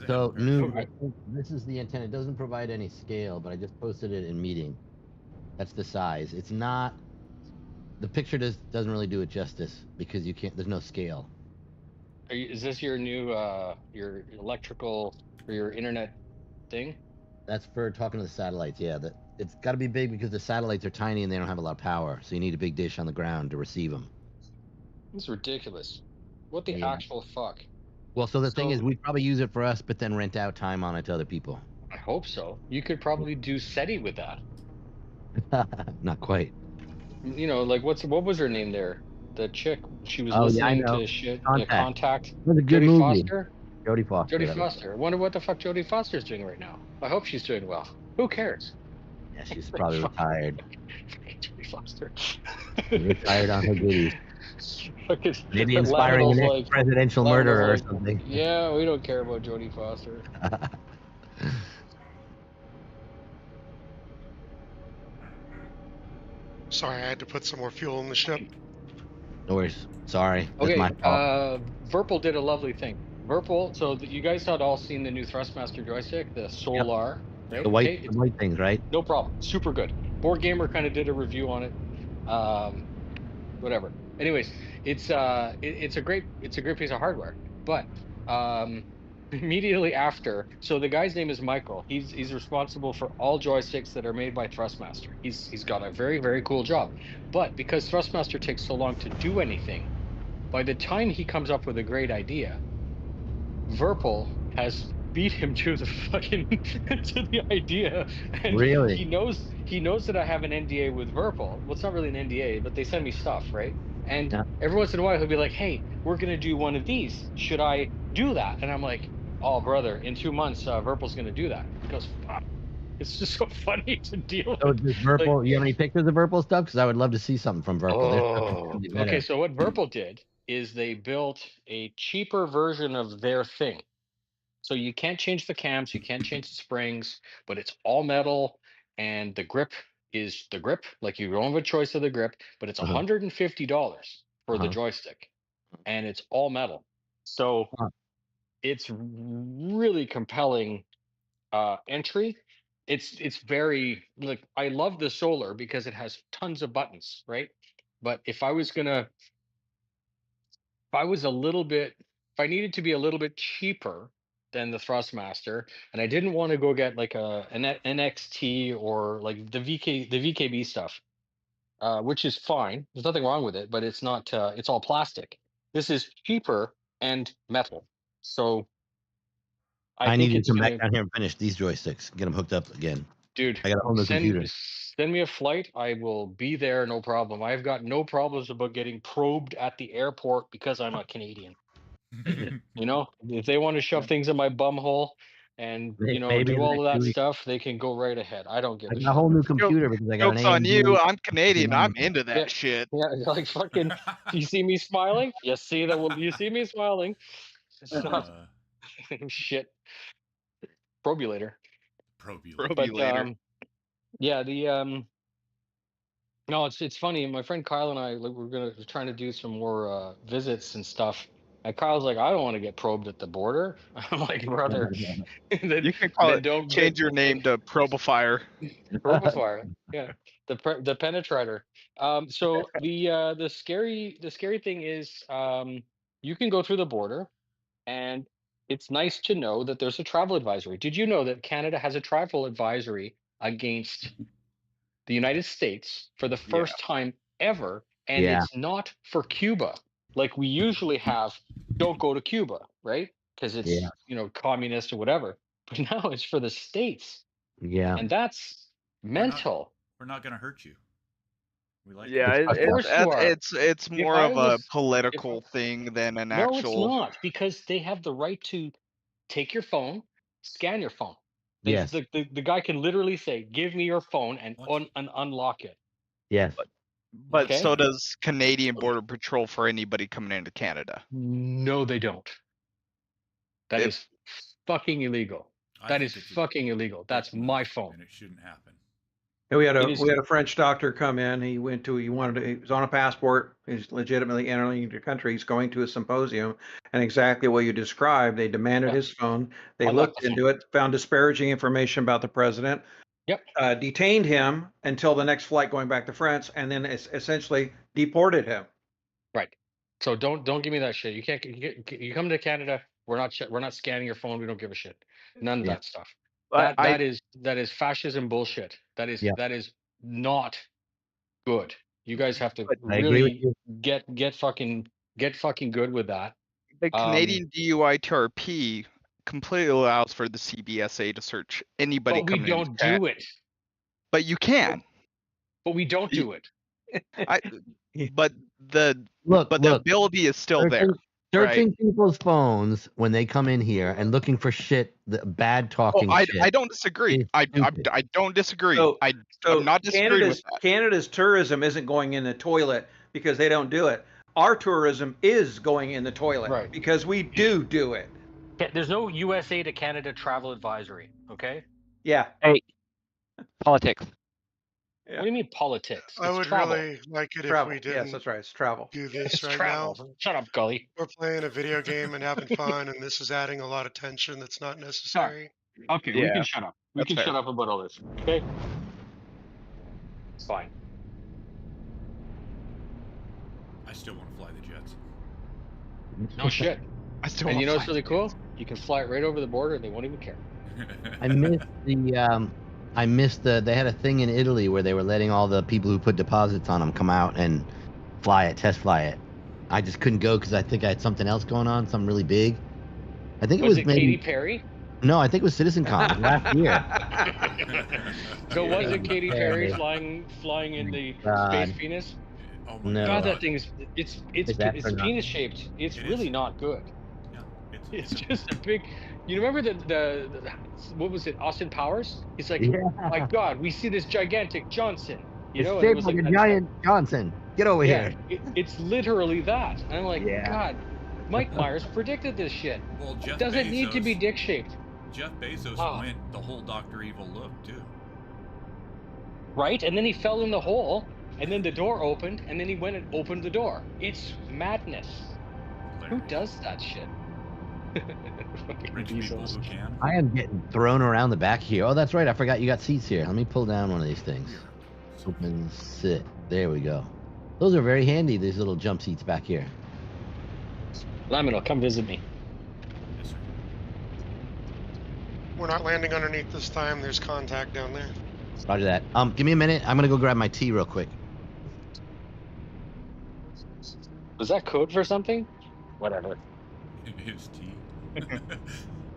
Does it have a So parachute? new. This is the antenna. It doesn't provide any scale, but I just posted it in meeting. That's the size. It's not. The picture doesn't really do it justice because you can't. There's no scale. Is this your new your electrical or your internet thing? That's for talking to the satellites. Yeah, that it's got to be big because the satellites are tiny and they don't have a lot of power. So you need a big dish on the ground to receive them. It's ridiculous. What the Yeah. actual fuck? Well, so the thing So- is, we probably use it for us, but then rent out time on it to other people. I hope so. You could probably do SETI with that. Not quite. You know, like what was her name there? The chick. She was Oh, yeah, I listening know. to shit. Contact. Contact. It was a good Jodie movie. Foster. Jodie Foster. Jodie Foster. I wonder what the fuck Jodie Foster's doing right now. I hope she's doing well. Who cares? Yeah, she's probably retired. Jodie Foster. Retired on her goodies. Fucking Maybe inspiring the next presidential murderer or something. Yeah, we don't care about Jodie Foster. Sorry, I had to put some more fuel in the ship. No worries. Sorry. That's Okay, my fault. Virpil did a lovely thing. Virpil, so you guys had all seen the new Thrustmaster joystick, the Solar, right? The white things, right? No problem. Super good. Board Gamer kind of did a review on it. Whatever. Anyways, it's a great piece of hardware. But immediately after, so the guy's name is Michael. He's responsible for all joysticks that are made by Thrustmaster. He's got a very, very cool job. But because Thrustmaster takes so long to do anything, by the time he comes up with a great idea, Virpil has beat him to the fucking to the idea. And really? He knows that I have an NDA with Virpil. Well, it's not really an NDA, but they send me stuff, right? And every once in a while he'll be like, "Hey, we're gonna do one of these. Should I do that?" And I'm like, "Oh, brother, in 2 months, Virpil's gonna do that." He goes, "Fuck." It's just so funny to deal So with. does Virpil, Like, you have any pictures of Virpil stuff? Because I would love to see something from Virpil. Oh, okay. So what Virpil did is they built a cheaper version of their thing. So you can't change the cams, you can't change the springs, but it's all metal, and the grip is the grip. Like you don't have a choice of the grip, but it's $150 for the joystick, and it's all metal. So it's really compelling entry. It's very, like, I love the Solar because it has tons of buttons, right? But if I needed to be a little bit cheaper than the Thrustmaster, and I didn't want to go get like an NXT or like the VKB stuff, which is fine. There's nothing wrong with it, but it's not. It's all plastic. This is cheaper and metal. So I need to come back down here and finish these joysticks. Get them hooked up again. Dude, I got a whole new computer. Send me a flight. I will be there, no problem. I've got no problems about getting probed at the airport because I'm a Canadian. You know, if they want to shove things in my bum hole and do all of that stuff, they can go right ahead. I don't give a shit. A whole new computer because I got Joke's on you. I'm Canadian. I'm into that shit. Yeah, like fucking. You see me smiling? You see that? You see me smiling? It's not shit. Probulator. But, yeah, no, it's funny. My friend Kyle and I, like, we're trying to do some more visits and stuff. And Kyle's like, "I don't want to get probed at the border." I'm like, "Brother, then, you can call it. Don't change your name to Probifier. Probifier, yeah, the penetrator. So the scary thing is, you can go through the border, and it's nice to know that there's a travel advisory. Did you know that Canada has a travel advisory against the United States for the first time ever? And it's not for Cuba. Like we usually have, don't go to Cuba, right? Because it's, communist or whatever. But now it's for the States. Yeah. And that's mental. We're not going to hurt you. We like it's more of a political thing than an actual. No, it's not, because they have the right to take your phone, scan your phone. Yes. The guy can literally say, "Give me your phone," and unlock it. Yes. But so does Canadian Border Patrol for anybody coming into Canada. No, they don't. That is fucking illegal. That is fucking illegal. That's my phone. And it shouldn't happen. Yeah, we had It is- a French doctor come in. He was on a passport. He's legitimately entering the country. He's going to a symposium, and exactly what you described. They demanded Yeah. his phone. They I got looked the phone. into it, found disparaging information about the president. Yep. Detained him until the next flight going back to France, and then essentially deported him. Right. So don't give me that shit. You can't. You come to Canada. We're not scanning your phone. We don't give a shit. None of Yeah. that stuff. I- That is fascism bullshit. That is Yeah. not good. You guys have to I agree with really you. get fucking good with that. The Canadian DUI TRP completely allows for the CBSA to search anybody But we coming into don't Canada. do it. But you can. But we don't do it. But the Look, ability is still there. Searching people's phones when they come in here and looking for shit, bad talking shit. I don't disagree. I don't disagree. So I'm not disagreeing with that. Canada's tourism isn't going in the toilet because they don't do it. Our tourism is going in the toilet Right. because we do it. There's no USA to Canada travel advisory. Okay. Yeah. Hey, politics. Yeah. What do you mean politics? I It's would travel. really like it Travel. if we Yes, didn't that's right. It's travel. do this It's right travel. now. Shut up, Gully. We're playing a video game and having fun, and this is adding a lot of tension that's not necessary. Okay, we Yeah, can shut up. We that's can fair. shut up about all this. Okay. It's fine. I still want to fly the jets. No shit. I still And want you know what's to really cool? You can fly it right over the border and they won't even care. I missed they had a thing in Italy where they were letting all the people who put deposits on them come out and test fly it. I just couldn't go because I think I had something else going on, something really big. I think Was it it was maybe Katy Perry? no, I think it was CitizenCon last year. So was it Katy Perry Perry. flying in the God. Space Venus? Oh my No. God, god. that thing is it's that or not? penis shaped. It's It really is. not good. Yeah, It's just a big. You remember the what was it? Austin Powers? He's like, Yeah. my God, we see this gigantic Johnson. You It's know, and it shaped was like a that- giant Johnson. Get over Yeah, here. it's literally that. And I'm like, Yeah. God, Mike Myers predicted this shit. Well, It Jeff doesn't Bezos, need to be dick shaped, Jeff Bezos Oh. went the whole Dr. Evil look too. right? And then he fell in the hole, and then the door opened, and then he went and opened the door. It's madness. Who Hilarious. does that shit? Fucking Rich people Bezos. who can. I am getting thrown around the back here. Oh, that's right. I forgot you got seats here. Let me pull down one of these things. We are so Open, sit. There we go. Those are very handy, these little jump seats back here. Laminal, come visit me. yes, sir. We're not landing underneath this time. There's contact down there. Roger that. Give me a minute. I'm gonna go grab my tea real quick. Was that code for something? Whatever. His tea.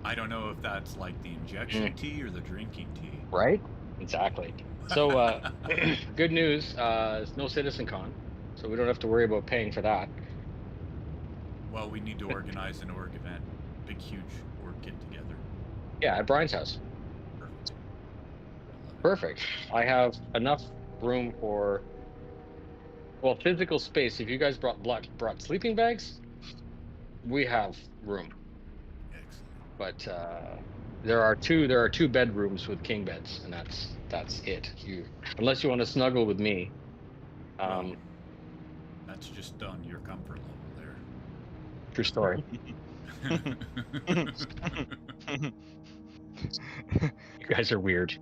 I don't know if that's like the injection tea or the drinking tea. Right? Exactly. So, good news. It's no CitizenCon, so we don't have to worry about paying for that. Well, we need to organize an org event. Big, huge org get together. Yeah, at Brian's house. Perfect. Perfect. I have enough room for, well, physical space. If you guys brought sleeping bags, we have room. Excellent. But there are two bedrooms with king beds, and that's it. Unless you want to snuggle with me. Well, that's just on your comfort level True story. there. You guys are weird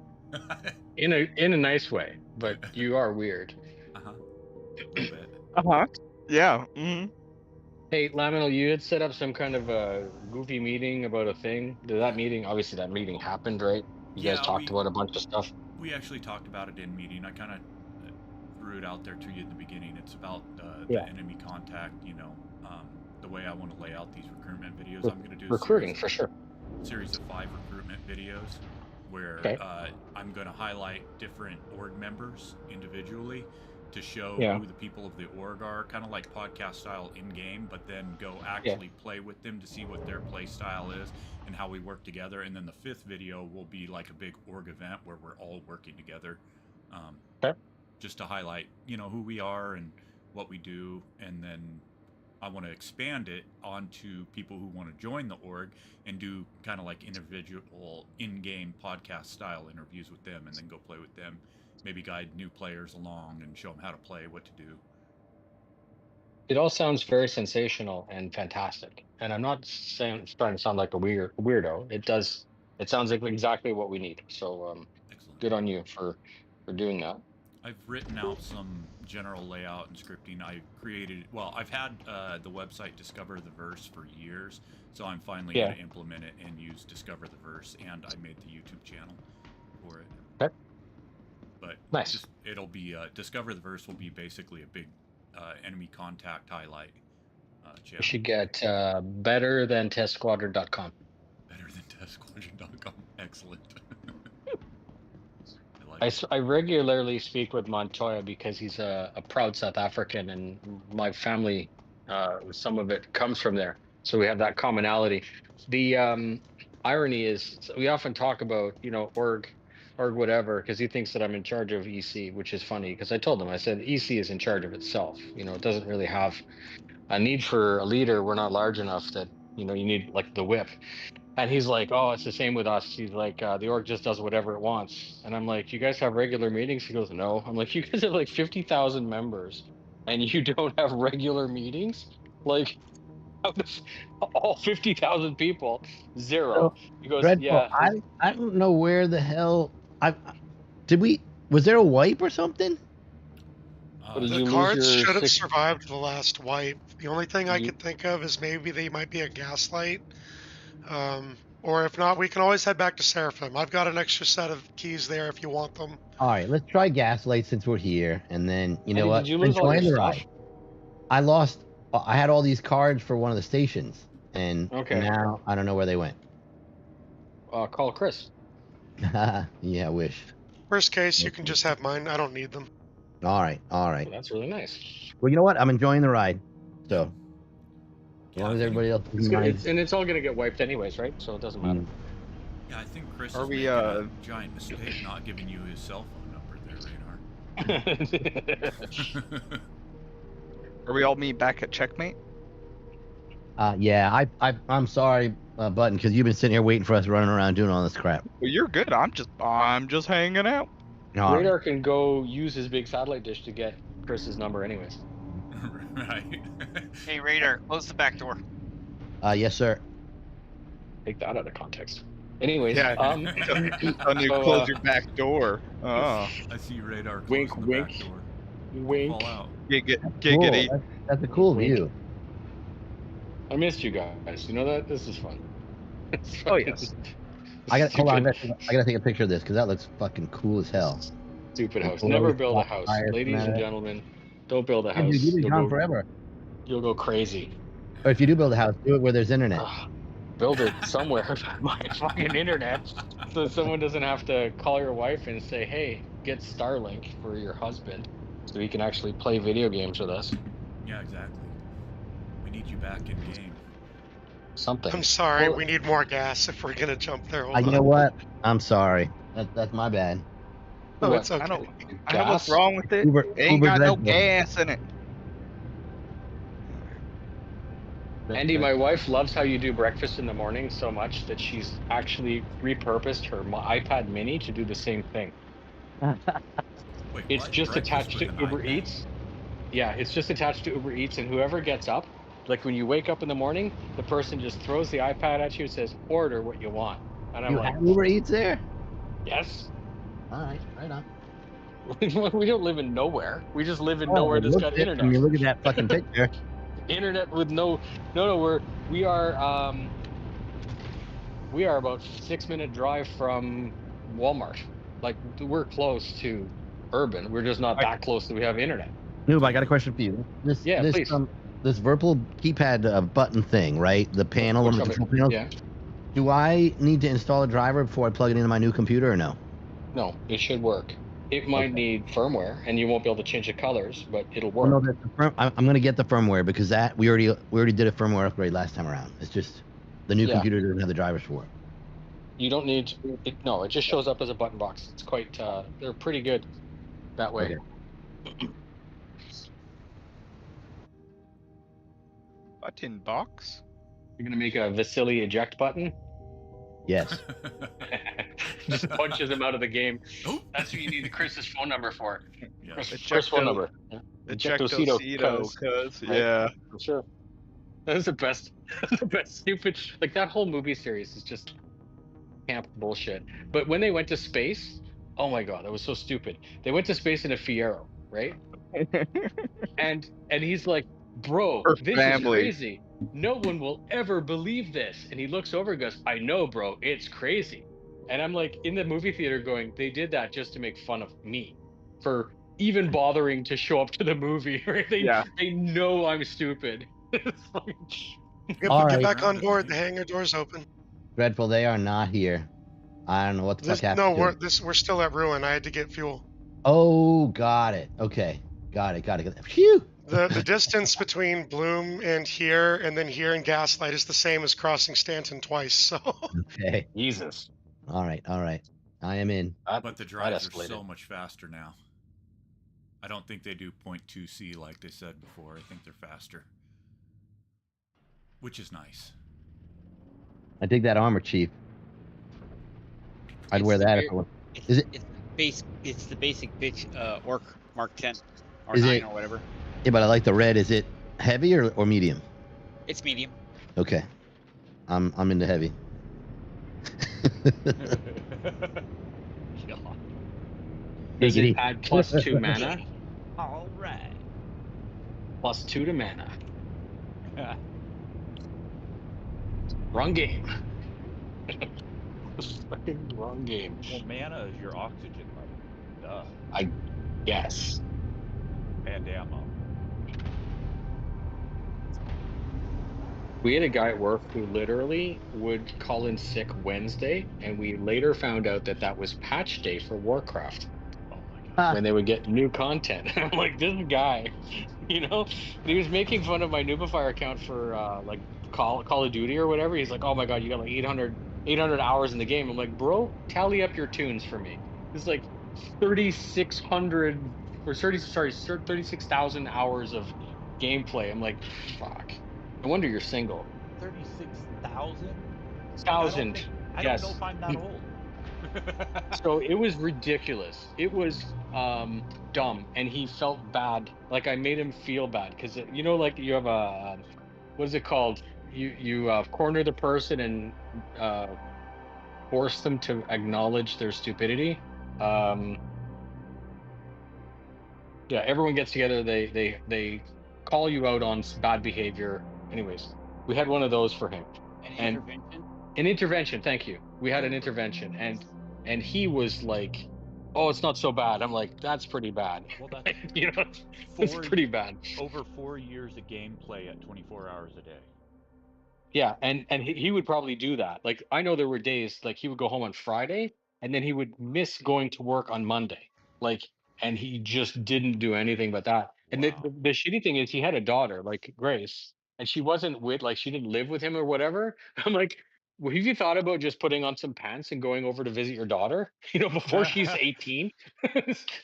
in a nice way, but you are weird. Uh-huh. A little bit. Uh-huh. Yeah. Mm-hmm. Hey, Laminal, you had set up some kind of a goofy meeting about a thing. Obviously that meeting happened, right? You guys Yeah, talked about a bunch of stuff. We actually talked about it in meeting. I kind of threw it out there to you at the beginning. It's about Yeah. the enemy contact, the way I want to lay out these recruitment videos. I'm going to do Recruiting, for sure. series of 5 recruitment videos where Okay. I'm going to highlight different org members individually to show Yeah. who the people of the org are, kind of like podcast style in game, but then go actually play with them to see what their play style is and how we work together. And then the 5th video will be like a big org event where we're all working together, Okay. just to highlight who we are and what we do. And then I want to expand it onto people who want to join the org and do kind of like individual in-game podcast style interviews with them, and then go play with them maybe guide new players along and show them how to play, what to do. It all sounds very sensational and fantastic. And I'm not saying trying to sound like a weirdo. It does. It sounds like exactly what we need. So Excellent. good on you for doing that. I've written out some general layout and scripting. I've had the website Discover the Verse for years, so I'm finally going to implement it and use Discover the Verse, and I made the YouTube channel for it. Okay. But nice. It'll be Discover the Verse will be basically a big enemy contact highlight channel. You should get better than testsquadron.com. Better than testsquadron.com. Excellent. I regularly speak with Montoya because he's a proud South African, and my family, some of it comes from there. So we have that commonality. The irony is we often talk about, org whatever, because he thinks that I'm in charge of EC, which is funny because I told him, I said, EC is in charge of itself. It doesn't really have a need for a leader. We're not large enough that, you need like the whip. And he's like, oh, it's the same with us. He's like, the org just does whatever it wants. And I'm like, you guys have regular meetings? He goes, no. I'm like, you guys have like 50,000 members and you don't have regular meetings? Like, out of all 50,000 people, zero. He goes, Dreadful, yeah. I don't know where the hell was there a wipe or something? The cards should have survived the last wipe. The only thing I could think of is maybe they might be a gaslight. Or if not, we can always head back to Seraphim. I've got an extra set of keys there if you want them. All right, let's try Gaslight since we're here, and then you know what? Did you lose all your stuff? I lost. I had all these cards for one of the stations, and now I don't know where they went. Call Chris. Yeah, I wish. Worst case, you can just have mine. I don't need them. All right. Well, that's really nice. Well, you know what? I'm enjoying the ride, so. As long as everybody else is and it's all going to get wiped anyways, right? So it doesn't matter. Yeah, I think Chris is making a giant mistake not giving you his cell phone number there, Radar. Are we all meet back at Checkmate? Yeah, I'm sorry, Button, because you've been sitting here waiting for us running around doing all this crap. Well, you're good. I'm just hanging out. Radar can go use his big satellite dish to get Chris's number anyways. Right. Hey, Radar, close the back door. Yes, sir. Take that out of context. Anyways, when you close your back door. Oh. I see Radar. Wink, the wink. Back door. Wink. Fall out. Giggity. Cool. That's a cool view. I missed you guys. You know that? This is fun. Oh, yes. Hold on. I gotta take a picture of this because that looks fucking cool as hell. Stupid house. Never build a house, ladies and gentlemen. Don't build a house. Dude, you've been gone forever. You'll go crazy. Or if you do build a house, do it where there's internet. Build it somewhere. My fucking internet, so someone doesn't have to call your wife and say, "Hey, get Starlink for your husband, so he can actually play video games with us." Yeah, exactly. We need you back in game. Something. I'm sorry. We need more gas if we're gonna jump there. You know what? I'm sorry. That's my bad. Oh, it's okay. I know what's wrong with it. Uber, It ain't Uber got no Dreadful. gas in it. Andy, my wife loves how you do breakfast in the morning so much that she's actually repurposed her iPad mini to do the same thing. Wait, It's what? just Breakfast attached to with an Uber iPad? Eats. Yeah, it's just attached to Uber Eats, and whoever gets up, like when you wake up in the morning, the person just throws the iPad at you and says, "Order what you want." And I'm You like, have Uber Eats there? "Yes." All right, right on. We don't live in nowhere. We just live in nowhere that's got internet. I mean, look at that fucking picture. Internet with no. We are about 6-minute drive from Walmart. Like we're close to urban. We're just not that close that we have internet. Noob, I got a question for you. This please. This Virtual keypad button thing, right? The panel and the control panel. Yeah. Do I need to install a driver before I plug it into my new computer or no? No, it should work. It might need firmware, and you won't be able to change the colors, but it'll work. No, I'm going to get the firmware because we already did a firmware upgrade last time around. It's just the new computer doesn't have the drivers for it. You don't need it. No, it just shows up as a button box. It's quite. They're pretty good that way. Okay. Button box? You're gonna make a Vasily eject button. Yes. Just punches him out of the game. Oh. That's who you need Chris's phone number for. Yeah. Chris phone number. Ejectocito, cuz. Yeah. For sure. That's the best. The best stupid. Like that whole movie series is just camp bullshit. But when they went to space, oh my god, that was so stupid. They went to space in a Fiero, right? and he's like, bro, this is crazy. No one will ever believe this. And he looks over and goes, I know, bro, it's crazy. And I'm like in the movie theater going, they did that just to make fun of me for even bothering to show up to the movie. Right? They know I'm stupid. Get back on board. The hangar door's open. Dreadful, they are not here. I don't know what the fuck happened. No, we're still at Ruin. I had to get fuel. Oh, got it. Okay, got it. Phew. The distance between Bloom and here, and then here in Gaslight, is the same as crossing Stanton twice. So. Okay. Jesus. All right. I am in. But the drives are so much faster now. I don't think they do 0.2C like they said before. I think they're faster, which is nice. I dig that armor, Chief. I'd wear that if I was. Is it? It's the basic bitch Orc Mark 10 or Is 9 it- or whatever. Yeah, but I like the red. Is it heavy or medium? It's medium. Okay. I'm into heavy. Does it add +2 mana? All right. +2 to mana. Wrong game. Fucking wrong game. Well, mana is your oxygen level. Duh. I guess. And ammo. We had a guy at work who literally would call in sick Wednesday, and we later found out that that was patch day for Warcraft. Oh my god. When they would get new content. I'm like, this guy, you know, he was making fun of my Nubifier account for like Call of Duty or whatever. He's like, oh my god, you got like 800 hours in the game. I'm like, bro, tally up your tunes for me. It's like 3,600 or 36,000 hours of gameplay. I'm like, fuck. No wonder you're single. 36,000? Thousand. I Yes. don't know if I'm that old. So it was ridiculous. It was dumb, and he felt bad. Like I made him feel bad because you know, like you have a what is it called? You corner the person and force them to acknowledge their stupidity. Yeah, everyone gets together. They call you out on bad behavior. Anyways, we had one of those for him. An intervention? An intervention, thank you. We had an intervention, and he was like, "Oh, it's not so bad." I'm like, "That's pretty bad." Well, that's you know, it's pretty bad. Over 4 years of gameplay at 24 hours a day. Yeah, and he would probably do that. Like I know there were days like he would go home on Friday, and then he would miss going to work on Monday. Like, and he just didn't do anything but that. And Wow. the shitty thing is, he had a daughter, like Grace, and she wasn't like she didn't live with him or whatever. I'm like, well, have you thought about just putting on some pants and going over to visit your daughter? You know, before she's 18,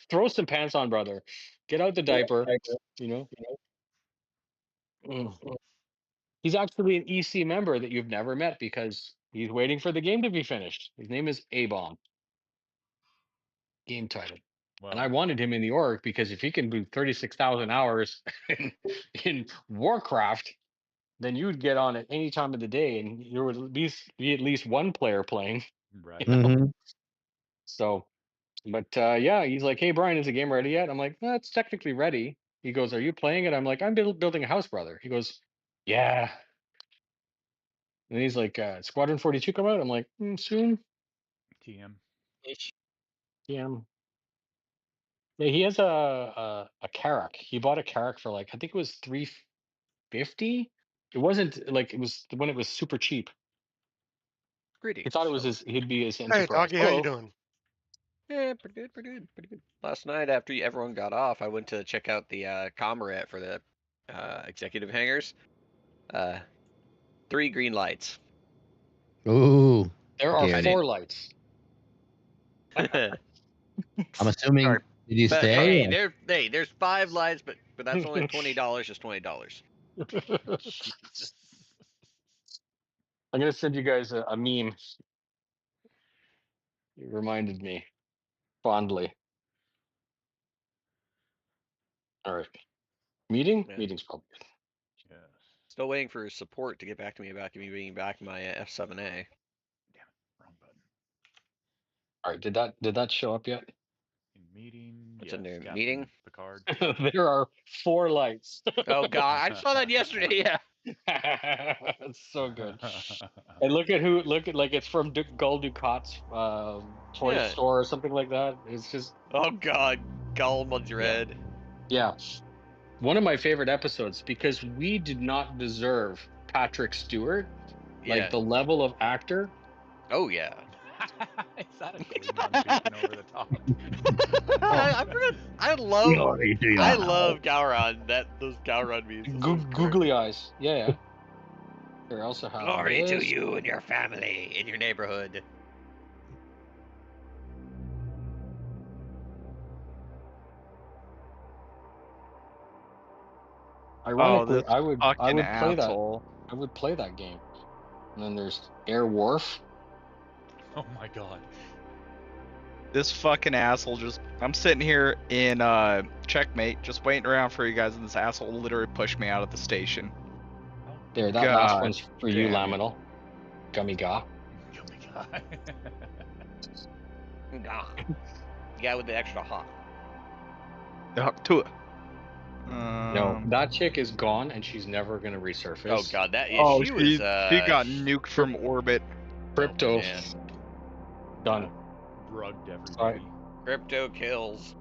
throw some pants on, brother. Get out the diaper. You know. Mm. He's actually an EC member that you've never met because he's waiting for the game to be finished. His name is A-Bomb. Game title. Well, And I wanted him in the org because if he can do 36,000 hours in Warcraft, then you'd get on at any time of the day and there would be at least one player playing. right. You know? Mhm. So, but yeah, he's like, hey, Brian, is the game ready yet? I'm like, no, it's technically ready. He goes, are you playing it? I'm like, I'm building a house, brother. He goes, yeah. And he's like, Squadron 42 come out? I'm like, soon. TM. Ish. Yeah. Yeah, he has a Carrack. He bought a Carrack for like I think it was $350. It wasn't like it was when it was super cheap. Greetings. He thought it was he'd be his Hey, enterprise. Doggy, how you doing? Yeah, pretty good. Last night after everyone got off, I went to check out the Comrade for the executive hangars. 3 green lights. Ooh. There are Get 4 lights. I'm assuming. Sorry. Did you But stay? hey, there's 5 lights, but that's only $20. Just $20. I'm gonna send you guys a meme. You reminded me fondly. All right. Meeting? Yeah. Meeting's probably good. Yes. Still waiting for support to get back to me about me being back in my F7A. Damn it, wrong button. All right. Did that show up yet? In meeting. What's Yes, in there? Captain Meeting? Picard. There are 4 lights. Oh god, I saw that yesterday. Yeah. It's so good. And look at like it's from Gul Dukat's toy Yeah. store or something like that. It's just Oh god, Gul Madrid. yeah. One of my favorite episodes because we did not deserve Patrick Stewart, like Yeah. the level of actor. Oh yeah. Is that a Klingon peeking over the top? I love Gowron. Those Gowron memes. Googly eyes. Yeah. Here, I also have Glory to this. you and your family in your neighborhood. Ironically, this I would fucking play asshole. that. I would play that game. And then there's Air Wharf. Oh my god. This fucking asshole just. I'm sitting here in checkmate, just waiting around for you guys, and this asshole literally pushed me out of the station. There, that last God one's for you, damn it. Laminal. Gummy Ga. Guy. Yeah, with the extra hot. To it. No, that chick is gone and she's never gonna resurface. Oh god, that is. Oh, she she was. got nuked from orbit. Crypto. Oh, man. Done. Drugged everybody. Sorry. Crypto kills.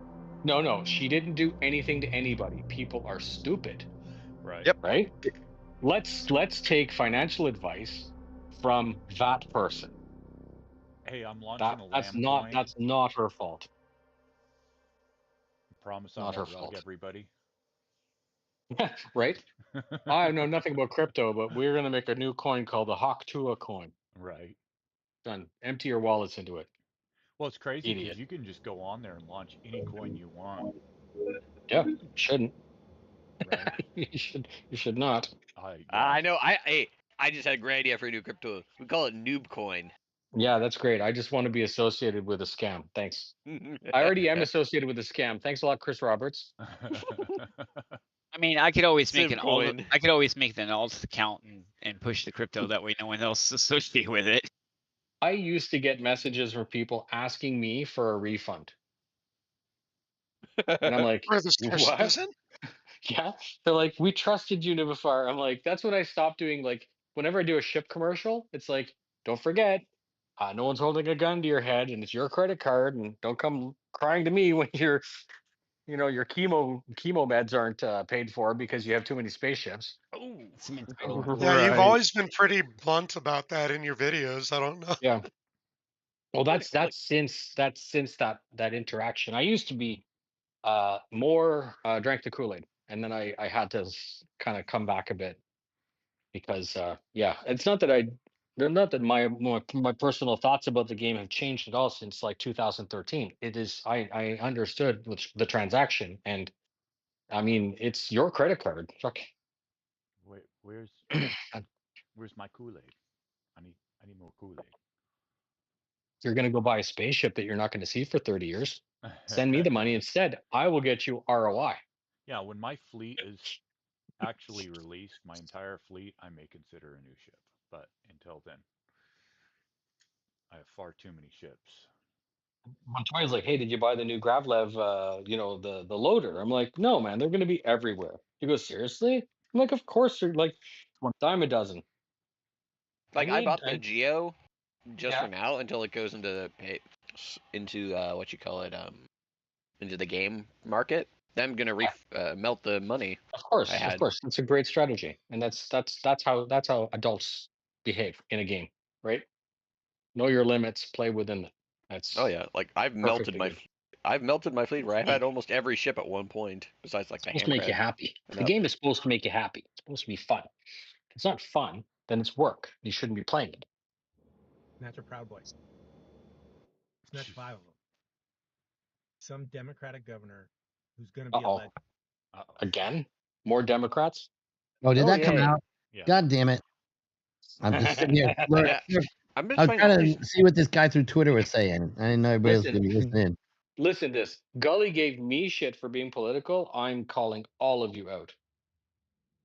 No, she didn't do anything to anybody. People are stupid, Right. Yep. right? Let's take financial advice from that person. Hey, I'm launching a That's lamb not coin. that's not her fault. Promise not I'm her gonna rug fault. everybody. Right? I know nothing about crypto, but we're gonna make a new coin called the Hawk Tua coin. Right. Done. Empty your wallets into it. Well, it's crazy Idiot. because you can just go on there and launch any coin you want. Yeah, shouldn't. Right. you should not. I know. I just had a great idea for a new crypto. We call it Noob Coin. Yeah, that's great. I just want to be associated with a scam. Thanks. I already am associated with a scam. Thanks a lot, Chris Roberts. I mean, I could always make an alt. Simcoin. I could always make an alt account and push the crypto. That way, no one else is associated with it. I used to get messages from people asking me for a refund. And I'm like, For the scarce what? citizen? Yeah. They're like, we trusted you, Nivafar. I'm like, that's when I stopped doing, like, whenever I do a ship commercial, it's like, don't forget, no one's holding a gun to your head and it's your credit card, and don't come crying to me when your chemo meds aren't paid for because you have too many spaceships. Oh, Yeah, you've Right. always been pretty blunt about that in your videos. I don't know. Yeah. Well, that's since that interaction. I used to be more drank the Kool-Aid, and then I had to kind of come back a bit because yeah, it's not that my personal thoughts about the game have changed at all since like 2013. It is I understood with the transaction, and I mean it's your credit card. Fuck. Wait, where's my Kool-Aid? I need more Kool-Aid. You're gonna go buy a spaceship that you're not going to see for 30 years. Send me the money instead. I will get you ROI. Yeah, when my fleet is actually released, my entire fleet, I may consider a new ship. But until then, I have far too many ships. Montoya's like, hey, did you buy the new Gravlev, the loader? I'm like, no, man, they're going to be everywhere. He goes, seriously? I'm like, of course, they're like one dime a dozen. Like I bought the I- Geo just Yeah. for now until it goes into what you call it, into the game market. Then I'm gonna melt the money. Of course, I had. of course, it's a great strategy, and that's how adults behave in a game, right? Know your limits, play within them. That's Oh yeah, like I've melted perfectly my good. I've melted my fleet where I've had almost every ship at one point, besides like It's the supposed to make you Hammerhead. happy. The Yep. game is supposed to make you happy. It's supposed to be fun. If it's not fun, then it's work. You shouldn't be playing it. And that's a Proud Boys. It's not 5 of them. Some Democratic governor who's going to be Uh-oh. elected. Again, more Democrats. Oh, did Oh, that come yeah. out? Yeah. God damn it! I'm just sitting here. Yeah. I'm just I was trying trying to. to see what this guy through Twitter was saying. I didn't know everybody else was Listen. going to be listening. Listen to this. Gully gave me shit for being political. I'm calling all of you out.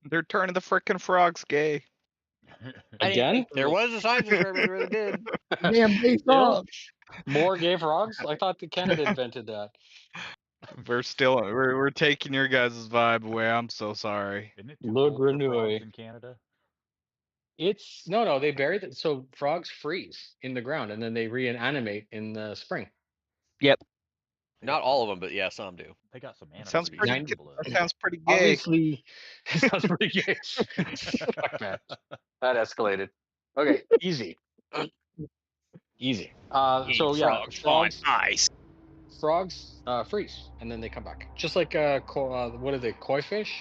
They're turning the frickin' frogs gay. Again? There was a sign where they really did. Damn, big Still? dog. More gay frogs? I thought that Canada invented that. We're taking your guys' vibe away. I'm so sorry. Isn't it Le too cold for frogs Grenouille. in Canada? It's no, they bury it. So frogs freeze in the ground and then they reanimate in the spring. Yep. Not all of them, but yeah, some do. They got some animals. Sounds pretty. Nine- That sounds pretty gay. Obviously, it sounds pretty gay. Fuck, man. That escalated. Okay, easy. Easy. So yeah, frogs freeze and then they come back. Just like what are they? Koi fish?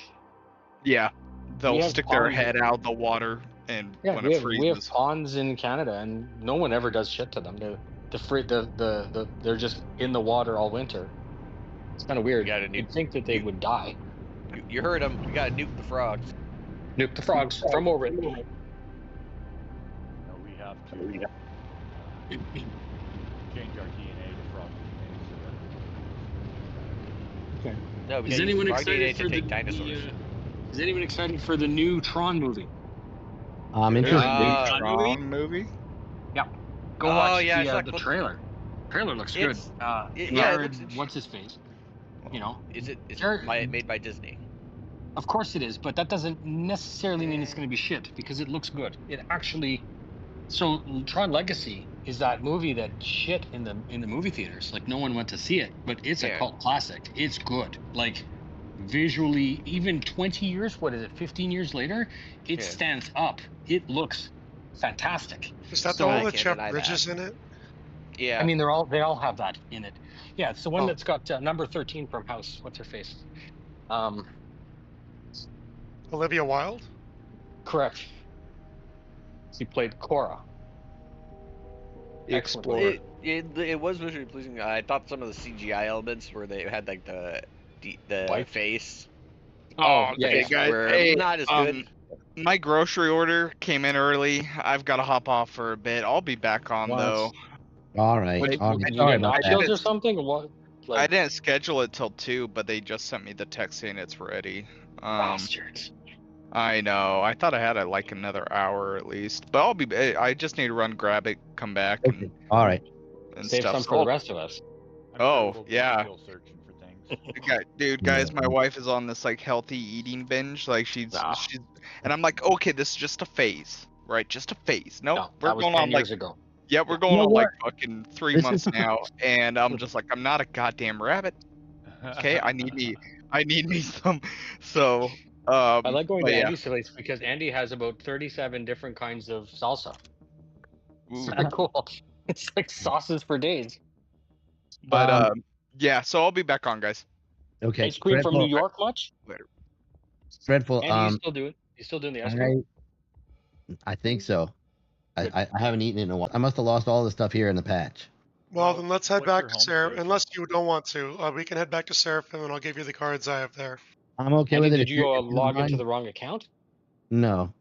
Yeah, they'll We have stick their ponds. head out of the water, and Yeah, when we it have, we have freezes, ponds in Canada, and no one ever does shit to them. They're just in the water all winter. It's kind of weird. You'd think that they would die. You heard them. We gotta nuke the frogs. Nuke the frogs from orbit. No, we have to change our DNA to frog DNA. Okay. No, we Is gotta use anyone frog excited DNA for to the? take dinosaurs. Is anyone excited for the new Tron movie? I'm interested. Tron movie. Yeah. Go Oh, watch yeah, I saw the clip- trailer. Trailer looks good. It's- it Jared, looks interesting. what's his face? You know, Is it Jared- made by Disney? of course it is, but that doesn't necessarily mean it's going to be shit because it looks good. It actually. So Tron Legacy is that movie that shit in the movie theaters. Like no one went to see it, but it's a Yeah. cult classic. It's good. Like visually, even 20 years, 15 years later, it Yeah. stands up. It looks fantastic. Is that So- the I one with can't Jeff deny Bridges in it? Yeah. I mean, they all have that in it. Yeah, it's the one Oh. that's got number 13 from House. What's her face? Olivia Wilde? Correct. She played Cora. Excellent. it was visually pleasing. I thought some of the CGI elements where they had like the Bite? face Oh, yeah, okay, yeah. guys. were Hey, not as good. my grocery order came in early. I've got to hop off for a bit. I'll be back on What? though. All right. Wait, All you right. get Sorry about that. nachos or something? Or what? I didn't schedule it till 2, but they just sent me the text saying it's ready. Bastards. I know. I thought I had like another hour at least, but I'll be. I just need to run, grab it, come back, Okay. All right. and Save stuff. some So for the I'll- rest of us. I'm sure Oh, we'll be yeah. still searching for things. Guys, my wife is on this like healthy eating binge. Like she's, and I'm like, okay, this is just a phase, right? Just a phase. Nope, No, we're that was going 10 on like, years ago. yeah, we're going know on like what? fucking 3 This months is- now, and I'm just like, I'm not a goddamn rabbit. Okay, I need me some. So, I like going but to yeah. Andy's place because Andy has about 37 different kinds of salsa. It's Ooh. pretty cool. It's like sauces for days. But Um, yeah, so I'll be back on, guys. Okay. Ice cream from New York much? Dreadful. Andy, you still do it? You still doing the ice cream? I think so. I haven't eaten it in a while. I must have lost all the stuff here in the patch. Well, then let's head what's back your to home Sarah. station? Unless you don't want to, we can head back to Seraphim, and I'll give you the cards I have there. I'm okay Andy, with it. did if you you're- if you're log into mine. the wrong account? No.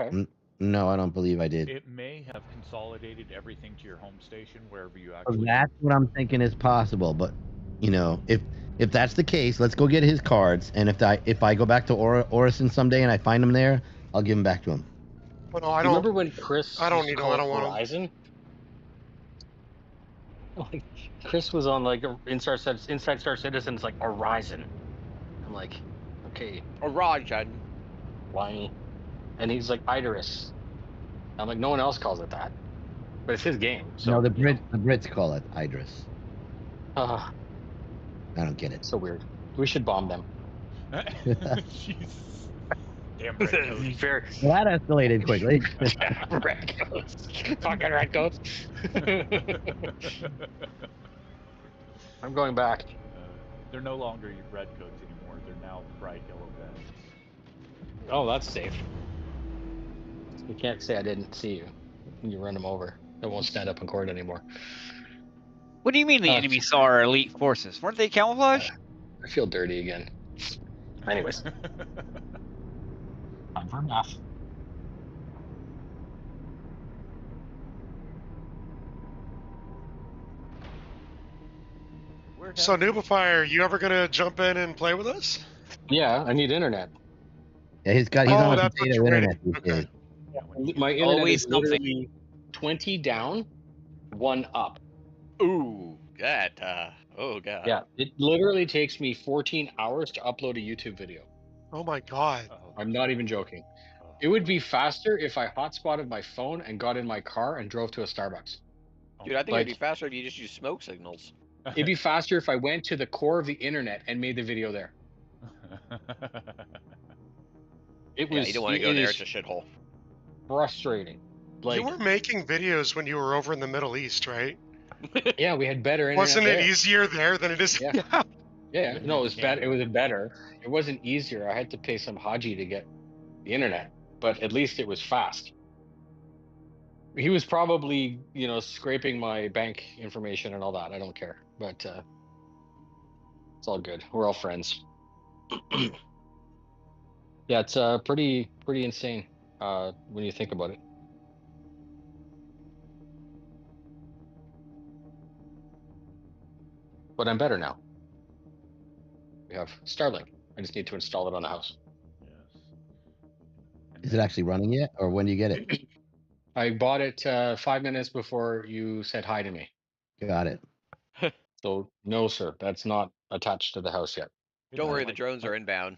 Okay. No, I don't believe I did. It may have consolidated everything to your home station wherever you So actually. that's what I'm thinking is possible. But you know, if that's the case, let's go get his cards. And if I go back to Orison someday and I find him there, I'll give him back to him. Well, no, I You don't. remember when Chris? I don't used to need 'em, call I it don't want 'em. Horizon. Like, Chris was on like Inside Star Citizen. It's like Horizon. I'm like, okay, Rajan. why? And he's like Idris. I'm like, no one else calls it that, but it's his game. So No, the Brits call it Idris. I don't get it. So weird. We should bomb them. Jeez. Damn redcoats. Fair. Well, that escalated quickly. Redcoats. Fucking redcoats. I'm going back. They're no longer redcoats anymore. They're now bright yellow vests. Oh, that's safe. You can't say I didn't see you when you run them over. They won't stand up in court anymore. What do you mean the enemy saw our elite forces? Weren't they camouflaged? I feel dirty again. Anyways. Time for math. So Noobifier, are you ever gonna jump in and play with us? Yeah, I need internet. Yeah, he's on a that's what potato you're internet waiting. these Okay. days. My internet Always is something. literally 20 down, 1 up. Ooh, that. Oh god. Yeah, it literally takes me 14 hours to upload a YouTube video. Oh my god. I'm not even joking. It would be faster if I hotspotted my phone and got in my car and drove to a Starbucks. Dude, I think Like- it'd be faster if you just use smoke signals. It'd be faster if I went to the core of the internet and made the video there. It Yeah, was. you don't want to it go there. is It's a shithole. frustrating. Like, You were making videos when you were over in the Middle East, right? yeah, we had better internet. Wasn't it there. easier there than it is? Yeah. Yeah, no, it was better. It was better. It wasn't easier. I had to pay some haji to get the internet, but at least it was fast. He was probably, scraping my bank information and all that. I don't care, but it's all good. We're all friends. Yeah, it's pretty insane when you think about it. But I'm better now. We have Starlink. I just need to install it on the house. Is it actually running yet, or when do you get it? I bought it 5 minutes before you said hi to me. Got it. So no, sir, that's not attached to the house yet. Don't worry, the drones are inbound.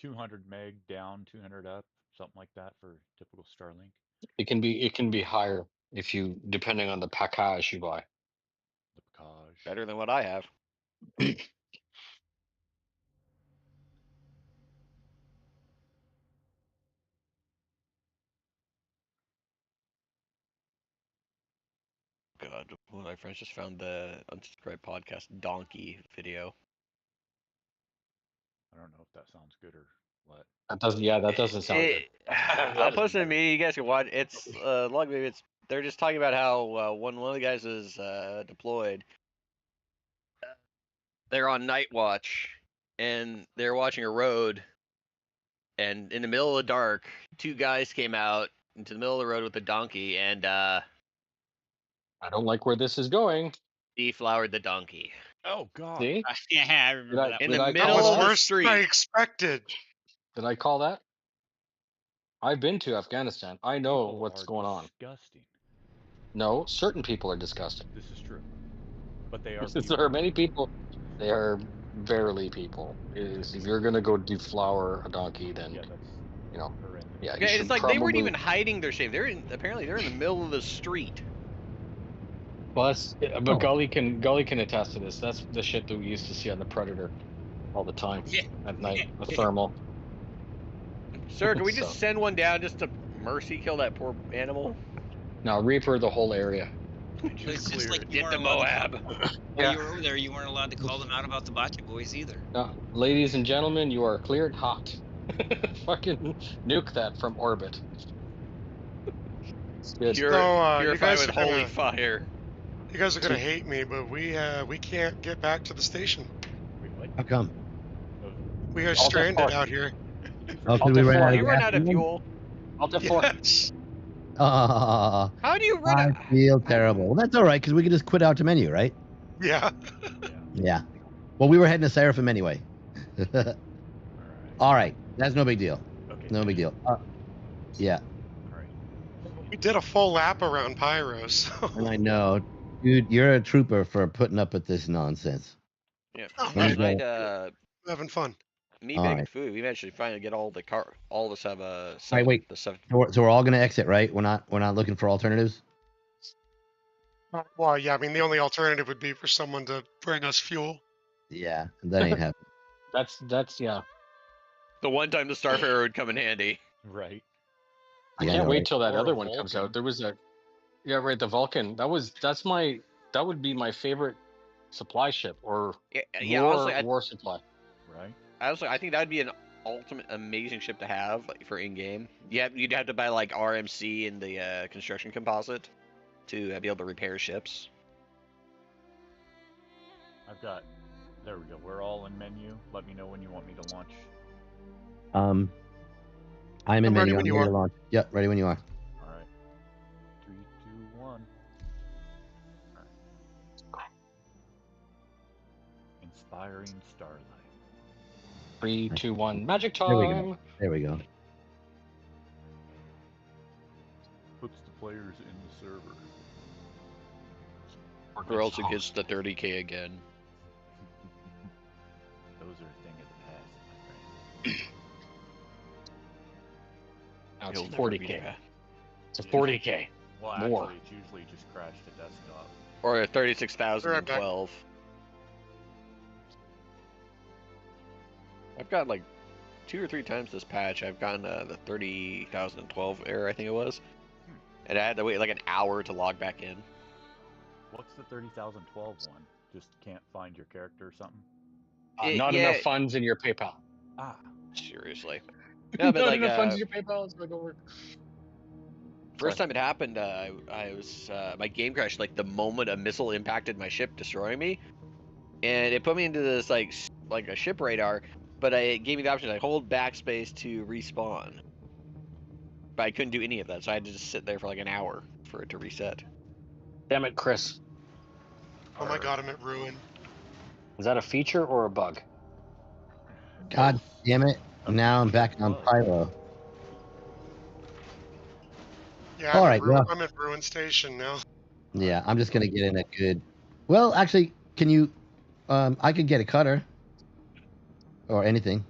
200 meg down, 200 up, something like that for typical Starlink. It can be higher if you depending on the package you buy. The package. Better than what I have. God, one of my friends just found the unsubscribed podcast donkey video. I don't know if that sounds good or what. That doesn't sound good. I'll post it in me. You guys can watch. It's long video. They're just talking about how when one of the guys is deployed, they're on night watch and they're watching a road, and in the middle of the dark, two guys came out into the middle of the road with a donkey and I don't like where this is going. deflowered the donkey. Oh God. See? Yeah, I remember that. In Did the I That middle was of the worse than I street. expected. Did I call that? I've been to Afghanistan. I know People what's are going on. Disgusting. No, certain people are disgusting. This is true. But they are. There are many people. They are verily people. If you're gonna go deflower a donkey, then Yeah, that's horrendous. yeah. you Yeah, should it's like they weren't probably- even hiding their shame. Apparently they're in the middle of the street. But Gully can attest to this. That's the shit that we used to see on the Predator all the time Yeah. at night. The thermal. Sir, can we just So- send one down just to mercy kill that poor animal? Now Reaper the whole area. It's just like you Get the weren't allowed Moab. to- While you were over there, you weren't allowed to call them out about the Bocce boys either. Now, ladies and gentlemen, you are cleared hot. Fucking nuke that from orbit. It's good. So, you Purify guys with are gonna- holy fire. You guys are gonna hate me, but we can't get back to the station. Wait, what? How come? We are Alt stranded F4. out here. Oh, 'cause we ran out You of run out of gas? fuel. Alt F4. Yes. Oh, How do you run I out? feel terrible. Well, that's all right because we can just quit out to menu, right? Yeah. Yeah. Well, we were heading to Seraphim anyway. All right. All right, that's no big deal. Okay. No big deal. Yeah, All right. We did a full lap around Pyro, so and I know, dude, you're a trooper for putting up with this nonsense. Yeah. Oh, Where's Tonight, that? having fun. me All bagging right. food. We managed to finally get all the car. All of us have wait. the stuff. So we're all gonna exit, right? We're not looking for alternatives. Well, yeah, I mean, the only alternative would be for someone to bring us fuel. Yeah, that ain't happening. That's yeah. The one time the Starfarer would come in handy. Right. I Yeah, can't know, wait right? till that Or other a one comes Vulcan. out. There was the Vulcan. That would be my favorite supply ship or Yeah, war, honestly, war supply. Right. I think that'd be an ultimate amazing ship to have like, for in-game. You'd have to buy like RMC and the construction composite to be able to repair ships. I've got. There we go. We're all in menu. Let me know when you want me to launch. I'm in I'm ready menu. when I'm you ready are. to launch. Yep, ready when you are. All right. 3, 2, 1. Inspiring starlight. 3, 2, 1, magic There we go. time. There we go. Puts the players in the server. Or else it gets the 30k again. Those are a thing of the past, my friend. Now it's It'll never be 40k. that. It's a 40k. Well, More. actually, it's usually just crash to desktop. Or 36,012. I've got like 2 or 3 times this patch. I've gotten the 30,012 error, I think it was, and I had to wait like an hour to log back in. What's the 30,012 one? Just can't find your character or something? Not enough funds in your PayPal. Ah. Seriously. Yeah, but Not like, enough funds in your PayPal. It's like over. First time it happened, I was my game crashed like the moment a missile impacted my ship, destroying me, and it put me into this like a ship radar. But it gave me the option to hold backspace to respawn. But I couldn't do any of that, so I had to just sit there for like an hour for it to reset. Damn it, Chris. Oh my god, I'm at ruin. Is that a feature or a bug? God damn it. Now I'm back on Pyro. Yeah, All right, well. I'm at ruin station now. Yeah, I'm just going to get in a good... Well, actually, can you... I could get a cutter. Or anything.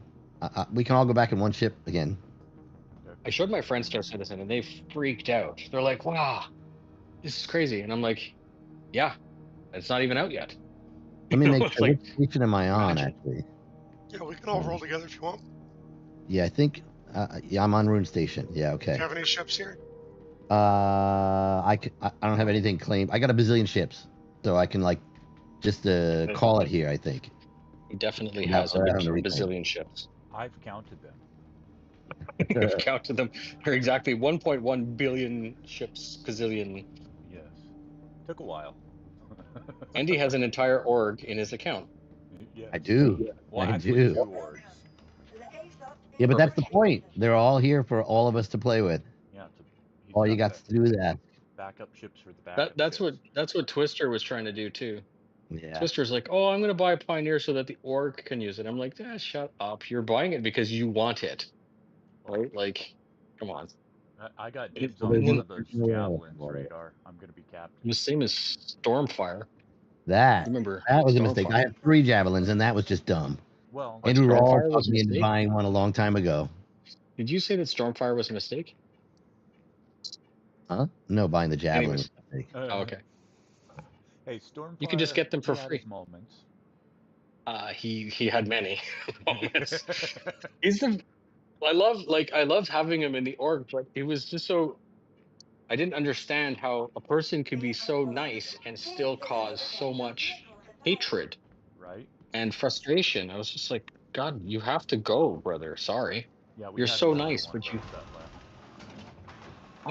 We can all go back in one ship again. I showed my friends Star Citizen and they freaked out. They're like, wow, this is crazy. And I'm like, yeah, it's not even out yet. Let me make It's sure. like- Which station am I on, actually? Yeah, we can all roll together if you want. Yeah, I think... yeah, I'm on Rune Station. Yeah, okay. Do you have any ships here? I don't have anything claimed. I got a bazillion ships. So I can, like, just call it here, I think. He definitely Yeah, has so I don't know bazillion ships. I've counted them. We've counted them. They're exactly 1.1 billion ships, gazillion. Yes. Took a while. Andy has an entire org in his account. Yes. I do. Well, I actually, do. 2 orgs. Yeah, but that's the point. They're all here for all of us to play with. Yeah. All you got to do is ask. Backup ships for the backup That's ships. what Twister was trying to do too. Yeah. Twister's like, oh, I'm going to buy a Pioneer so that the org can use it. I'm like, shut up. You're buying it because you want it. Right? Like, come on. I got dibs on one of those javelins radar. I'm going to be captain. The same as Stormfire. That Remember, was a mistake. Stormfire. I had 3 javelins, and that was just dumb. Well, Andrew Stormfire Rawl was talked a me into mistake? buying one a long time ago. Did you say that Stormfire was a mistake? Huh? No, buying the javelin. Anyways. was a mistake. Oh, okay. Hey, Stormfire. You can just get them for he had free. his moments. He had many moments. He's the I loved having him in the org, but he was just so I didn't understand how a person could be so nice and still cause so much hatred Right? and frustration. I was just like, God, you have to go, brother. Sorry. Yeah, we You're had so another nice, one but you that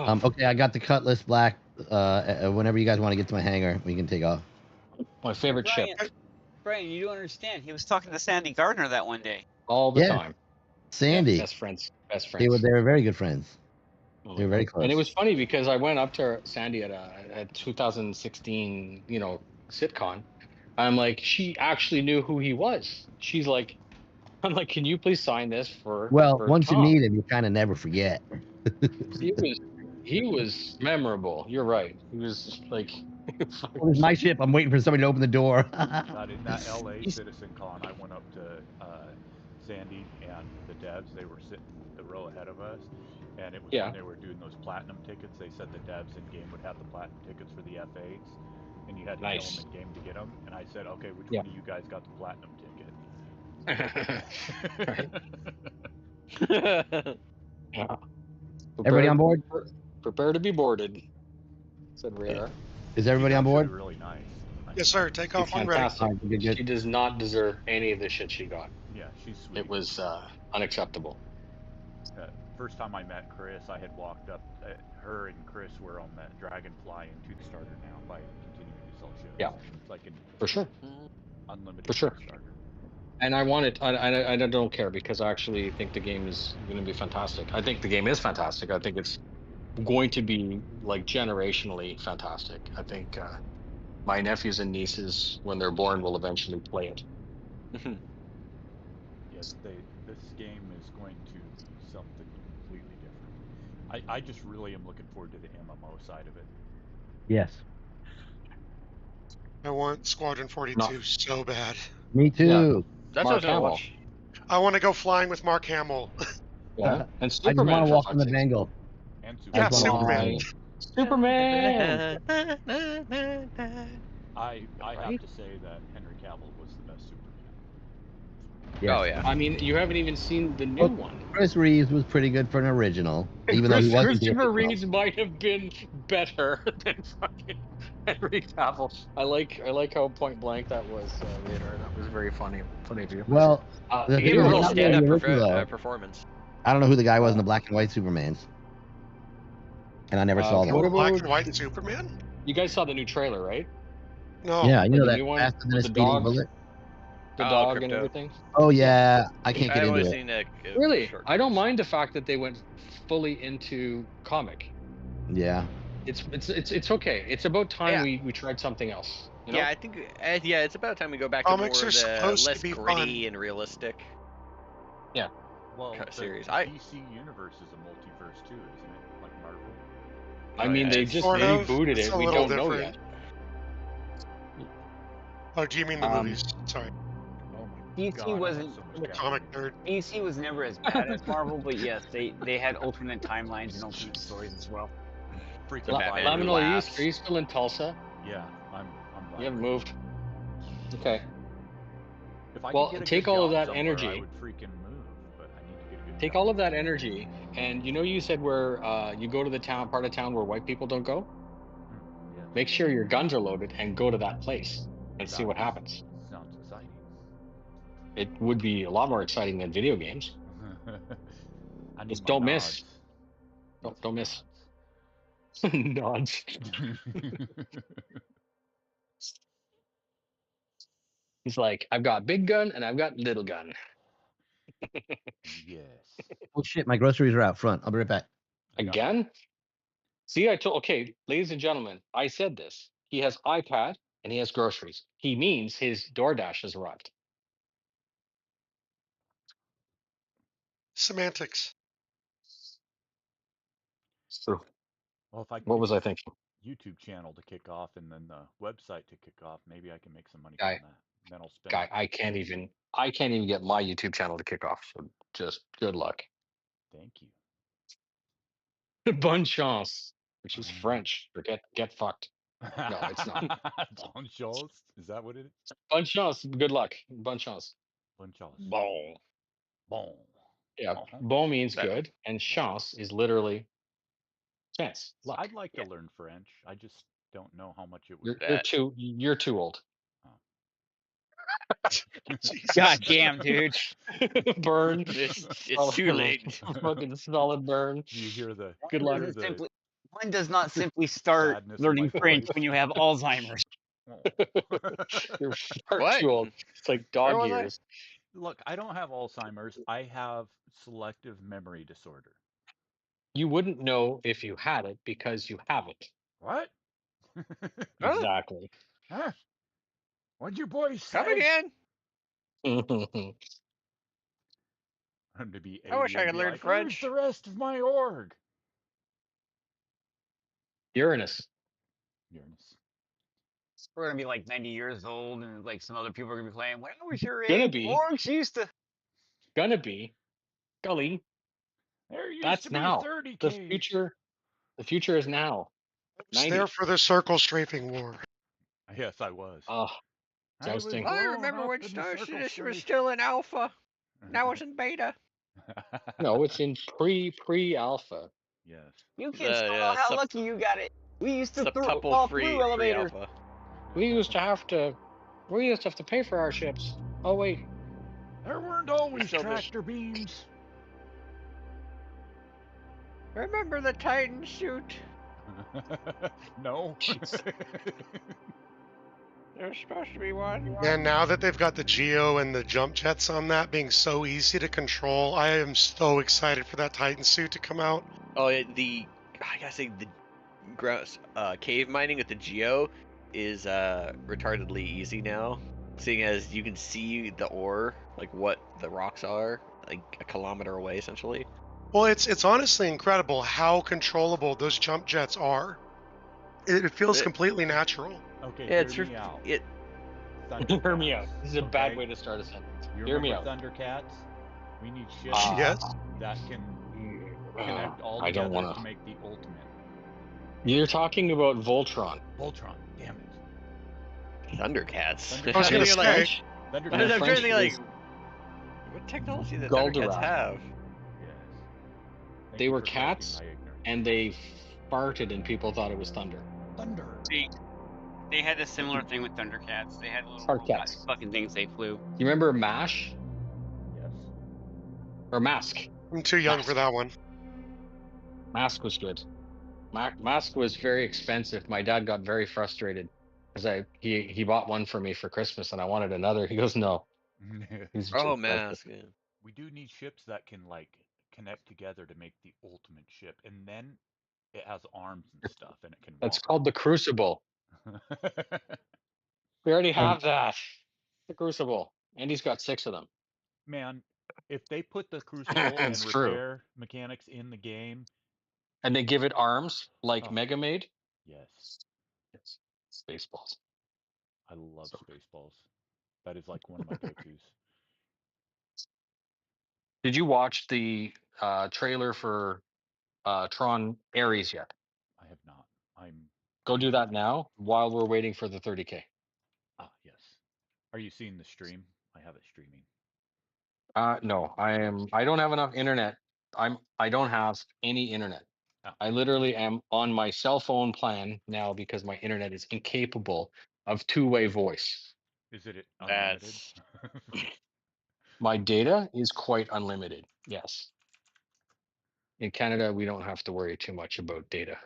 left. Okay, I got the Cutlass Black. Whenever you guys want to get to my hangar, we can take off. My favorite ship Brian, you don't understand. He was talking to Sandy Gardner that one day. all the Yeah. time. Sandy. Best friends. They were very good friends. They were very close. And it was funny because I went up to Sandy at 2016, SitCon. I'm like, she actually knew who he was. She's like, I'm like, can you please sign this for? Well, for once Tom? you meet him, you kind of never forget. He was memorable. You're right. He was like. Well, it's my ship. I'm waiting for somebody to open the door. God, in that LA Citizen Con, I went up to Sandy and the devs. They were sitting the row ahead of us, and it was when they were doing those platinum tickets. They said the devs in game would have the platinum tickets for the F8s, and you had to kill them in game to get them. And I said, okay, which one of you guys got the platinum ticket? Everybody on board? Prepare to be boarded, said Radar. Is everybody on board? Really nice. Yes, sir. Take off when ready. Fantastic. She does not deserve any of the shit she got. Yeah, she's sweet. It was unacceptable. First time I met Chris, I had walked up. Her and Chris were on that Dragonfly and Toothstarter now by continuing to sell ships. Yeah. It's like For sure. Unlimited For sure. Toothstarter. And I want it. I don't care because I actually think the game is going to be fantastic. I think the game is fantastic. I think it's going to be like generationally fantastic. I think my nephews and nieces, when they're born, will eventually play it. Yes, this game is going to be something completely different. I just really am looking forward to the MMO side of it. Yes. I want Squadron 42 so bad. Me too. That's Mark what I Hamill. watch. I want to go flying with Mark Hamill. Yeah, and I just Superman. want to for walk on fuck's the sake. Bengal. And Yeah, Superman. Superman. Superman. I have Right? to say that Henry Cavill was the best Superman. Yes. Oh yeah. I mean, you haven't even seen the new Well, one. Chris Reeves was pretty good for an original, even though he wasn't the Christopher original. Reeves might have been better than fucking Henry Cavill. I like how point blank that was later. That was very funny of you. Well, the He thing gave a is, real not really stand-up original. performance. I don't know who the guy was in the black and white Supermans, and I never saw them. What Black about and White Superman? you guys saw the new trailer, right? No. Yeah, you know the that new one faster than a with the speeding dog? bullet. The Oh, dog and Crypto. everything. Oh yeah, I can't get I've into only it. seen a Really, short I don't clips. mind the fact that they went fully into comic. Yeah. It's okay. It's about time we tried something else. You know? Yeah, I think it's about time we go back Comics to more are of the supposed to less be gritty fun. and realistic. Well, the series. DC universe is a multiverse too, isn't it? Like Marvel. I mean, yeah, they it's just sort of. rebooted It's it. a We little don't know different. yet. Oh, do you mean the movies? Sorry. Oh my DC god, I have wasn't- so much I'm a caffeine. comic nerd. DC was never as bad as Marvel, but yes, they had alternate timelines and alternate stories as well. Freaking Batman Batman. who Laminal, laughs. are you still in Tulsa? Yeah, I'm You haven't moved. Okay. If I Well, could get a take good all of job that somewhere, energy. I would freaking move, but I need to get a good Take job. all of that energy, and you said where you go to the part of town where white people don't go. Yeah, Make sure your guns are loaded and go to that place and see what happens. sounds exciting. It would be a lot more exciting than video games. I need Just my don't miss. nods. Don't miss. Nods. He's like, I've got big gun and I've got little gun. Yes. Oh shit, my groceries are out front. I'll be right back. Again? See, okay, ladies and gentlemen, I said this. He has iPad and he has groceries. He means his DoorDash has arrived. Semantics. So, Well, if I could what get was I this thinking? YouTube channel to kick off and then the website to kick off, maybe I can make some money Guy. from that. Then I'll spend. Guy, I can't even get my YouTube channel to kick off. So just good luck. Thank you. Bonne chance, which is French for get fucked. No, it's not. Bonne chance? Is that what it is? Bonne chance, good luck. Bonne chance. Bonne chance. Bon. Bon. Yeah, Uh-huh. bon means That- good, and chance is literally chance. Luck. I'd like to learn French. I just don't know how much it would. You're too old. Jesus. God damn, dude. Burn. It's Solid too burn. late. Fucking solid burn. Do you hear the? Good you luck. hear the- One does not simply start Sadness in learning my French voice. when you have Alzheimer's. You're far What? too old. It's like Where dog was I? years. Look, I don't have Alzheimer's. I have selective memory disorder. You wouldn't know if you had it because you have it. What? Huh? Exactly. Huh? What'd your boy say? Come again? I'm to be I wish 80 I and could be learn like, French. Where's the rest of my org? Uranus. Uranus. We're gonna be like 90 years old, and like some other people are gonna be playing. When I was your Gonna age, be. orcs used to. Gonna be. Golly. There used That's to be now. 30 The Ks. future. The future is now. It's 90. there for the circle strafing war. Yes, I was. Oh, I was jousting. I blown remember up when in the Star circle Citizen was strafe. still in alpha. Now it's in beta. No, it's in pre-alpha. Yes. You kids don't know how lucky you got it. We used to Subtuple fall free through elevators. alpha. We used to have to pay for our ships. Oh wait. There weren't always Show this- tractor beams. Remember the Titan suit? No. There's supposed to be one. And now that they've got the Geo and the jump jets on that being so easy to control, I am so excited for that Titan suit to come out. Oh, I gotta say the cave mining with the Geo is retardedly easy now. seeing as you can see the ore, like what the rocks are, like a kilometer away, essentially. Well, it's honestly incredible how controllable those jump jets are. It feels completely natural. Okay, Yeah, hear me out. Hear me out. This is a bad way to start a sentence. You Hear me out. Thundercats? We need ships that can connect all I don't together wanna. to make the ultimate. You're talking about Voltron. Voltron, damn it. Thundercats. I was gonna say, I'm trying to think like, what technology did Thundercats Goldorak. have? They were cats, and they farted, and people thought it was thunder. Thunder. They had a similar thing with Thundercats. They had little Fart robot cats. fucking things they flew. You remember MASH? Yes. Or Mask? I'm too young for that one. Mask was good. Mask was very expensive. My dad got very frustrated because he bought one for me for Christmas, and I wanted another. He goes, no. He's Oh, too Mask. expensive. Yeah. We do need ships that can like connect together to make the ultimate ship, and then it has arms and stuff, and it can. That's called the Crucible. We already have that. The Crucible. Andy's got 6 of them. Man, if they put the Crucible and It's true. repair mechanics in the game, And they give it arms like Mega made. yes, Yes. Spaceballs. I love Spaceballs. That is like one of my go-tos. Did you watch the trailer for Tron Ares yet? I have not. Go do that now while we're waiting for the 30K. Yes. Are you seeing the stream? I have it streaming. No, I don't have enough internet. I don't have any internet. I literally am on my cell phone plan now because my internet is incapable of two-way voice. Is it unlimited? My data is quite unlimited. Yes. In Canada, we don't have to worry too much about data.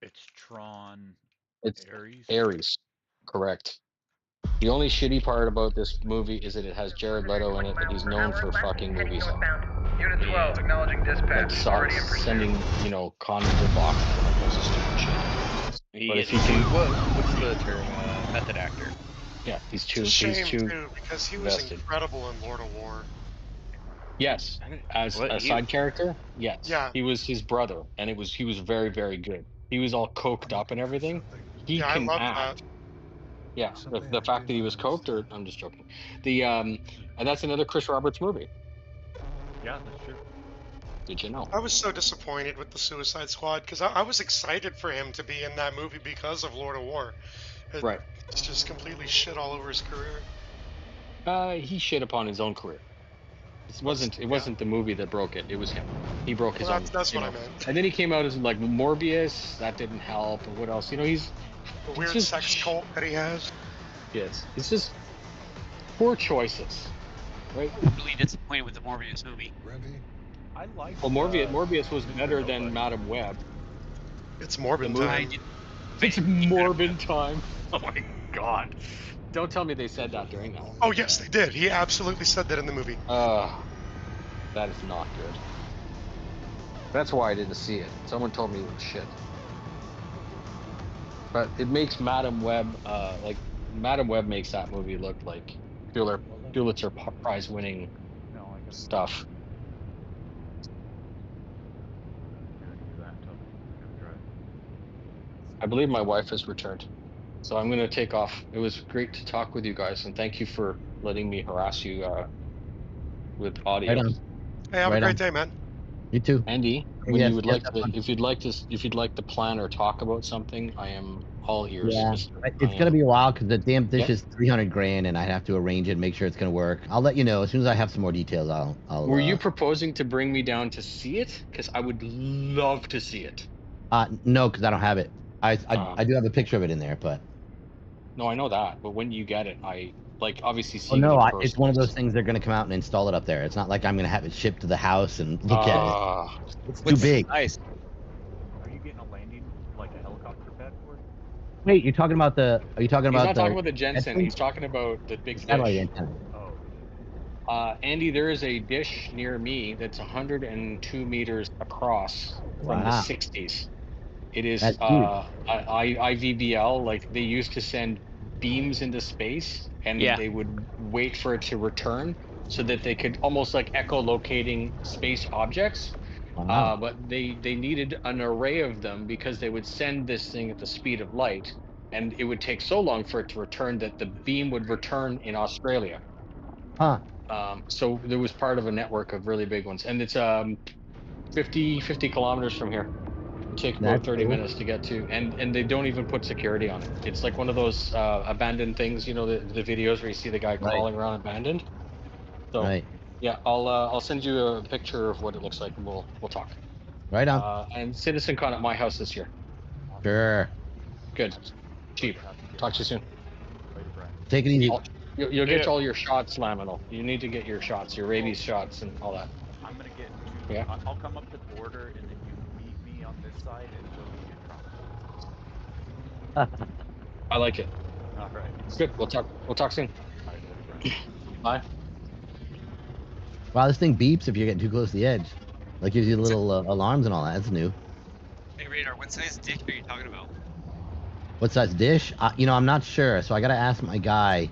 It's Tron It's Ares? Ares, correct. The only shitty part about this movie is that it has Jared Leto in it, and he's known for fucking movies. Unit 12, acknowledging dispatch. Like Already in pursuit. sending, Connie to the box and all kinds of stupid shit. But if you can, what's the term? Method actor. yeah, he's It's too. a shame He's too. too, because he was invested. incredible in Lord of War. Yes, as a side character. Yes. Yeah. He was his brother, and he was very, very good. He was all coked up and everything. He Yeah, I can love act. that. Yeah, the fact that he was coked, or I'm just joking. And that's another Chris Roberts movie. Yeah, that's true. Did you know? I was so disappointed with the Suicide Squad because I was excited for him to be in that movie because of Lord of War. Right. It's just completely shit all over his career. He shit upon his own career. It wasn't the movie that broke it. It was him. He broke his own. That's what I meant. And then he came out as like Morbius. That didn't help. And what else? He's The weird just- sex cult that he has. yes. It's just poor choices, right? Really disappointed with the Morbius movie. I like. Well, Morbius was better than Madam Web. It's Morbid The movie- time. It's Morbid time. Oh my god! Don't tell me they said that during that one. Oh yes, they did. He absolutely said that in the movie. That is not good. That's why I didn't see it. Someone told me it was shit. But it makes Madam Web, Madam Web makes that movie look like Pulitzer Prize winning stuff. I believe my wife has returned. So I'm going to take off. It was great to talk with you guys, and thank you for letting me harass you with audio. Right on. Hey, have a Right great on. day, man. You too. Andy, when Yes, you would yes, like that's to, fine. if you'd like to plan or talk about something, I am all ears. Yeah, mister. it's I gonna am. be a while because the damn dish Yeah. is 300 grand, and I'd have to arrange it, and make sure it's gonna work. I'll let you know as soon as I have some more details. I'll. Were you proposing to bring me down to see it? Because I would love to see it. No, because I don't have it. I do have a picture of it in there, but. No, I know that, but when you get it, I obviously see. Oh no, it's one of those things they're gonna come out and install it up there. It's not like I'm gonna have it shipped to the house and look at it. It's too big. Nice. Are you getting a landing, like a helicopter pad for it? Wait, you're talking about the? Are you talking He's about not the? talking about the Jensen. headphone? He's talking about the big Satellite dish. antenna. Andy, there is a dish near me that's 102 meters across from the Wow. 60s. It is That's huge. IVBL. Like they used to send beams into space and they would wait for it to return so that they could almost like echolocating space objects. Wow. But they needed an array of them because they would send this thing at the speed of light, and it would take so long for it to return that the beam would return in Australia. Huh. So there was part of a network of really big ones, and it's 50 kilometers from here. It takes about 30 minutes to get to, and they don't even put security on it. It's like one of those abandoned things, you know, the videos where you see the guy crawling around abandoned. So yeah, I'll send you a picture of what it looks like, and we'll talk. Right on. And CitizenCon at my house this year. Sure. Good. Cheap. Talk to you soon. Take it easy. You'll get all your shots, Laminal. You need to get your shots, your rabies shots, and all that. I'm gonna get. Yeah. I'll come up to the border, and then you meet me on this side, and we'll get drunk. I like it. All right. Good. We'll talk soon. Bye. Wow, this thing beeps if you're getting too close to the edge. Like gives you little alarms and all that. That's new. Hey Radar, what size dick are you talking about? What size dish? You know, I'm not sure, so I gotta ask my guy.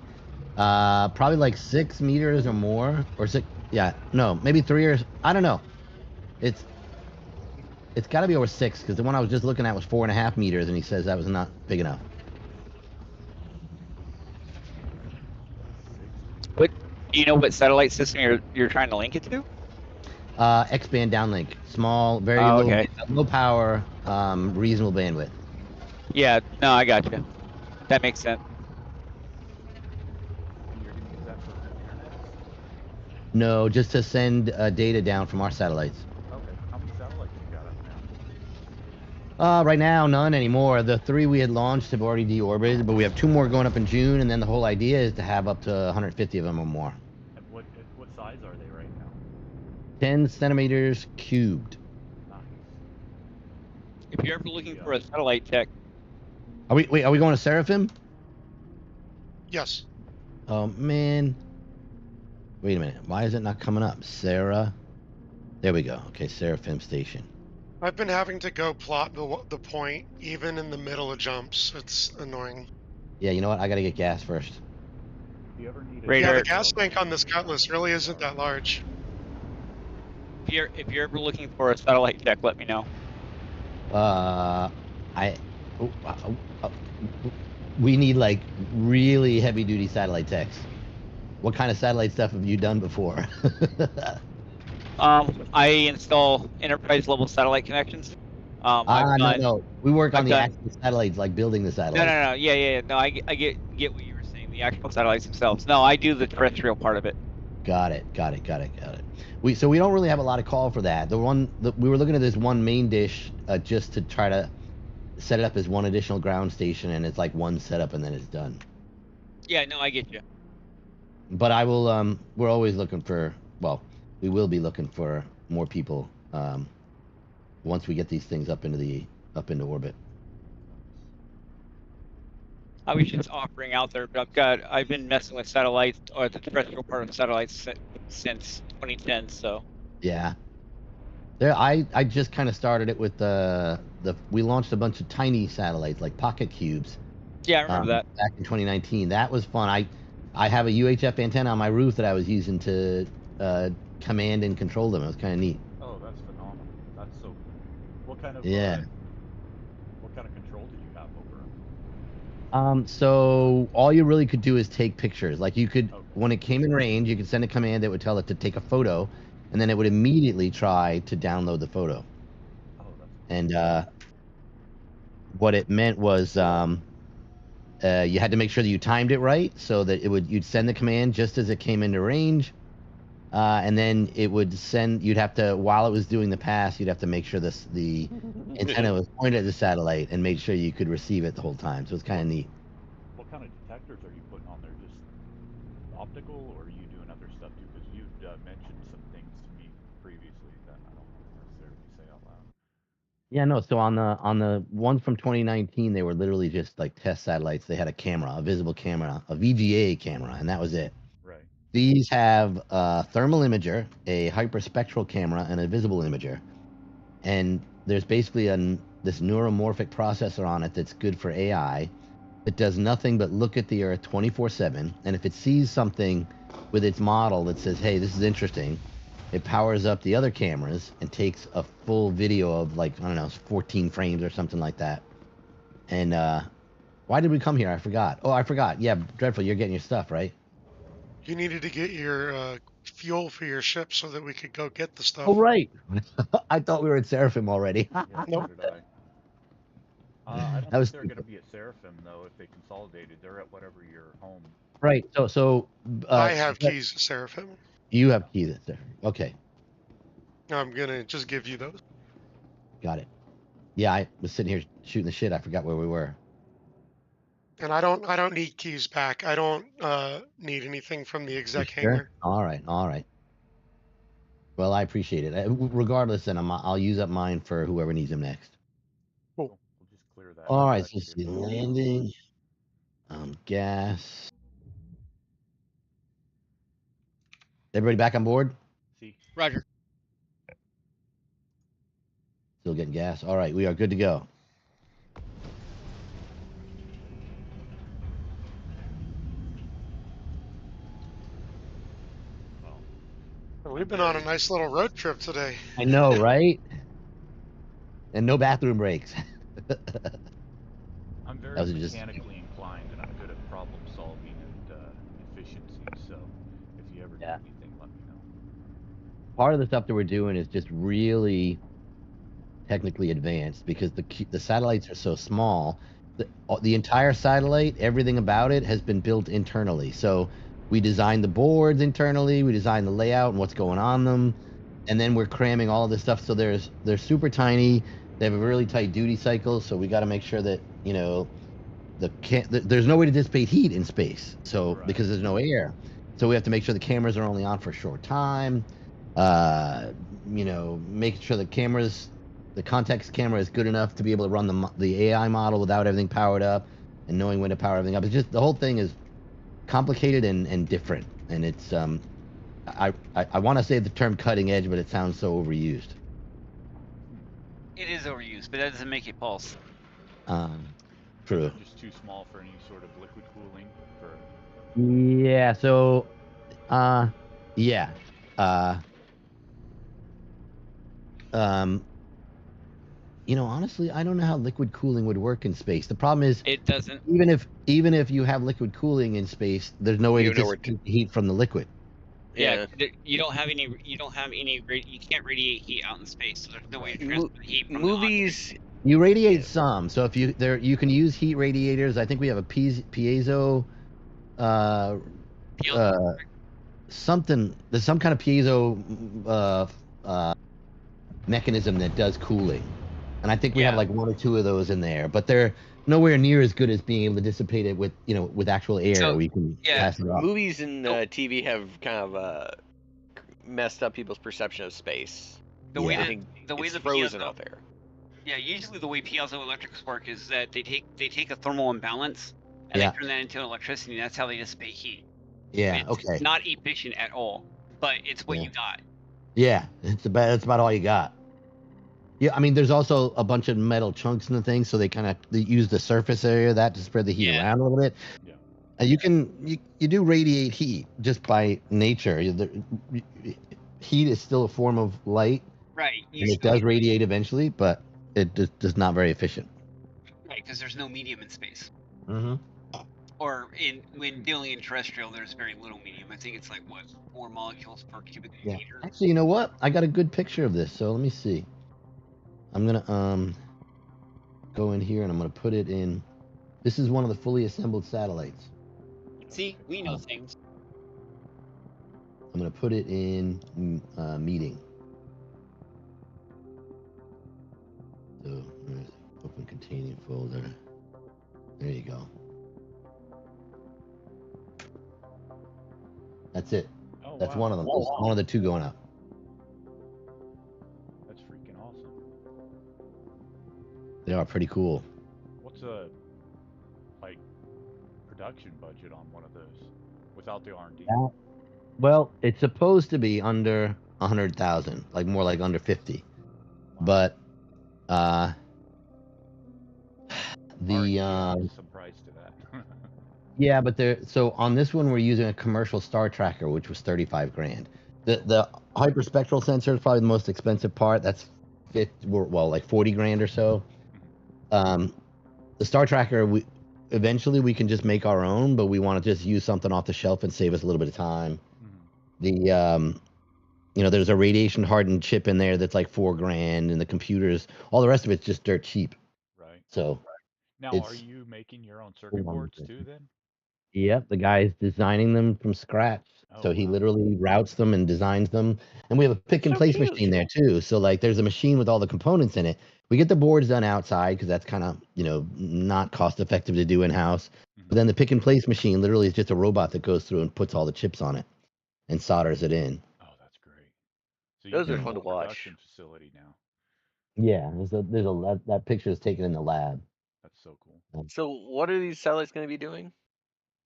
Probably like 6 meters or more, or 6. Yeah, no, maybe 3 or I don't know. It's got to be over 6 because the one I was just looking at was 4.5 meters, and he says that was not big enough. What? Do you know what satellite system you're trying to link it to? X-band downlink, small, very low power, reasonable bandwidth. Yeah, no, I got you. That makes sense. No, just to send data down from our satellites. Okay, how many satellites you got up now? Right now, none anymore. The 3 we had launched have already deorbited, but we have 2 more going up in June, and then the whole idea is to have up to 150 of them or more. And what size are they right now? 10 centimeters cubed. Nice. If you're ever looking for a satellite tech, Are we going to Seraphim? Yes. Oh man. Wait a minute. Why is it not coming up? Sarah. There we go. Okay, Seraphim Station. I've been having to go plot the point even in the middle of jumps. It's annoying. Yeah, you know what? I gotta get gas first. If you ever need Yeah, the gas tank on this Cutlass really isn't that large. if you're ever looking for a satellite tech, let me know. We need like really heavy duty satellite techs. What kind of satellite stuff have you done before? I install enterprise level satellite connections. No. We work on the actual satellites, like building the satellites. No. Yeah. No, I get what you were saying. The actual satellites themselves. No, I do the terrestrial part of it. Got it. We don't really have a lot of call for that. We were looking at this one main dish just to try to set it up as one additional ground station, and it's like one setup and then it's done. Yeah, no, I get you. But I will. We're always looking for. Well, we will be looking for more people once we get these things up into orbit. I was just offering out there, but I've been messing with satellites or the terrestrial part of satellites since 2010. So. Yeah. I just kind of started it with we launched a bunch of tiny satellites like pocket cubes. Yeah, I remember that. Back in 2019. That was fun. I have a UHF antenna on my roof that I was using to command and control them. It was kind of neat. Oh, that's phenomenal. That's so cool. What kind of what kind of control did you have over them? So all you really could do is take pictures. Like you could, when it came in range, you could send a command that would tell it to take a photo, and then it would immediately try to download the photo. Oh, that's cool. And what it meant was you had to make sure that you timed it right, so that you'd send the command just as it came into range, and then it would send. You'd have to, while it was doing the pass, you'd have to make sure the antenna was pointed at the satellite and made sure you could receive it the whole time. So it's kind of neat. What kind of detectors are you putting on there? Just optical, or are you doing other stuff too? Because you mentioned some things to me previously that I don't necessarily say out loud. Yeah, no. So on the ones from 2019, they were literally just like test satellites. They had a camera, a visible camera, a VGA camera, and that was it. Right. These have a thermal imager, a hyperspectral camera, and a visible imager. And there's basically this neuromorphic processor on it that's good for AI. that does nothing but look at the Earth 24/7, and if it sees something with its model that says, "Hey, this is interesting," it powers up the other cameras and takes a full video of, like, I don't know, 14 frames or something like that. And why did we come here? I forgot. Oh, I forgot. Yeah, Dreadful, you're getting your stuff, right? You needed to get your fuel for your ship so that we could go get the stuff. Oh, right. I thought we were at Seraphim already. Yeah, Nope. so did I. I don't think they're going to be at Seraphim, though, if they consolidated. They're at whatever your home. Right. So I have keys to Seraphim. You have keys at Seraphim. Okay. I'm gonna just give you those. Got it. Yeah, I was sitting here shooting the shit. I forgot where we were. And I don't need keys back. I don't need anything from the exec Sure? hangar. All right. Well, I appreciate it. Regardless, then I'll use up mine for whoever needs them next. Cool. We'll just clear that. All right. So let's see. Landing. Gas. Everybody back on board? See. Roger. Still getting gas. All right. We are good to go. We've been on a nice little road trip today. I know, right? And no bathroom breaks. I'm very mechanically inclined, and I'm good at problem solving and efficiency. So, if you ever need anything, let me know. Part of the stuff that we're doing is just really technically advanced because the satellites are so small. The entire satellite, everything about it, has been built internally. So we designed the boards internally, we designed the layout and what's going on them, and then we're cramming all of this stuff. So they're super tiny. They have a really tight duty cycle, so we got to make sure that, you know, there's no way to dissipate heat in space. So because there's no air, so we have to make sure the cameras are only on for a short time. You know, making sure the context camera is good enough to be able to run the AI model without everything powered up, and knowing when to power everything up. It's just the whole thing is complicated and different, and it's I want to say the term cutting edge, but it sounds so overused. It is overused, but that doesn't make it false. True. Just too small for any sort of liquid cooling. Yeah. So, yeah. You know, honestly, I don't know how liquid cooling would work in space. The problem is it doesn't. Even if you have liquid cooling in space, there's no way to dissipate heat from the liquid. Yeah, you don't have any. You can't radiate heat out in space, so there's no way to transfer the heat from movies. You radiate some, so if you can use heat radiators. I think we have a piezo. Something. There's some kind of piezo mechanism that does cooling. And I think we have like 1 or 2 of those in there, but they're nowhere near as good as being able to dissipate it with, you know, with actual air. So, we can pass it off. Movies and TV have kind of messed up people's perception of space. The way the frozen out there. Yeah, usually the way piezo electrics work is that they take a thermal imbalance and they turn that into electricity, and that's how they dissipate heat. Yeah. It's not efficient at all, but it's what you got. Yeah, that's about all you got. Yeah, I mean, there's also a bunch of metal chunks in the thing, so they use the surface area of that to spread the heat around a little bit. Yeah. You do radiate heat just by nature. Heat is still a form of light. Right. And it does radiate eventually, but it just not very efficient. Right, because there's no medium in space. Mm-hmm. Or when dealing in terrestrial, there's very little medium. I think it's like 4 molecules per cubic meter. Actually, you know what? I got a good picture of this, so let me see. I'm gonna go in here and I'm gonna put it in. This is one of the fully assembled satellites. See, we know things. I'm gonna put it in meeting. So open containing folder. There you go. That's it. Oh, That's wow. one of them. That's one of the 2 going up. That's freaking awesome. They are pretty cool. What's a production budget on one of those without the R&D? Well, it's supposed to be under 100,000, like more like under 50. But I'm surprised to that. Yeah, but so on this one we're using a commercial star tracker, which was 35 grand. The hyperspectral sensor is probably the most expensive part. That's like 40 grand or so. The star tracker, eventually we can just make our own, but we want to just use something off the shelf and save us a little bit of time. There's a radiation hardened chip in there that's like 4 grand, and the computers, all the rest of it's just dirt cheap. Right. So now, are you making your own circuit boards too then? Yep, the guy's designing them from scratch. So he literally routes them and designs them. And we have a pick and place machine there too. So like there's a machine with all the components in it. We get the boards done outside because that's kind of, not cost effective to do in house. But then the pick and place machine literally is just a robot that goes through and puts all the chips on it and solders it in. Oh, that's great. So those are fun to watch. Facility now. Yeah, that picture is taken in the lab. That's so cool. So what are these satellites going to be doing?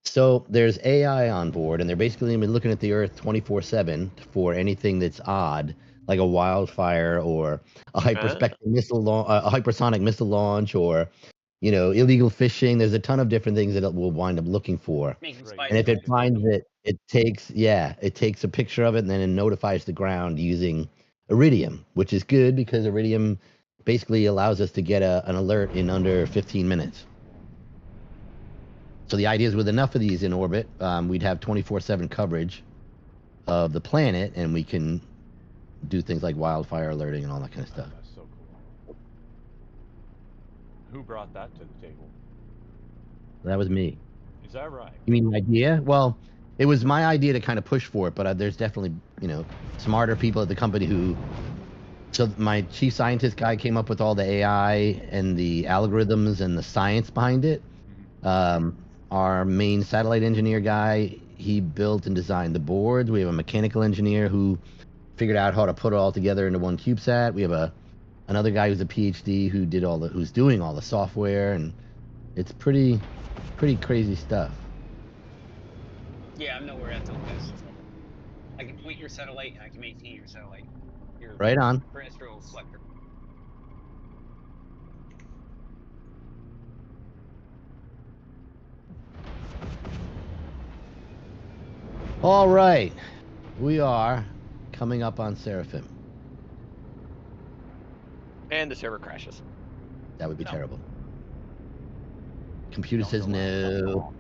So there's AI on board, and they're basically going to be looking at the Earth 24/7 for anything that's odd, like a wildfire or a hypersonic missile launch, or illegal fishing. There's a ton of different things that it will wind up looking for. And if it finds it, it takes a picture of it and then it notifies the ground using Iridium, which is good because Iridium basically allows us to get an alert in under 15 minutes. So the idea is with enough of these in orbit, we'd have 24/7 coverage of the planet, and we can do things like wildfire alerting and all that kind of stuff. That's so cool. Who brought that to the table? That was me. Is that right? You mean the idea? Well, it was my idea to kind of push for it, but there's definitely, smarter people at the company who... So my chief scientist guy came up with all the AI and the algorithms and the science behind it. Our main satellite engineer guy, he built and designed the boards. We have a mechanical engineer who figured out how to put it all together into one CubeSat. We have another guy who's a PhD who's doing all the software, and it's pretty crazy stuff. Yeah, I'm nowhere at the best. I can point your satellite and I can maintain your satellite. Your right on. terrestrial selector. All right, we are coming up on Seraphim. And the server crashes. That would be terrible. Computer says no.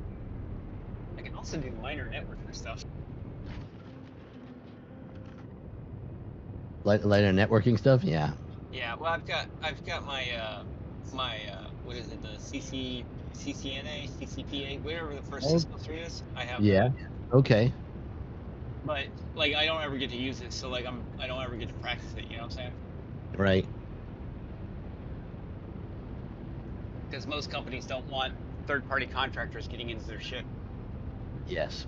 I can also do minor networking stuff. Lighter networking stuff, yeah. Yeah, well, I've got my what is it, the CCNA, CCPA, whatever the first Cisco 3 is. I have. Yeah. Okay. But like, I don't ever get to use it, so like, I don't ever get to practice it. You know what I'm saying? Right. Because most companies don't want third-party contractors getting into their shit. Yes.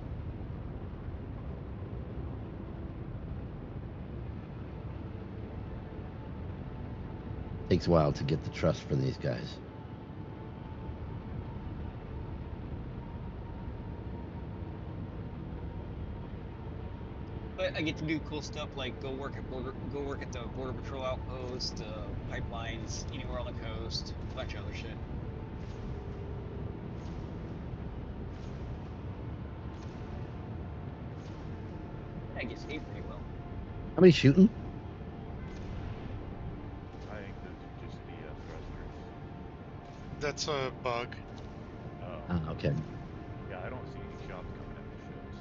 Takes a while to get the trust from these guys. But I get to do cool stuff like go work at the border patrol outpost, pipelines, anywhere on the coast, a bunch of other shit. I get paid pretty well. How many shooting? I think those are just the thrusters. That's a bug. Oh, okay. Yeah, I don't see any shots coming at the ship, so.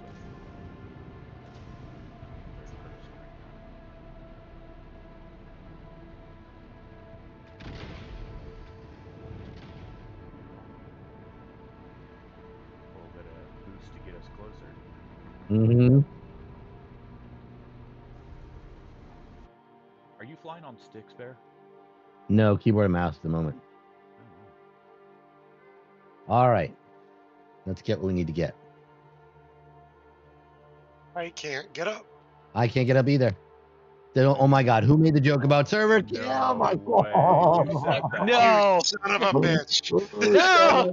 A little bit of boost to get us closer. Mm-hmm. Are you flying on sticks, Bear? No, keyboard and mouse at the moment. All right. Let's get what we need to get. I can't get up. I can't get up either. Oh my God, who made the joke about server? No Oh my God. No! Son of a bitch. No!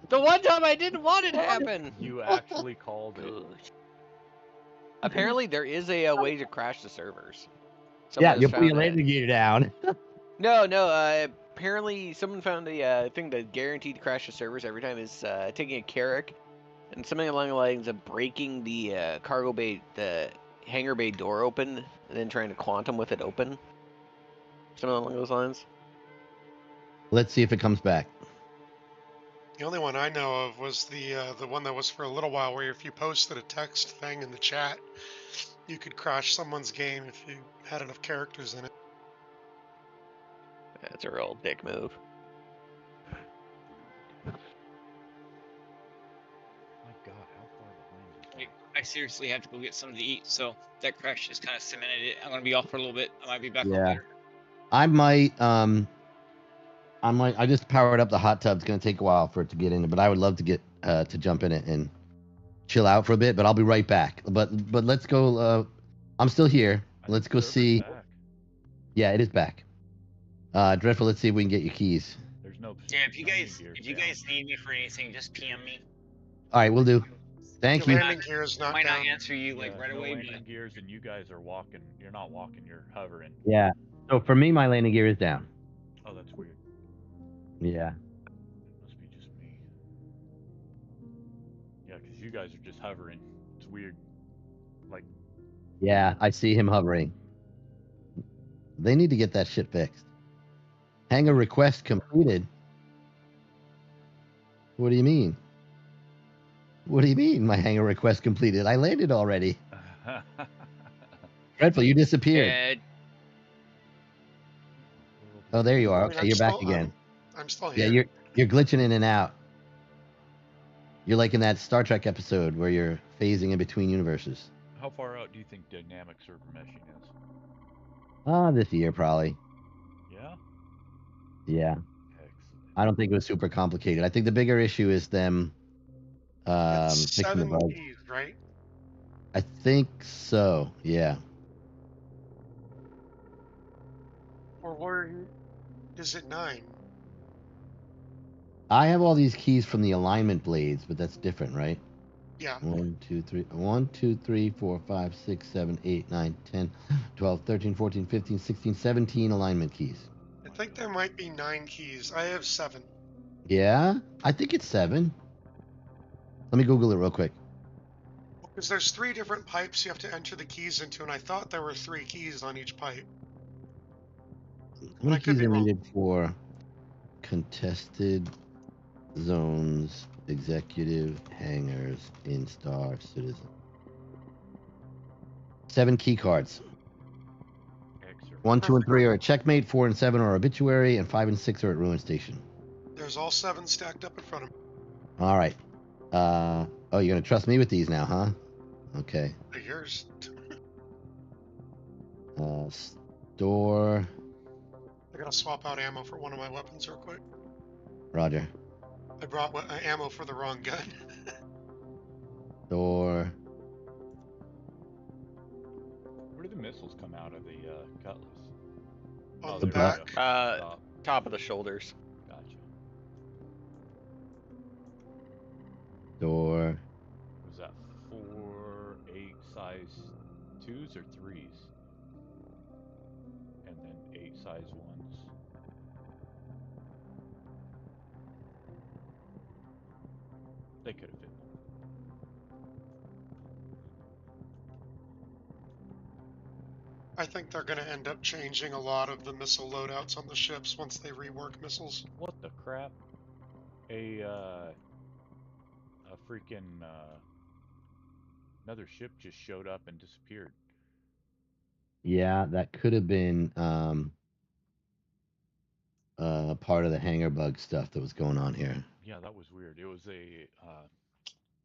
The one time I didn't want it to happen. You actually called it. Apparently, there is a way to crash the servers. Yeah, you're putting your landing gear down. No. apparently someone found a thing that guaranteed to crash the servers every time is taking a Carrack and something along the lines of breaking the cargo bay, the hangar bay door open, and then trying to quantum with it open. Something along those lines. Let's see if it comes back. The only one I know of was the one that was for a little while, where if you posted a text thing in the chat, you could crash someone's game if you had enough characters in it. That's a real dick move. My God, how far behind is I seriously have to go get something to eat, so that crash just kind of cemented it. I'm gonna be off for a little bit. I might be back on later. I might. I just powered up the hot tub. It's gonna take a while for it to get in, but I would love to get to jump in it and chill out for a bit. But I'll be right back. But let's go. I'm still here. Let's go see. back. Yeah, it is back. Dreadful. Let's see if we can get your keys. There's no. Yeah, if you guys need me for anything, just PM me. All right, we'll do. Thank you. Landing gear is not Might down. not answer you like right no away, landing but gears, and you guys are walking. You're not walking. You're hovering. Yeah. So for me, my landing gear is down. Oh, that's weird. Yeah. Must be just me. Yeah, because you guys are just hovering. It's weird. Like. Yeah, I see him hovering. They need to get that shit fixed. Hangar request completed. What do you mean? What do you mean my hangar request completed? I landed already. Dreadful, you disappeared. Oh, there you are. Okay, you're back again. I'm still here. Yeah, you're glitching in and out. You're like in that Star Trek episode where you're phasing in between universes. How far out do you think dynamic server meshing is? This year probably. Yeah? Yeah. I don't think it was super complicated. I think the bigger issue is them fixing the 7 bugs. keys, right? I think so, yeah. Or where is it 9? I have all these keys from the alignment blades, but that's different, right? Yeah. 1, 2, 3, 4, 5, 6, 7, 8, 9, 10, 12, 13, 14, 15, 16, 17 alignment keys. I think there might be 9 keys. I have 7. Yeah? I think it's 7. Let me Google it real quick. Because there's 3 different pipes you have to enter the keys into, and I thought there were 3 keys on each pipe. How many keys are needed for contested zones, executive hangars in Star Citizen? 7 key cards. 1, 2, and 3 are at Checkmate. 4 and 7 are Obituary, and 5 and 6 are at Ruin Station. There's all 7 stacked up in front of me. All right. Oh, you're gonna trust me with these now, huh? Okay. They're yours. Store. I gotta swap out ammo for one of my weapons real quick. Roger. I brought ammo for the wrong gun. Store. Where do the missiles come out of the Cutlass? On the back. Top of the shoulders. Gotcha. Door. Was that 4 8 size 2s or 3s? And then 8 size 1s? They could have been. I think they're going to end up changing a lot of the missile loadouts on the ships once they rework missiles. What the crap? A freaking another ship just showed up and disappeared. Yeah, that could have been part of the hangar bug stuff that was going on here. Yeah, that was weird. It was a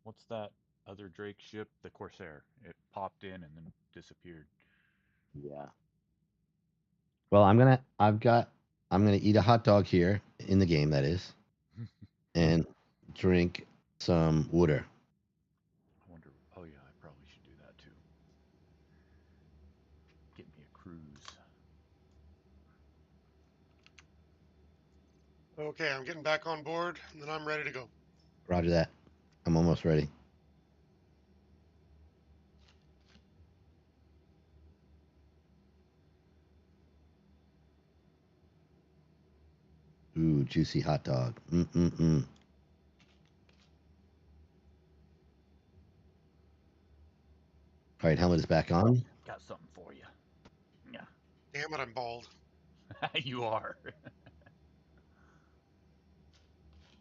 what's that other Drake ship? The Corsair. It popped in and then disappeared. Yeah. Well, I'm gonna eat a hot dog here in the game, that is, and drink some water. I wonder. Oh yeah, I probably should do that too. Get me a cruise. Okay, I'm getting back on board, and then I'm ready to go. Roger that. I'm almost ready. Ooh, juicy hot dog. Mm-mm-mm. All right, helmet is back on. Got something for you. Yeah. Damn it, I'm bald. You are.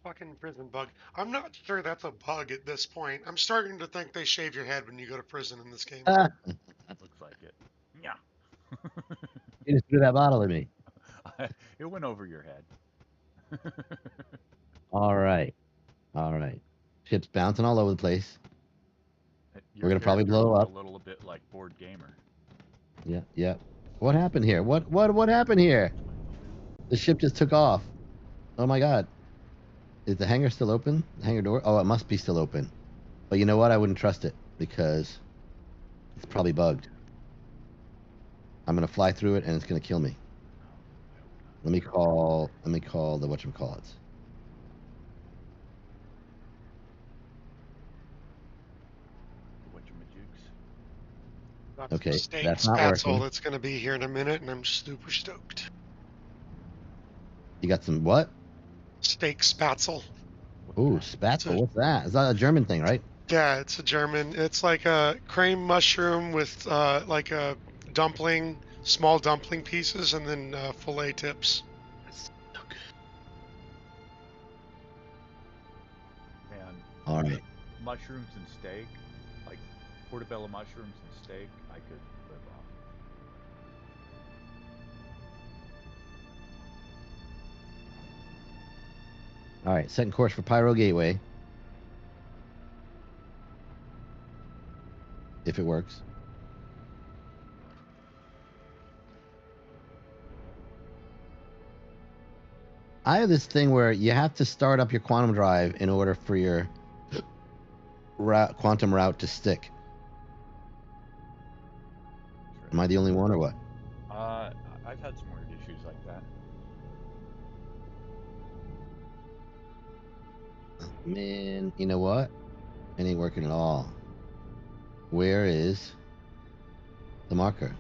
Fucking prison bug. I'm not sure that's a bug at this point. I'm starting to think they shave your head when you go to prison in this game. Looks like it. Yeah. You just threw that bottle at me. It went over your head. All right. Ship's bouncing all over the place. We're gonna probably blow up. A little bit like Board Gamer. Yeah. What happened here? What happened here? The ship just took off. Oh my god. Is the hangar still open? The hangar door? Oh, it must be still open. But you know what? I wouldn't trust it because it's probably bugged. I'm gonna fly through it and it's gonna kill me. Let me call the whatchamacallits. Okay, that's not working. That's gonna be here in a minute, and I'm super stoked. You got some what? Steak spatzel. Ooh, spatzel. What's that? Is that a German thing, right? Yeah, it's a German. It's like a cream mushroom with like a dumpling, small dumpling pieces, and then fillet tips. That's so good. Man. All right. Mushrooms and steak, like portobello mushrooms and steak, I could live off. All right, setting course for Pyro Gateway. If it works. I have this thing where you have to start up your quantum drive in order for your quantum route to stick. Am I the only one or what? I've had some weird issues like that. Man, you know what? It ain't working at all. Where is the marker?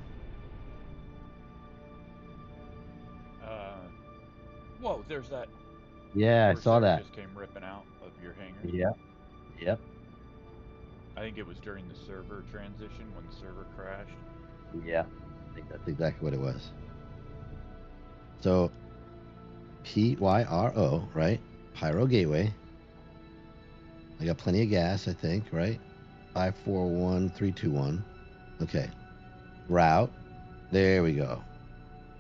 Whoa, there's that. Yeah, I saw that. Just came ripping out of your hangar. Yep. I think it was during the server transition when the server crashed. Yeah, I think that's exactly what it was. So, PYRO, right? Pyro Gateway. I got plenty of gas, I think, right? 541321. Okay. Route. There we go.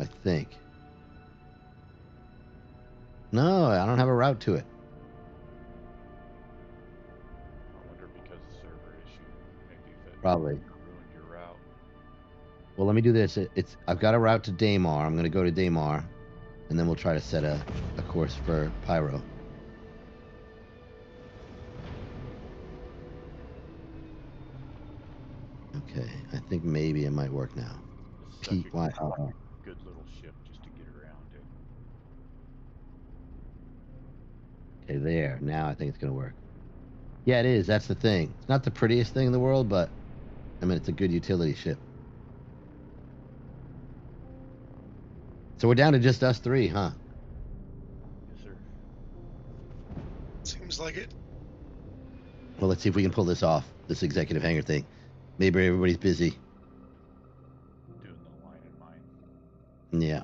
I think. No, I don't have a route to it. I wonder because of the server issue, maybe if it Probably ruined your route. Well, let me do this. I've got a route to Daymar. I'm going to go to Daymar, and then we'll try to set a course for Pyro. Okay, I think maybe it might work now. PYR. Good little ship just to get around it. Okay, there. Now I think it's going to work. Yeah, it is. That's the thing. It's not the prettiest thing in the world, but I mean, it's a good utility ship. So we're down to just us three, huh? Yes, sir. Seems like it. Well, let's see if we can pull this off, this executive hangar thing. Maybe everybody's busy. Doing the line in mine. Yeah.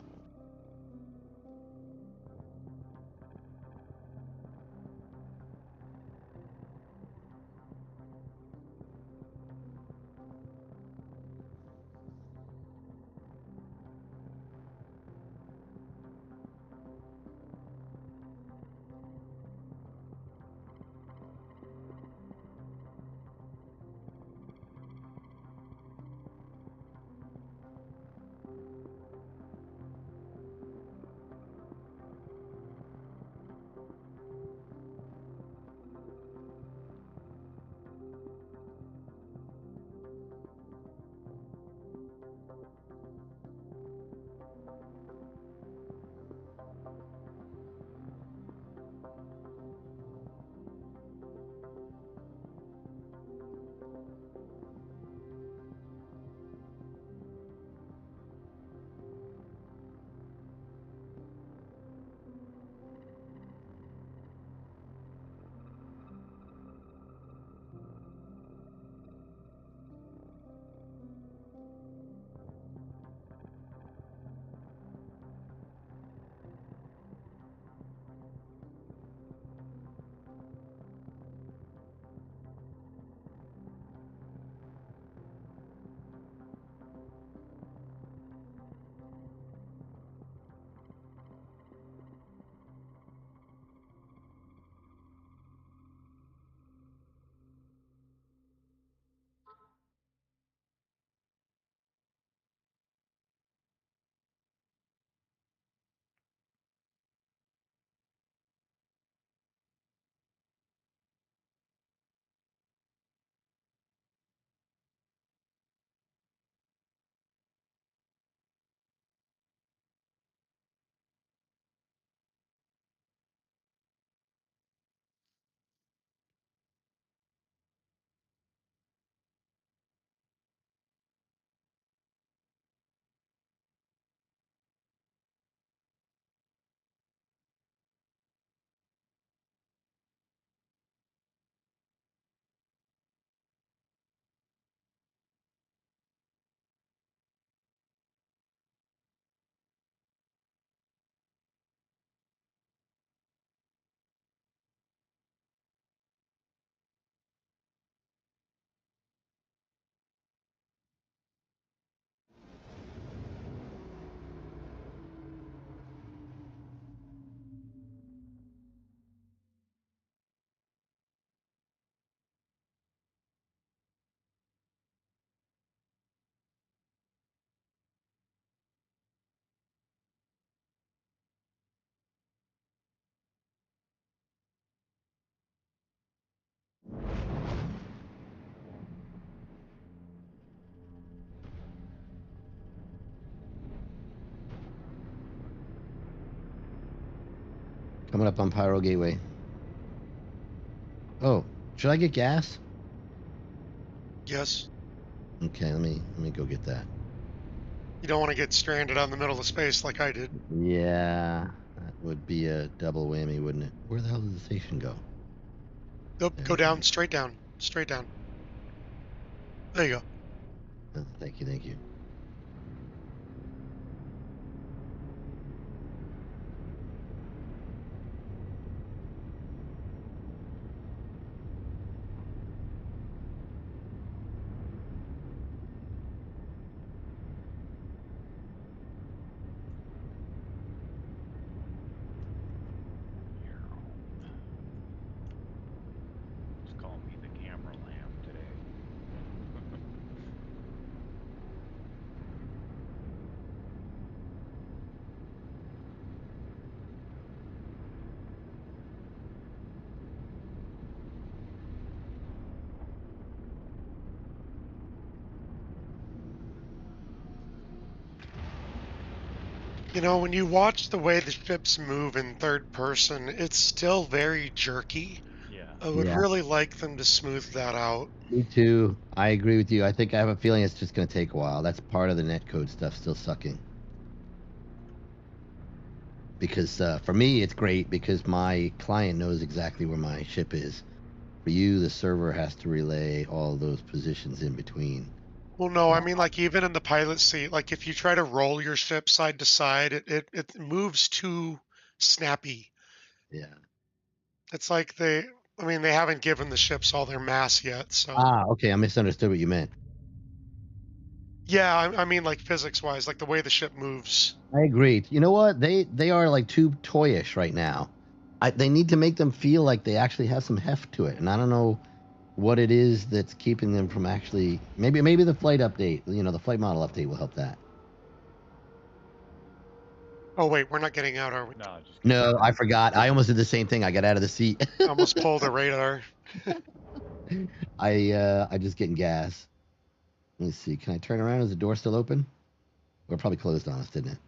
Coming up on Pyro Gateway. Oh, should I get gas? Yes. Okay, let me go get that. You don't want to get stranded out in the middle of space like I did. Yeah, that would be a double whammy, wouldn't it? Where the hell does the station go? Go down, straight down, straight down. There you go. Oh, thank you, thank you. Just call me the camera lamp today. You know, when you watch the way the ships move in third person, it's still very jerky. Yeah. I would really like them to smooth that out. Me too. I agree with you. I think I have a feeling it's just going to take a while. That's part of the netcode stuff still sucking. Because for me, it's great because my client knows exactly where my ship is. For you, the server has to relay all those positions in between. Well, no, I mean, like, even in the pilot seat, like, if you try to roll your ship side to side, it moves too snappy. Yeah. It's like they haven't given the ships all their mass yet, so. Ah, okay. I misunderstood what you meant. Yeah, I mean, like, physics-wise, like, the way the ship moves. I agreed. You know what? They are, like, too toyish right now. They need to make them feel like they actually have some heft to it, and I don't know what it is that's keeping them from actually. Maybe the flight update, the flight model update will help that. Oh wait, we're not getting out, are we? No, I forgot. I almost did the same thing. I got out of the seat. Almost pulled the radar. I just getting gas. Let me see. Can I turn around? Is the door still open? Or probably closed on us, didn't it?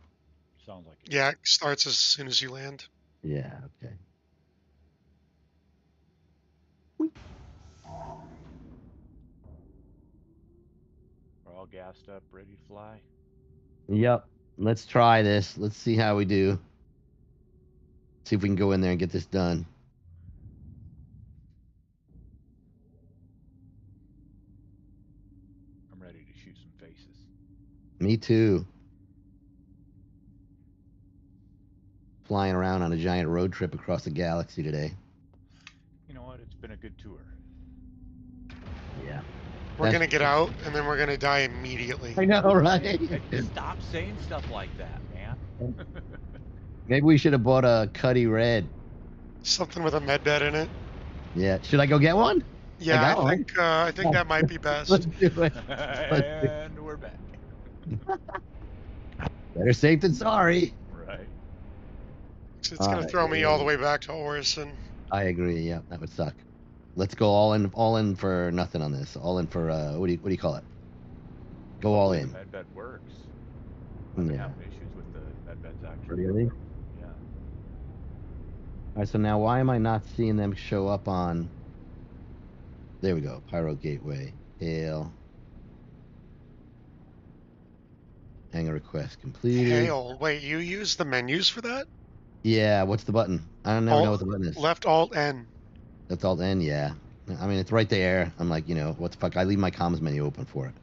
Sounds like Yeah, it starts as soon as you land. Yeah. Okay. We're all gassed up, ready to fly. Yep. Let's try this. Let's see how we do. See if we can go in there and get this done. I'm ready to shoot some faces. Me too. Flying around on a giant road trip across the galaxy today. You know what? It's been a good tour. Yeah. We're going to get out, and then we're going to die immediately. I know, right? Stop saying stuff like that, man. Maybe we should have bought a Cuddy Red. Something with a med bed in it. Yeah. Should I go get one? Yeah, I think that might be best. Let's do it. And we're back. Better safe than sorry. Right. It's going to throw me all the way back to Orison. I agree. Yeah, that would suck. Let's go all in for nothing on this. All in for what do you call it? Go all in. The med bed works. Yeah. Having issues with the med beds actually. Really? Yeah. All right. So now, why am I not seeing them show up on? There we go. Pyro Gateway. Hail. Hangar request completed. Hail. Wait, you use the menus for that? Yeah. What's the button? I don't know what the button is. Left Alt N. Left Alt N. Yeah. I mean, it's right there. I'm like, what the fuck? I leave my comms menu open for it.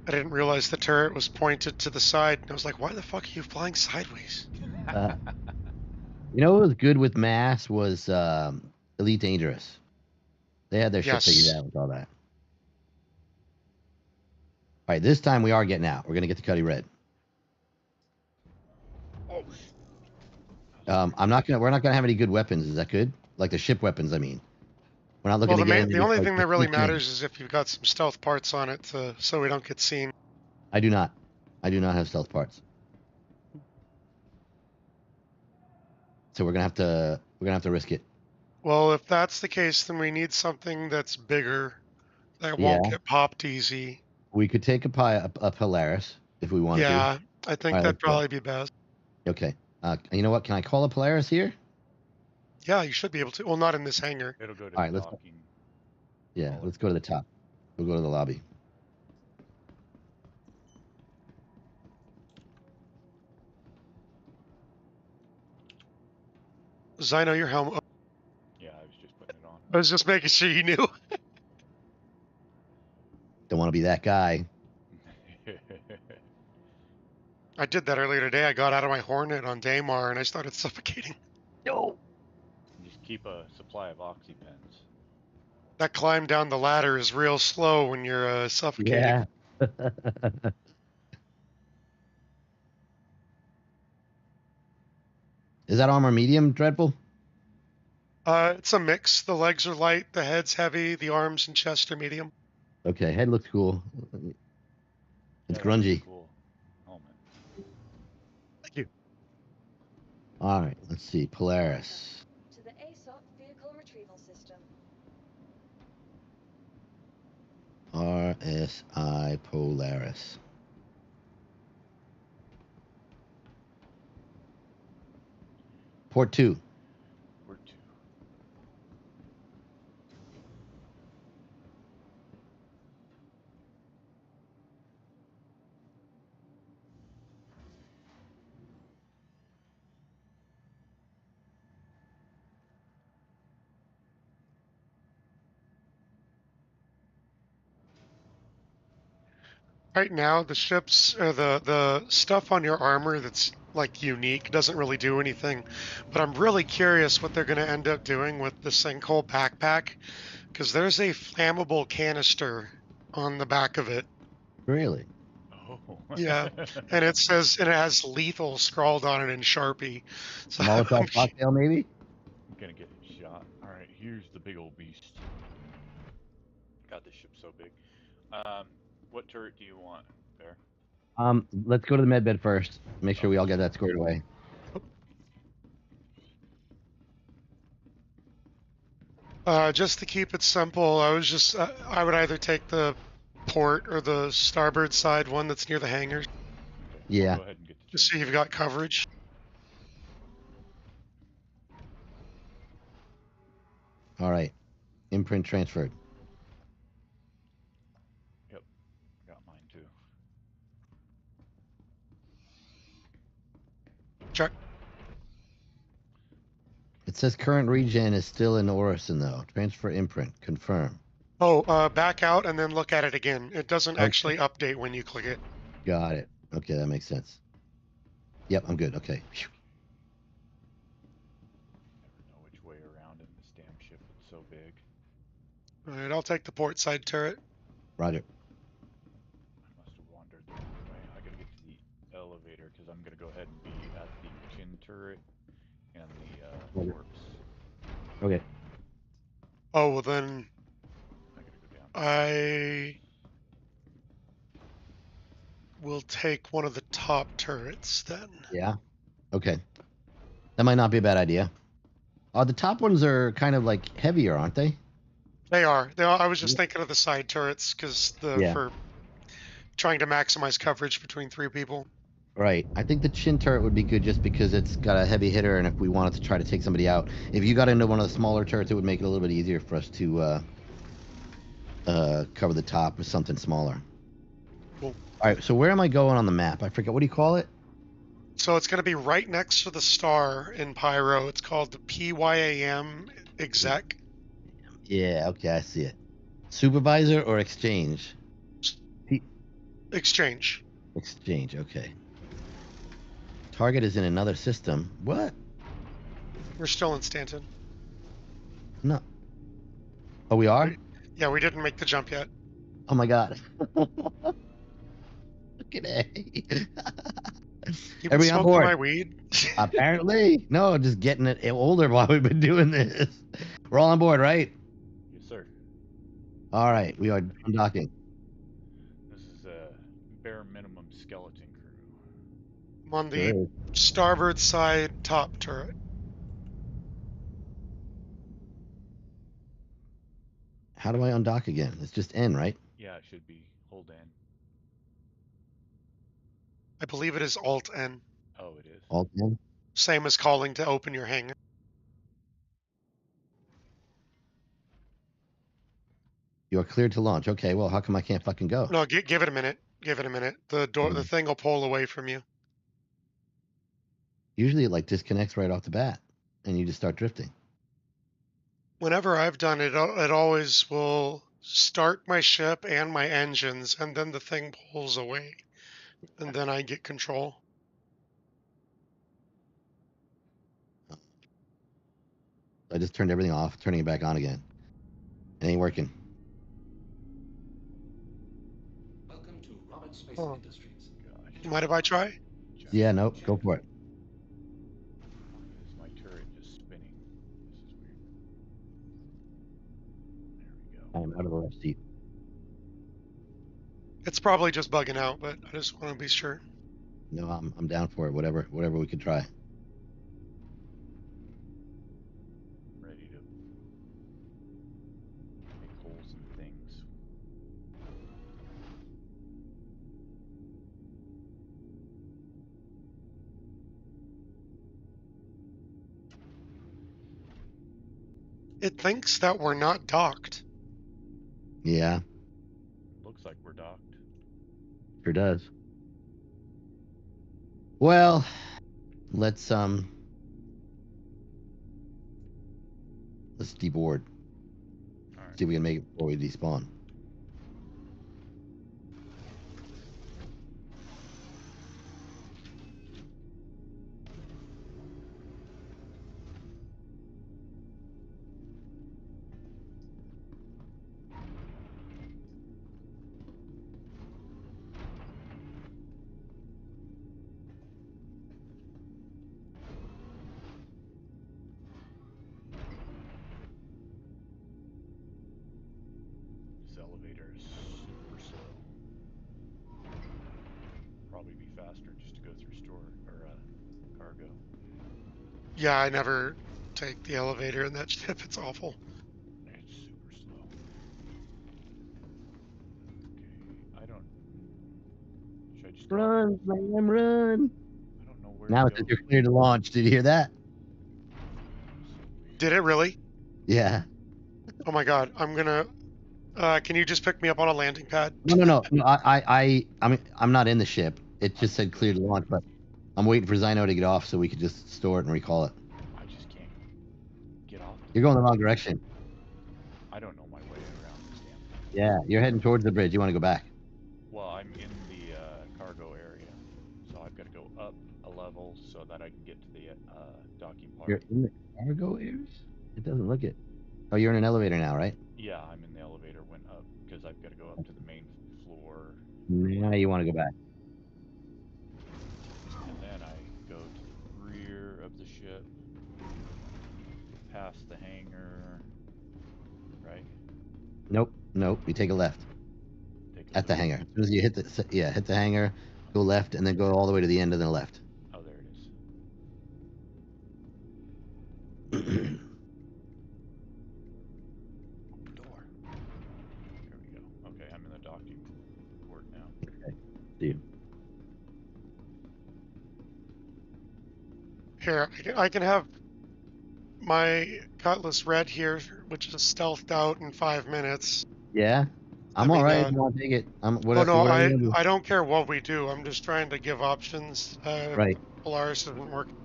I didn't realize the turret was pointed to the side. And I was like, why the fuck are you flying sideways? What was good with Mass was Elite Dangerous. They had their shit figured out with all that. All right, this time we are getting out. We're gonna get the Cuddy Red. We're not gonna have any good weapons. Is that good? Like the ship weapons, I mean. We're not looking to get the only thing that really matters is if you've got some stealth parts on it, so we don't get seen. I do not. I do not have stealth parts. So we're gonna have to risk it. Well, if that's the case, then we need something that's bigger that won't get popped easy. We could take a Polaris if we wanted to. Yeah, I think that'd probably be best. Okay. You know what? Can I call a Polaris here? Yeah, you should be able to. Well, not in this hangar. It'll go to All right, let's. Yeah, let's go to the top. We'll go to the lobby. Zyno, your helmet. Yeah, I was just putting it on. I was just making sure you knew. Don't want to be that guy. I did that earlier today. I got out of my Hornet on Daymar and I started suffocating. No. Just keep a supply of oxy pens. That climb down the ladder is real slow when you're suffocating. Yeah. Is that armor medium, Dreadful? It's a mix. The legs are light, the head's heavy, the arms and chest are medium. Okay, head looks cool. It's grungy. Cool. Thank you. All right, let's see. Polaris. To the ASOP vehicle retrieval system. RSI Polaris. Port 2. Port 2. Right now, the ships or the stuff on your armor that's like unique doesn't really do anything, but I'm really curious what they're going to end up doing with the sinkhole backpack, because there's a flammable canister on the back of it. Really? Oh. Yeah, and it says, and it has lethal scrawled on it in Sharpie. So Molotov cocktail, maybe? I'm gonna get shot. Alright, here's the big old beast. God, this ship's so big. What turret do you want there? Let's go to the medbed first. Make sure we all get that squared away. Just to keep it simple, I would either take the port or the starboard side one that's near the hangars. Yeah. Go ahead and get the Just so you've got coverage. All right. Imprint transferred. Yep. Got mine too. Check. It says current regen is still in Orison, though. Transfer imprint. Confirm. Oh, back out and then look at it again. It doesn't actually update when you click it. Got it. Okay, that makes sense. Yep, I'm good. Okay. Phew. Never know which way around in this damn ship. It's so big. Alright, I'll take the port side turret. Roger. I must have wandered the wrong way. I gotta get to the elevator because I'm gonna go ahead and be at the chin turret and the corpse. Okay. Oh, well then I gotta go down. I will take one of the top turrets then. Yeah. Okay. That might not be a bad idea. The top ones are kind of like heavier, aren't they? They are. I was just thinking of the side turrets because for trying to maximize coverage between 3 people. Right. I think the chin turret would be good just because it's got a heavy hitter, and if we wanted to try to take somebody out, if you got into one of the smaller turrets, it would make it a little bit easier for us to cover the top with something smaller. Cool. All right. So where am I going on the map? I forget. What do you call it? So it's going to be right next to the star in Pyro. It's called the PYAM exec. Yeah. Okay. I see it. Supervisor or exchange? Exchange. Exchange. Okay. Target is in another system. What? We're still in Stanton. No. Oh, we are? Yeah, we didn't make the jump yet. Oh my god. Look at it. You've been smoking my weed? Apparently. No, just getting it older while we've been doing this. We're all on board, right? Yes, sir. All right, we are docking. This is a bare minimum skeleton crew. I'm on the starboard side top turret. How do I undock again? It's just N, right? Yeah, it should be. Hold N. I believe it is Alt N. Oh, it is. Alt N? Same as calling to open your hangar. You are cleared to launch. Okay, well, how come I can't fucking go? No, give it a minute. Give it a minute. The door, the thing will pull away from you. Usually it like disconnects right off the bat, and you just start drifting. Whenever I've done it, it always will start my ship and my engines, and then the thing pulls away, and then I get control. I just turned everything off, turning it back on again. It ain't working. Welcome to Robert Space Industries. Mind if I try? Yeah, nope, go for it. Is my turret just spinning? This is weird. There we go. I am out of the left seat. It's probably just bugging out, but I just want to be sure. No, I'm down for it. Whatever we could try. Ready to make holes in things. It thinks that we're not docked. Yeah. Looks like we're docked. Sure does. Well, let's deboard. Right. See if we can make it before we despawn. This elevator is super slow. Probably be faster just to go through store or cargo. Yeah, I never take the elevator in that ship. It's awful. It's super slow. Okay, I don't. Should I just Run, Sam, run! I don't know where. Now to it's go. you're clear to launch. Did you hear that? Did it really? Yeah. Oh my god, I'm gonna. Can you just pick me up on a landing pad? No. I'm not in the ship. It just said clear to launch, but I'm waiting for Zyno to get off so we could just store it and recall it. I just can't get off. You're going the wrong direction. I don't know my way around this damn thing. Yeah, you're heading towards the bridge. You want to go back? Well, I'm in the cargo area, so I've got to go up a level so that I can get to the docking part. You're in the cargo areas? It doesn't look it. Oh, you're in an elevator now, right? Yeah, I'm in the elevator. Went up because I've got to go up to the main floor. Now you want to go back. And then I go to the rear of the ship, past the hangar, right? Nope. You take a left. At the hangar. As soon as you hit the hangar, go left, and then go all the way to the end and then left. Oh, there it is. Open door. There we go. Okay, I'm in the docking port now. Okay. See you. Here, I can have my Cutlass Red here, which is stealthed out in 5 minutes. Yeah? I'm I mean, alright. I want to take it. I don't care what we do. I'm just trying to give options. Right. Polaris isn't working.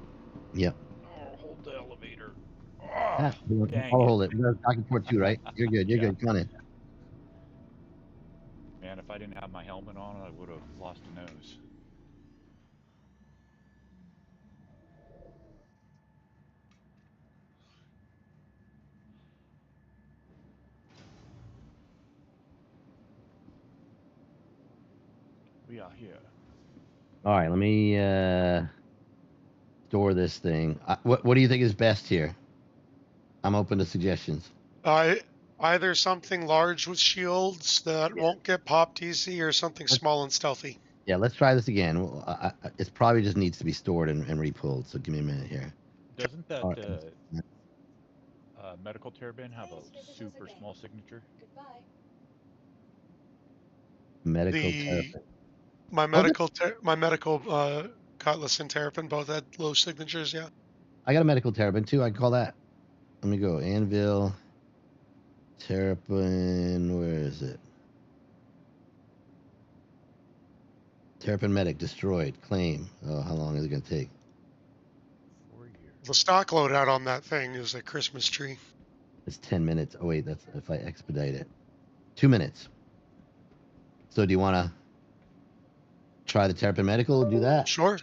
Yep. Oh, hold the elevator. Ah, dang I'll it. hold it. You're docking port 2, right? You're good. You're good. Come on in. Man, if I didn't have my helmet on, I would have lost a nose. We are here. All right, let me store this thing. What do you think is best here? I'm open to suggestions. Either something large with shields that won't get popped easy, or something small and stealthy. Yeah, let's try this again. Well, it probably just needs to be stored and repulled. So give me a minute here. Doesn't that medical terrapin have a super small signature? Goodbye. Medical terrapin. My medical cutlass and terrapin both had low signatures. Yeah. I got a medical terrapin too. I can call that. Let me go. Anvil. Terrapin. Where is it? Terrapin medic destroyed. Claim. Oh, how long is it gonna take? 4 years. The stock loadout on that thing is a Christmas tree. It's 10 minutes. Oh wait, that's if I expedite it. 2 minutes. So do you want to try the Terrapin medical? Do that. Sure.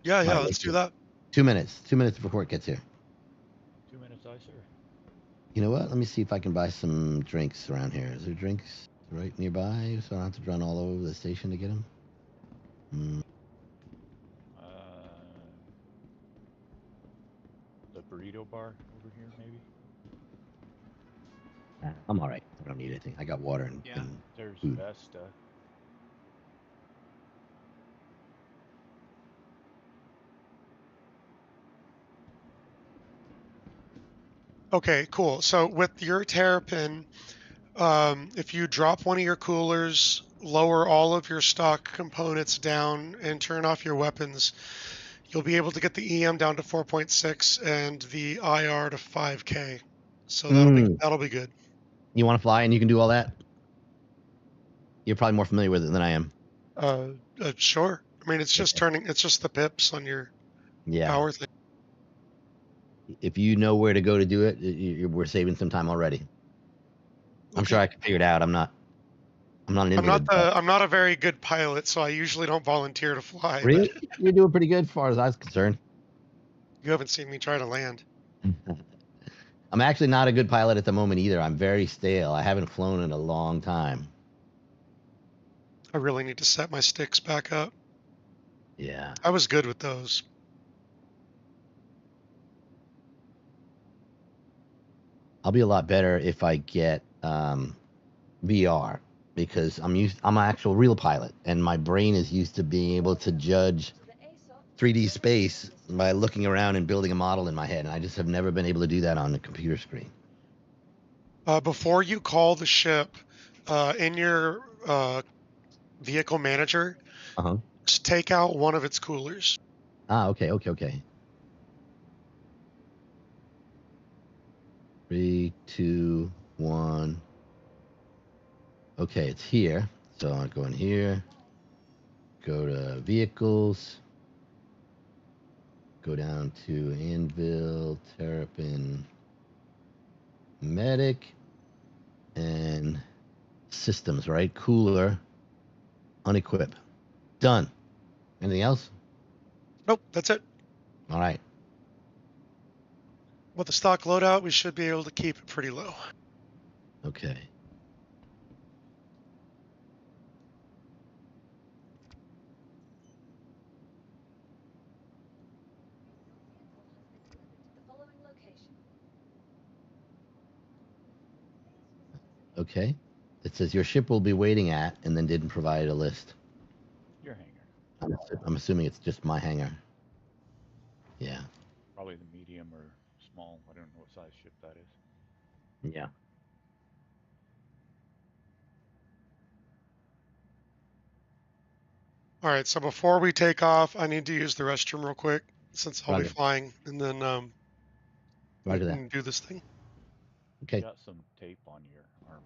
Yeah, let's do that. 2 minutes. 2 minutes before it gets here. 2 minutes, I sir. You know what? Let me see if I can buy some drinks around here. Is there drinks right nearby so I don't have to run all over the station to get them? The burrito bar over here, maybe? I'm all right. I don't need anything. I got water and There's food. Vesta. Okay, cool. So with your terrapin, if you drop one of your coolers, lower all of your stock components down, and turn off your weapons, you'll be able to get the EM down to 4.6 and the IR to 5K. So that'll be good. You want to fly and you can do all that? You're probably more familiar with it than I am. Sure. I mean, it's just it's just the pips on your power thing. If you know where to go to do it, we're saving some time already. I'm sure I can figure it out. I'm not an invalid. I'm not a very good pilot, so I usually don't volunteer to fly. Really? You're doing pretty good as far as I was concerned. You haven't seen me try to land. I'm actually not a good pilot at the moment either. I'm very stale. I haven't flown in a long time. I really need to set my sticks back up. Yeah. I was good with those. I'll be a lot better if I get VR because I'm an actual real pilot and my brain is used to being able to judge 3D space by looking around and building a model in my head, and I just have never been able to do that on the computer screen. Before you call the ship, in your vehicle manager, just take out one of its coolers. Okay. 3, 2, 1. Okay, it's here. So I'll go in here. Go to vehicles. Go down to Anvil, Terrapin, Medic, and systems, right? Cooler, unequip. Done. Anything else? Nope, that's it. All right. With the stock loadout, we should be able to keep it pretty low. Okay. Okay. It says your ship will be waiting at, and then didn't provide a list. Your hangar. I'm assuming it's just my hangar. Yeah. Probably the medium or small. I don't know what size ship that is. Yeah. All right, so before we take off, I need to use the restroom real quick since I'll be flying, and then we can do this thing. Okay. You got some tape on your armor.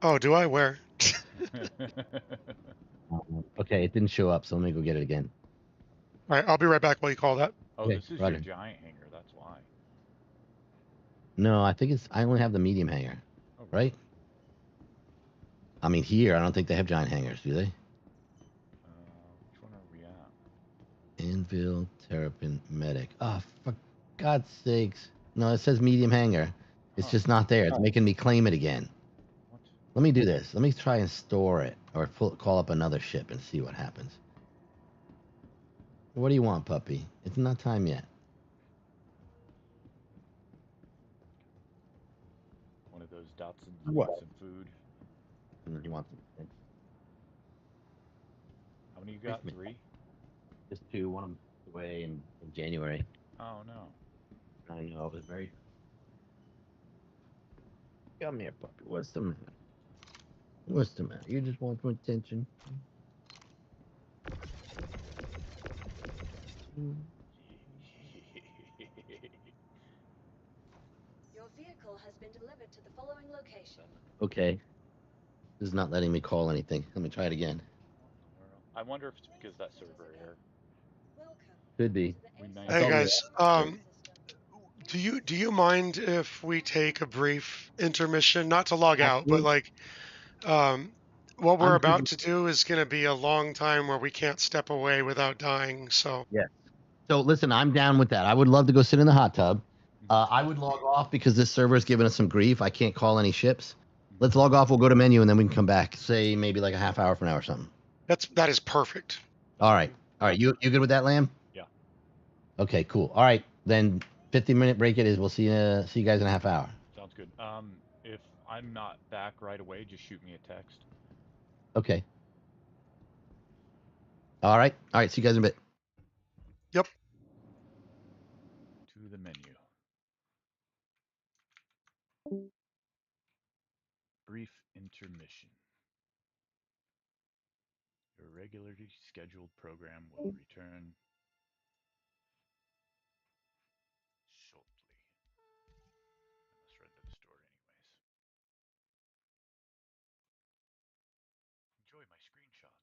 Oh, do I? Where? Okay, it didn't show up, so let me go get it again. All right, I'll be right back while you call that. Oh, Okay, this is Roger. your giant hangar, that's why. No, I think I only have the medium hangar, right? I mean, here, I don't think they have giant hangars, do they? Which one are we at? Anvil, Terrapin, Medic. Oh, for God's sakes. No, it says medium hangar. It's just not there. It's making me claim it again. Let me do this. Let me try and store it or call up another ship and see what happens. What do you want, puppy? It's not time yet. One of those Datsuns What? with some food. You want some? How many you got? 3? Just 2. One of them away in January. Oh no. I know. It was very Come here, puppy. What's the matter? What's the matter? You just want some attention. Your vehicle has been delivered to the following location. Okay. This is not letting me call anything. Let me try it again. I wonder if it's because that server error. Could be. Hey guys, do you mind if we take a brief intermission? Not to log out, but like, what we're about to do is going to be a long time where we can't step away without dying. So yeah. So listen, I'm down with that. I would love to go sit in the hot tub. I would log off because this server is giving us some grief. I can't call any ships. Let's log off. We'll go to menu and then we can come back. Say maybe like a half hour from now or something. that is perfect. All right. You good with that, Lamb? Yeah. Okay. Cool. All right. Then 15-minute break it is. We'll see you guys in a half hour. Sounds good. If I'm not back right away, just shoot me a text. Okay. All right. See you guys in a bit. Yep. To the menu. Brief intermission. Your regularly scheduled program will return shortly. I must run to the store anyways. Enjoy my screenshots.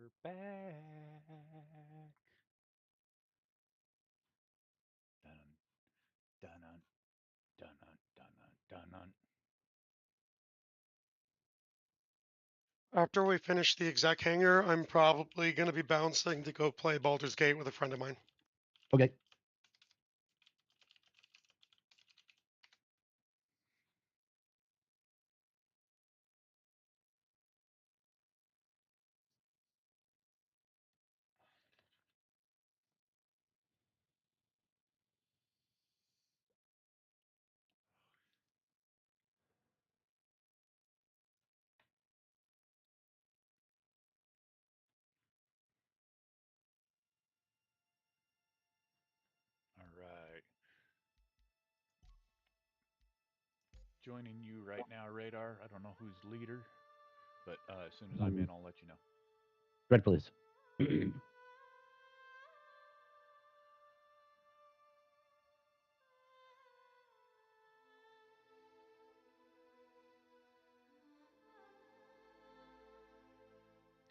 We're back. Dun dun dun dun dun dun. After we finish the exec hangar, I'm probably going to be bouncing to go play Baldur's Gate with a friend of mine. Okay. All right. Joining you right now, Radar. I don't know who's leader, but as soon as I'm in, I'll let you know. Red, please. All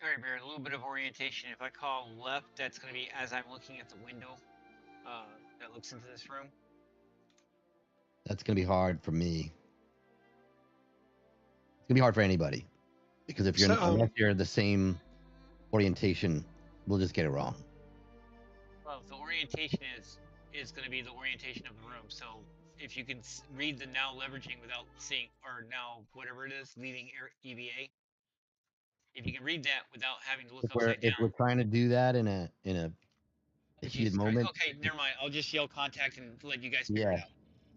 right, Bear, a little bit of orientation. If I call left, that's going to be as I'm looking at the window that looks into this room. That's going to be hard for me. It's going to be hard for anybody. Because if you're unless you're the same orientation, we'll just get it wrong. Well, the orientation is going to be the orientation of the room. So if you can read the now leveraging without seeing, or now whatever it is, leaving EVA. If you can read that without having to look upside down. If we're trying to do that in a heated moment. Okay, never mind. I'll just yell contact and let you guys figure it out.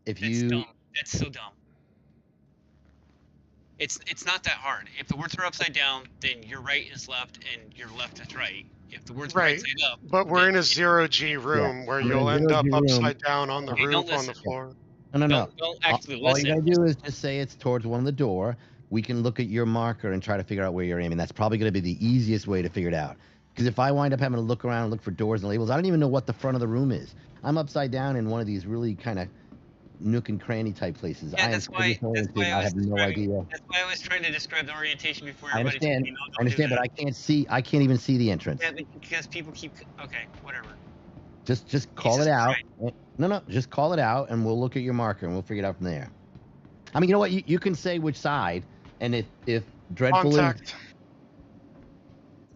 If That's dumb. That's so dumb. It's not that hard. If the words are upside down, then your right is left and your left is right. If the words are right side up, but we're in a 0G room where you'll end up upside down on the roof on the floor. No. Don't actually all you gotta do is just say it's towards one of the door. We can look at your marker and try to figure out where you're aiming. That's probably going to be the easiest way to figure it out. Because if I wind up having to look around and look for doors and labels, I don't even know what the front of the room is. I'm upside down in one of these really kind of nook and cranny type places. Yeah, that's why I have no idea. That's why I was trying to describe the orientation before I everybody. understand, but I can't see. I can't even see the entrance. Yeah, because people keep. Okay, whatever. Just call it out. No, just call it out, and we'll look at your marker and we'll figure it out from there. I mean, you know what? You can say which side, and if Dreadful Contact.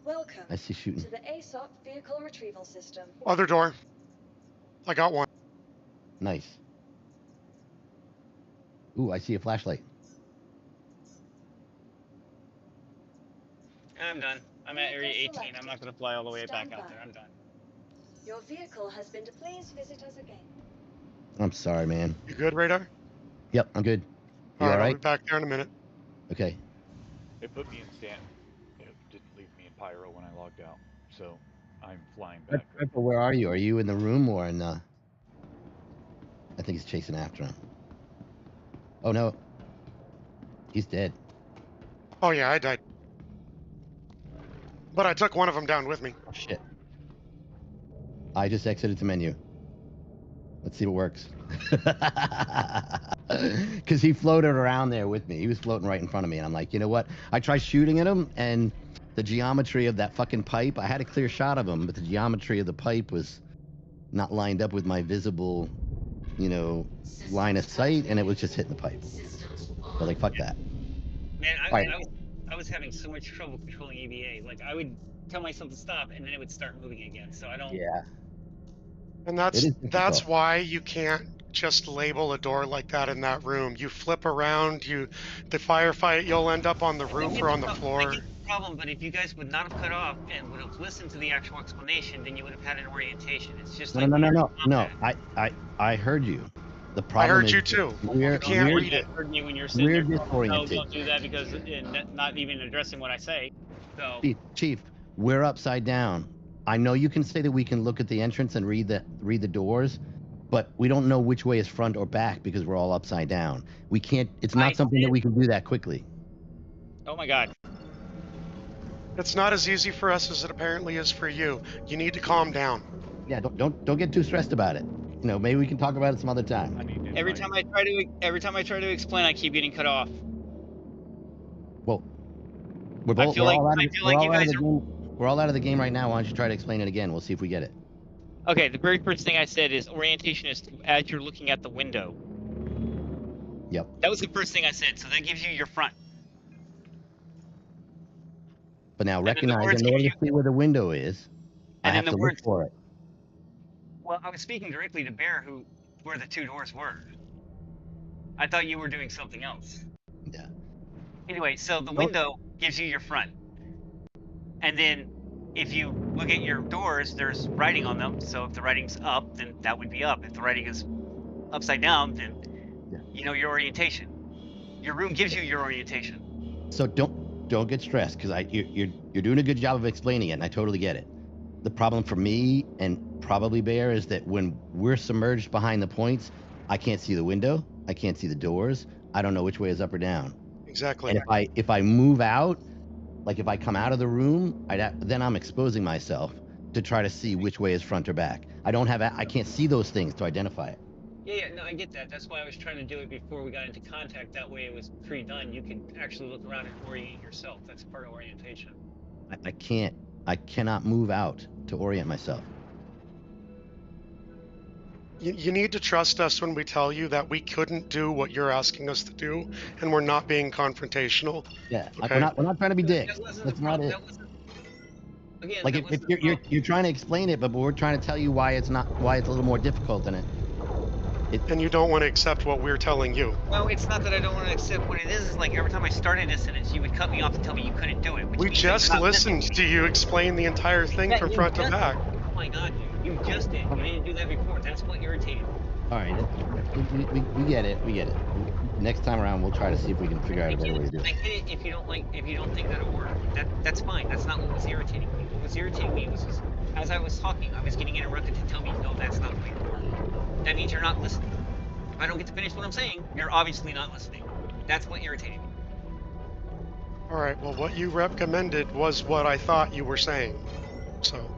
Welcome I see shooting. to the ASOP vehicle retrieval system. Other door. I got one. Nice. Ooh, I see a flashlight. I'm done. I'm at area 18. I'm not going to fly all the way back out there. I'm done. Your vehicle has been to please visit us again. I'm sorry, man. You good, Radar? Yep, I'm good. You all right? all right? I'll be back there in a minute. Okay. They put me in Stanton. It didn't leave me in Pyro when I logged out, so I'm flying back. Where are you? Are you in the room or in the... I think he's chasing after him. Oh, no. He's dead. Oh, yeah, I died. But I took one of them down with me. Oh, shit. I just exited the menu. Let's see what works. Because he floated around there with me. He was floating right in front of me. And I'm like, you know what? I tried shooting at him, and the geometry of that fucking pipe, I had a clear shot of him, but the geometry of the pipe was not lined up with my visible, line of sight, and it was just hitting the pipe. So like, fuck that. Man, I was having so much trouble controlling EVA. Like, I would tell myself to stop, and then it would start moving again. So I don't... Yeah. And that's why you can't just label a door like that in that room. You flip around, the firefight, you'll end up on the roof or on the floor. I get the problem, but if you guys would not have cut off and would have listened to the actual explanation, then you would have had an orientation. It's just like... No. I heard you. The problem I heard you too. You can't read it. Heard me when you're sitting there. Disoriented. No, don't do that because not even addressing what I say. So... Chief, we're upside down. I know you can say that we can look at the entrance and read the doors, but we don't know which way is front or back because we're all upside down. We can't. It's not something that we can do that quickly. Oh my God. It's not as easy for us as it apparently is for you. You need to calm down. Yeah, don't get too stressed about it. Maybe we can talk about it some other time. Every time I try to explain, I keep getting cut off. Well, we're We're all out of the game right now. Why don't you try to explain it again? We'll see if we get it. Okay, the very first thing I said is orientation is as you're looking at the window. Yep. That was the first thing I said, so that gives you your front. But now recognize in order to see where the window is, I have to look for it. Well, I was speaking directly to Bear, where the two doors were. I thought you were doing something else. Yeah. Anyway, so the window gives you your front. And then if you look at your doors, there's writing on them. So if the writing's up, then that would be up. If the writing is upside down, then you know your orientation. Your room gives you your orientation. So don't get stressed, because you're doing a good job of explaining it, and I totally get it. The problem for me and probably Bear is that when we're submerged behind the points, I can't see the window, I can't see the doors, I don't know which way is up or down. Exactly. And if I move out, like if I come out of the room, then I'm exposing myself to try to see which way is front or back. I can't see those things to identify it. Yeah, no, I get that. That's why I was trying to do it before we got into contact. That way it was pre-done. You could actually look around and orient yourself. That's part of orientation. I cannot move out to orient myself. You need to trust us when we tell you that we couldn't do what you're asking us to do, and we're not being confrontational. Yeah, okay? we're not trying to be dicks. That's not it. Again, like if you're trying to explain it, but we're trying to tell you why it's a little more difficult than it. And you don't want to accept what we're telling you. Well, it's not that I don't want to accept what it is. It's like every time I started a sentence, you would cut me off and tell me you couldn't do it. We just listened to you explain the entire thing from front to back. Oh my god, dude. You just did. You didn't do that before. That's what irritated me. All right, we get it. We get it. Next time around, we'll try to see if we can figure out a better way to do it. I get it if you don't think that'll work. That's fine. That's not what was irritating me. What was irritating me was as I was talking, I was getting interrupted to tell me, no, that's not the way to work. That means you're not listening. If I don't get to finish what I'm saying, you're obviously not listening. That's what irritated me. All right. Well, what you recommended was what I thought you were saying. So.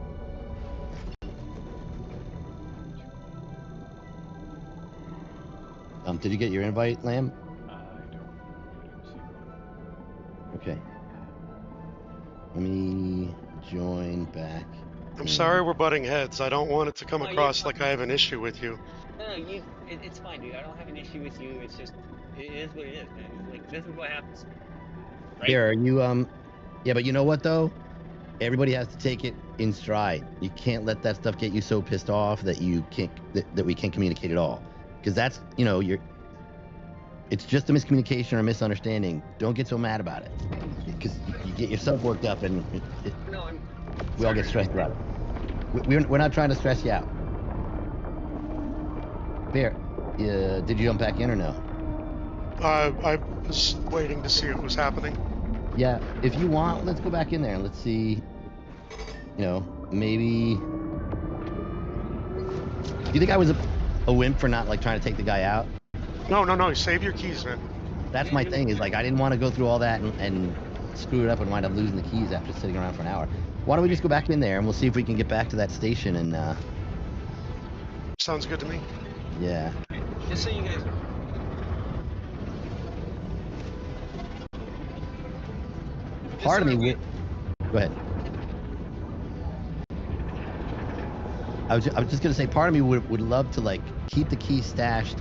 Did you get your invite, Lamb? I didn't see one. Okay. Let me join back. I'm sorry we're butting heads. I don't want it to come across like I have an issue with you. No, it's fine, dude. I don't have an issue with you. It's just, it is what it is, man. Like, this is what happens. Right? Here, are you, yeah, but you know what, though? Everybody has to take it in stride. You can't let that stuff get you so pissed off that that we can't communicate at all. Because that's, it's just a miscommunication or a misunderstanding. Don't get so mad about it. Because you get yourself worked up and we all get stressed about it. We're not trying to stress you out. Bear, did you jump back in or no? I was waiting to see what was happening. Yeah, if you want, let's go back in there and let's see, maybe... Do you think I was a wimp for not, trying to take the guy out? No, save your keys, man. That's my thing, is, I didn't want to go through all that and screw it up and wind up losing the keys after sitting around for an hour. Why don't we just go back in there and we'll see if we can get back to that station and, Sounds good to me. Yeah. Just so you guys know. Part of me Go ahead. I was just gonna say, part of me would love to keep the key stashed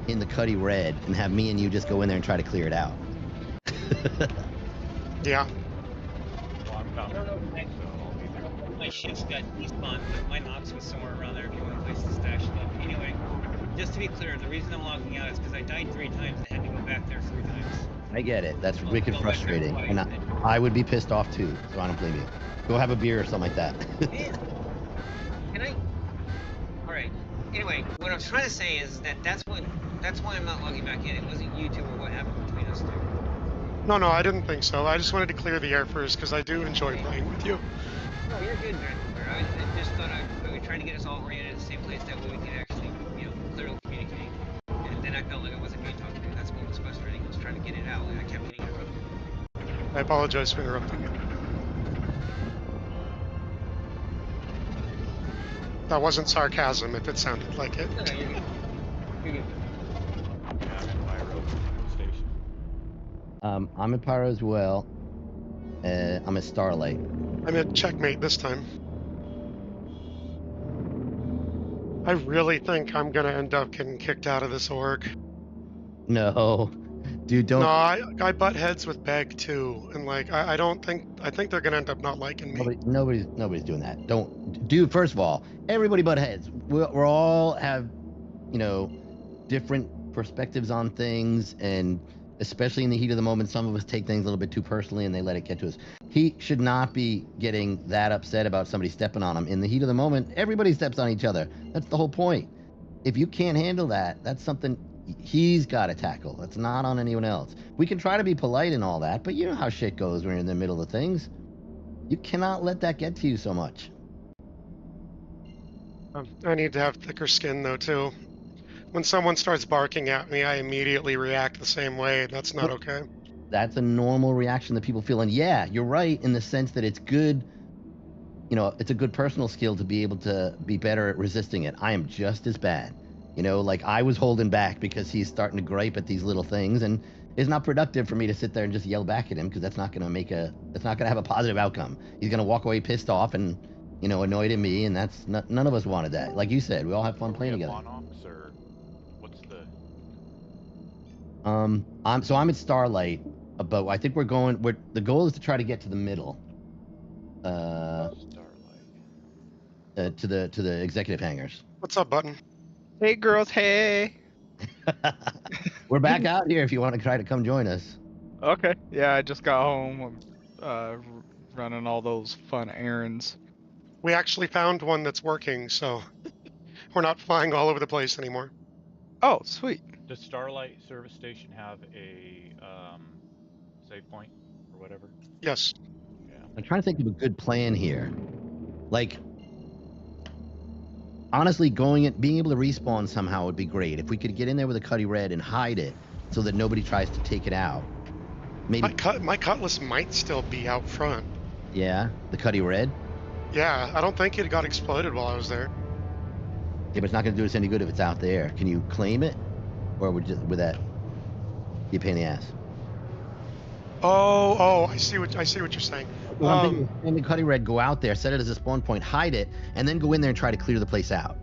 in the Cuddy Red and have me and you just go in there and try to clear it out. Yeah. I don't know if my ships got despawned, but my Nox was somewhere around there if you want a place to stash stuff. Anyway, just to be clear, the reason I'm logging out is because I died 3 times and had to go back there 3 times. I get it. That's wicked frustrating. And I would be pissed off too, so I don't blame you. Go have a beer or something like that. Can I? Alright. Anyway, what I was trying to say is that's why I'm not logging back in. It wasn't you two or what happened between us two. No, I didn't think so. I just wanted to clear the air first because I do enjoy playing with you. No, you're good, man. I just thought I would try to get us all oriented at the same place. That way we could actually, clearly communicate. And then I felt like I wasn't being talked to. That's what was frustrating. I was trying to get it out, and I kept getting interrupted. I apologize for interrupting you. That wasn't sarcasm if it sounded like it. No, you're good. You're good. I'm at Pyro as well. I'm at Starlight. I'm at checkmate this time. I really think I'm gonna end up getting kicked out of this org. No, dude, don't. No, I butt heads with Beg too, and like I think they're gonna end up not liking me. Nobody's doing that. Don't, dude. First of all, everybody butt heads. We're all have, different perspectives on things, and especially in the heat of the moment, some of us take things a little bit too personally and they let it get to us. He should not be getting that upset about somebody stepping on him. In the heat of the moment, everybody steps on each other. That's the whole point. If you can't handle that, that's something he's got to tackle. That's not on anyone else. We can try to be polite and all that, but you know how shit goes when you're in the middle of things. You cannot let that get to you so much. I need to have thicker skin though too. When someone starts barking at me, I immediately react the same way. That's not okay. That's a normal reaction that people feel. And yeah, you're right in the sense that it's good, it's a good personal skill to be able to be better at resisting it. I am just as bad. Like I was holding back because he's starting to gripe at these little things, and it's not productive for me to sit there and just yell back at him, because that's not going to have a positive outcome. He's going to walk away pissed off and, annoyed at me, and that's not, none of us wanted that. Like you said, we all have fun playing together. I'm at Starlight, but I think the goal is to try to get to the middle. To the executive hangars. What's up, Button? Hey girls, hey. We're back out here if you want to try to come join us. Okay. Yeah, I just got home. Running all those fun errands. We actually found one that's working, so we're not flying all over the place anymore. Oh, sweet. Does Starlight Service Station have a save point or whatever? Yes. Yeah. I'm trying to think of a good plan here. Like, honestly, being able to respawn somehow would be great. If we could get in there with a Cuddy Red and hide it so that nobody tries to take it out. Maybe. My Cutlass might still be out front. Yeah, the Cuddy Red? Yeah, I don't think it got exploded while I was there. Yeah, but it's not going to do us any good if it's out there. Can you claim it? Or would that be a pain in the ass? Oh, I see what you're saying. Well, I'm thinking, maybe Cuddy Red, go out there, set it as a spawn point, hide it, and then go in there and try to clear the place out.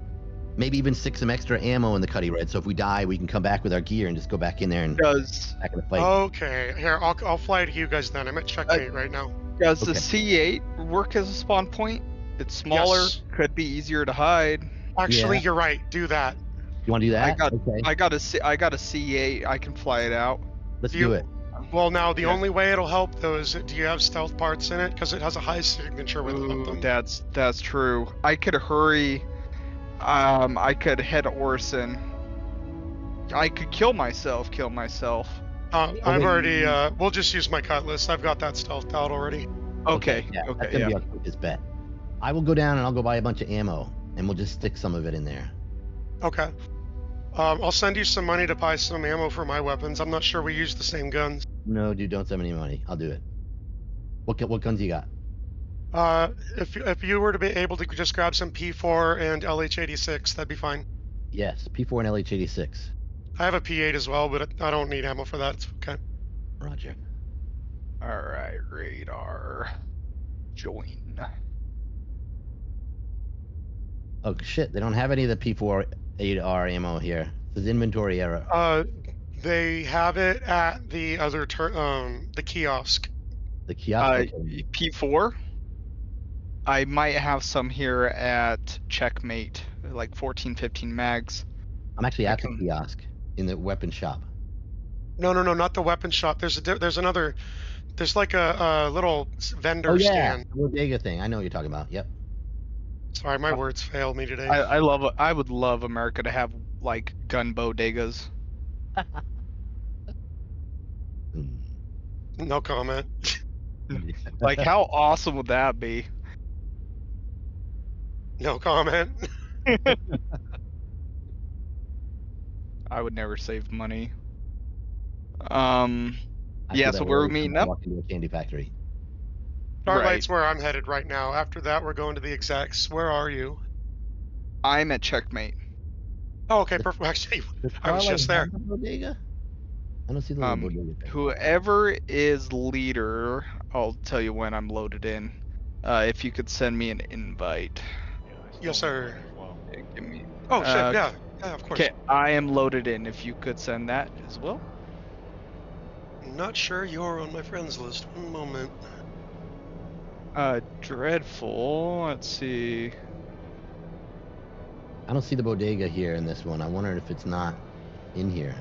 Maybe even stick some extra ammo in the Cuddy Red, so if we die, we can come back with our gear and just go back in there and back in the fight. Okay, here, I'll fly to you guys then. I'm at checkmate right now. Does the C8 work as a spawn point? It's smaller, could be easier to hide. Actually, you're right. Do that. You want to do that? I got a C8. I can fly it out. Let's do it. Well, now the only way it'll help though is, do you have stealth parts in it? Because it has a high signature with them. That's true. I could hurry. I could head Orison. I could kill myself. I've already. We'll just use my Cutlass. I've got that stealthed out already. Okay. That's gonna be our quickest bet. I will go down and I'll go buy a bunch of ammo, and we'll just stick some of it in there. Okay. I'll send you some money to buy some ammo for my weapons. I'm not sure we use the same guns. No, dude, don't send me any money. I'll do it. What guns you got? If you were to be able to just grab some P4 and LH86, that'd be fine. Yes, P4 and LH86. I have a P8 as well, but I don't need ammo for that. It's okay. Roger. All right, radar. Join. Oh shit! They don't have any of the P4-8R ammo here. This is inventory error. They have it at the other the kiosk. The kiosk. P4. I might have some here at checkmate, like 14, 15 mags. I'm actually at the kiosk in the weapon shop. No, not the weapon shop. There's another. There's like a little vendor stand. The bodega thing. I know what you're talking about. Yep. Sorry, my words failed me today. I would love America to have like gun bodegas. No comment. Like, how awesome would that be? No comment. I would never save money. Yeah, so where are we meeting up? Walk into a candy factory. Starlight's where I'm headed right now. After that, we're going to the execs. Where are you? I'm at checkmate. Oh, okay, perfect. Actually, I was just there. Bodega? I don't see the bodega. Whoever is leader, I'll tell you when I'm loaded in. If you could send me an invite. Yes, sir. Give me. Oh shit! Yeah, of course. Okay, I am loaded in. If you could send that as well. Not sure you're on my friends list. One moment. Dreadful. Let's see. I don't see the bodega here in this one. I wonder if it's not in here.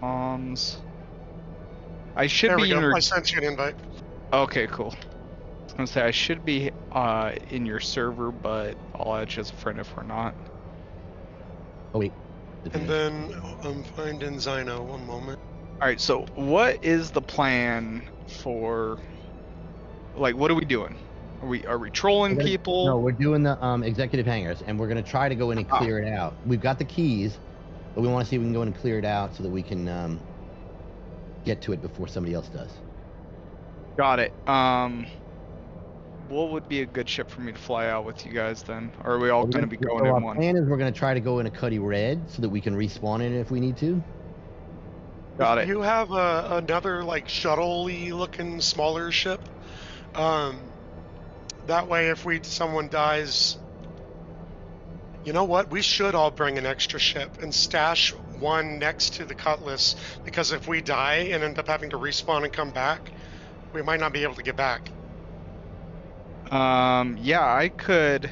I should There be we in go. your. I sent you an invite. Okay, cool. I was gonna say I should be in your server, but I'll add you as a friend if we're not. Oh wait. And then I'm finding Zyno. One moment. All right. So what is the plan for? Like, what are we doing? Are we trolling people? No, we're doing the executive hangars, and we're gonna try to go in and clear it out. We've got the keys, but we want to see if we can go in and clear it out so that we can get to it before somebody else does. Got it. What would be a good ship for me to fly out with you guys then? Or are we all going to be going in our one? plan is we're going to try to go in a Cuddy Red so that we can respawn in it if we need to. Got it. You have another like shuttle-y looking smaller ship. That way, if someone dies, you know what? We should all bring an extra ship and stash one next to the Cutlass, because if we die and end up having to respawn and come back, we might not be able to get back. Yeah, I could.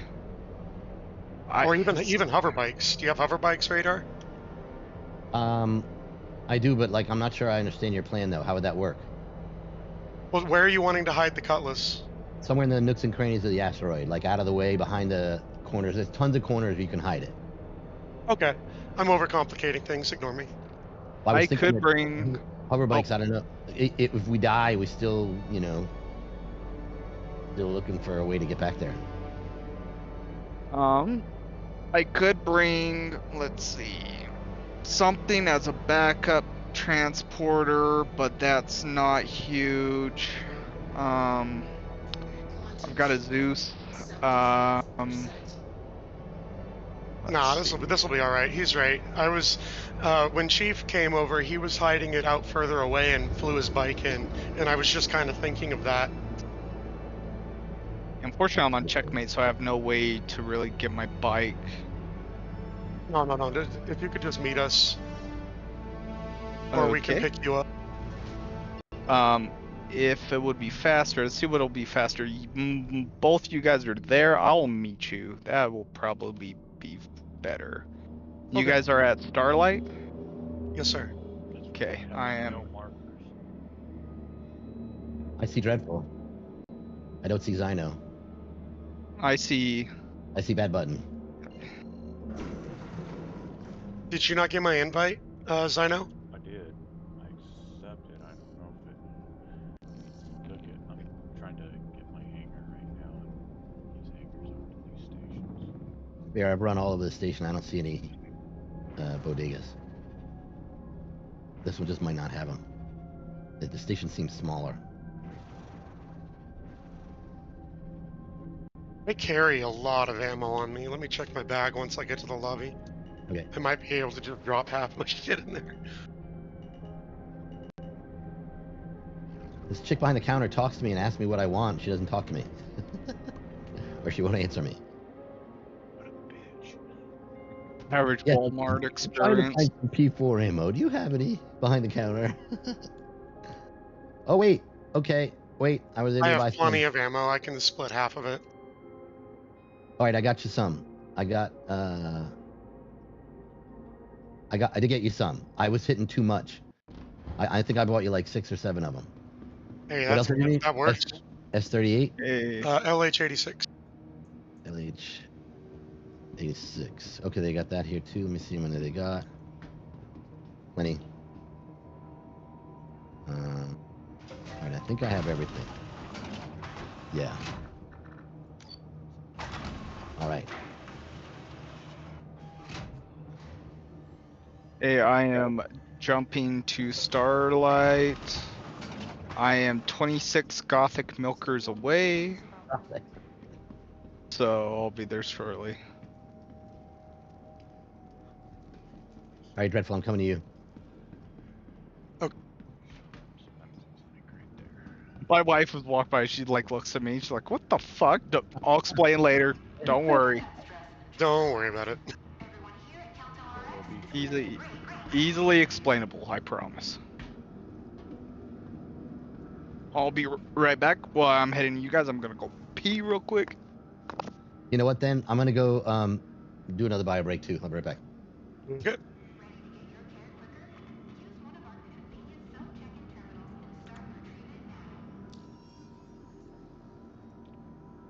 Or even hover bikes. Do you have hover bikes, Radar? I do, but like I'm not sure I understand your plan though. How would that work? Well, where are you wanting to hide the Cutlass? Somewhere in the nooks and crannies of the asteroid, like out of the way, behind the corners. There's tons of corners where you can hide it. Okay, I'm overcomplicating things. Ignore me. Well, I could bring hover bikes. I don't know. If we die, we still, still looking for a way to get back there. I could bring, let's see, something as a backup transporter, but that's not huge. I've got a Zeus. Nah, this will be all right. He's right. I was when Chief came over, he was hiding it out further away and flew his bike in, and I was just kind of thinking of that. Unfortunately, I'm on checkmate, so I have no way to really get my bike. No. If you could just meet us, or we can pick you up. If it would be faster, let's see what'll be faster. Both you guys are there. I'll meet you. That will probably be better. You guys are at Starlight? Yes, sir. Okay, I am. I see Dreadful. I don't see Zyno. I see Bad Button. Did you not get my invite, Zyno? I did. I accepted. I don't know if it took it. I'm trying to get my hangar right now. These hangars are these stations. Yeah, I've run all over the station. I don't see any bodegas. This one just might not have them. The station seems smaller. I carry a lot of ammo on me. Let me check my bag once I get to the lobby. Okay. I might be able to just drop half my shit in there. This chick behind the counter talks to me and asks me what I want. She doesn't talk to me. Or she won't answer me. Average Walmart experience. Trying to find some P4 ammo. Do you have any behind the counter? Oh, wait. Okay. Wait. I was able to buy have plenty some. of ammo. I can split half of it. All right, I got you some. I did get you some. I was hitting too much. I think I bought you like 6 or 7 of them. Hey, What else did you need? that works. S38? Hey. LH86. LH86. Okay, they got that here too. Let me see how many they got. Plenty. Alright, I think I have everything. Yeah. Alright. Hey, I am jumping to Starlight. I am 26 Gothic Milkers away. So I'll be there shortly. Alright, Dreadful, I'm coming to you. My wife was walked by. She like looks at me. She's like, "What the fuck?" I'll explain later. Don't worry. Don't worry about it. Easily explainable. I promise. I'll be right back. Well, I'm heading to you guys. I'm gonna go pee real quick. You know what? Then I'm gonna go do another bio break too. I'll be right back. Good.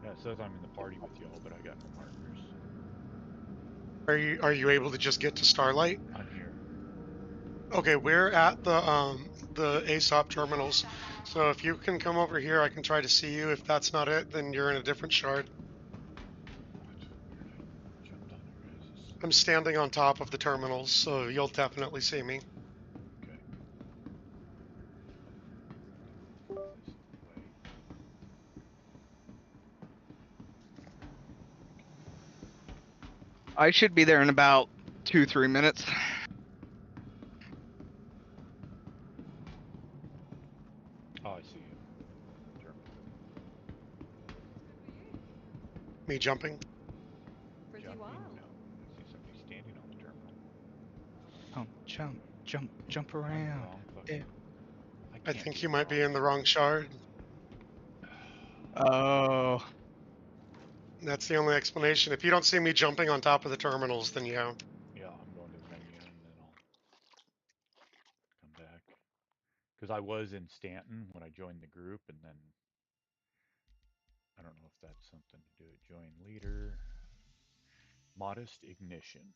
Yeah, it says I'm in the party with y'all, but I got no markers. Are you able to just get to Starlight? I'm here. Okay, we're at the ASOP terminals. So if you can come over here, I can try to see you. If that's not it, then you're in a different shard. I'm standing on top of the terminals, so you'll definitely see me. I should be there in about 2-3 minutes. Oh, I see you. Me jumping? Jumping? No. I see somebody standing on the terminal. Jump around. Yeah. I think you might be in the wrong shard. Oh. That's the only explanation. If you don't see me jumping on top of the terminals, then yeah. Yeah, I'm going to the menu and then I'll come back. Because I was in Stanton when I joined the group, and then I don't know if that's something to do with join leader. Modest ignition.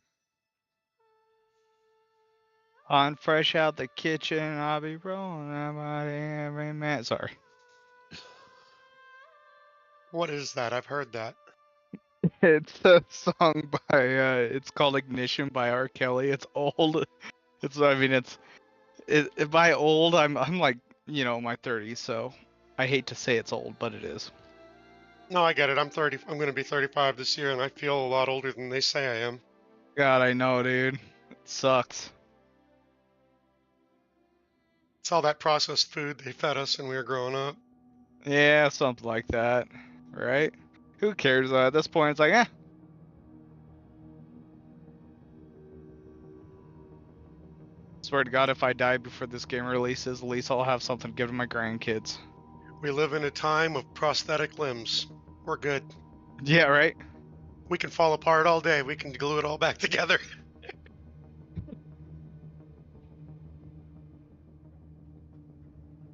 I'm fresh out the kitchen. I'll be rolling about every man. Sorry. What is that? I've heard that. It's a song by it's called Ignition by R. Kelly. It's old. By old I'm like, you know, my 30s, so I hate to say it's old, but it is. No, I get it. I'm 30. I'm going to be 35 this year, and I feel a lot older than they say I am. God, I know, dude. It sucks. It's all that processed food they fed us when we were growing up. Yeah, something like that, right? Who cares? At this point, it's like, eh. Swear to God, if I die before this game releases, at least I'll have something to give to my grandkids. We live in a time of prosthetic limbs. We're good. Yeah, right? We can fall apart all day. We can glue it all back together.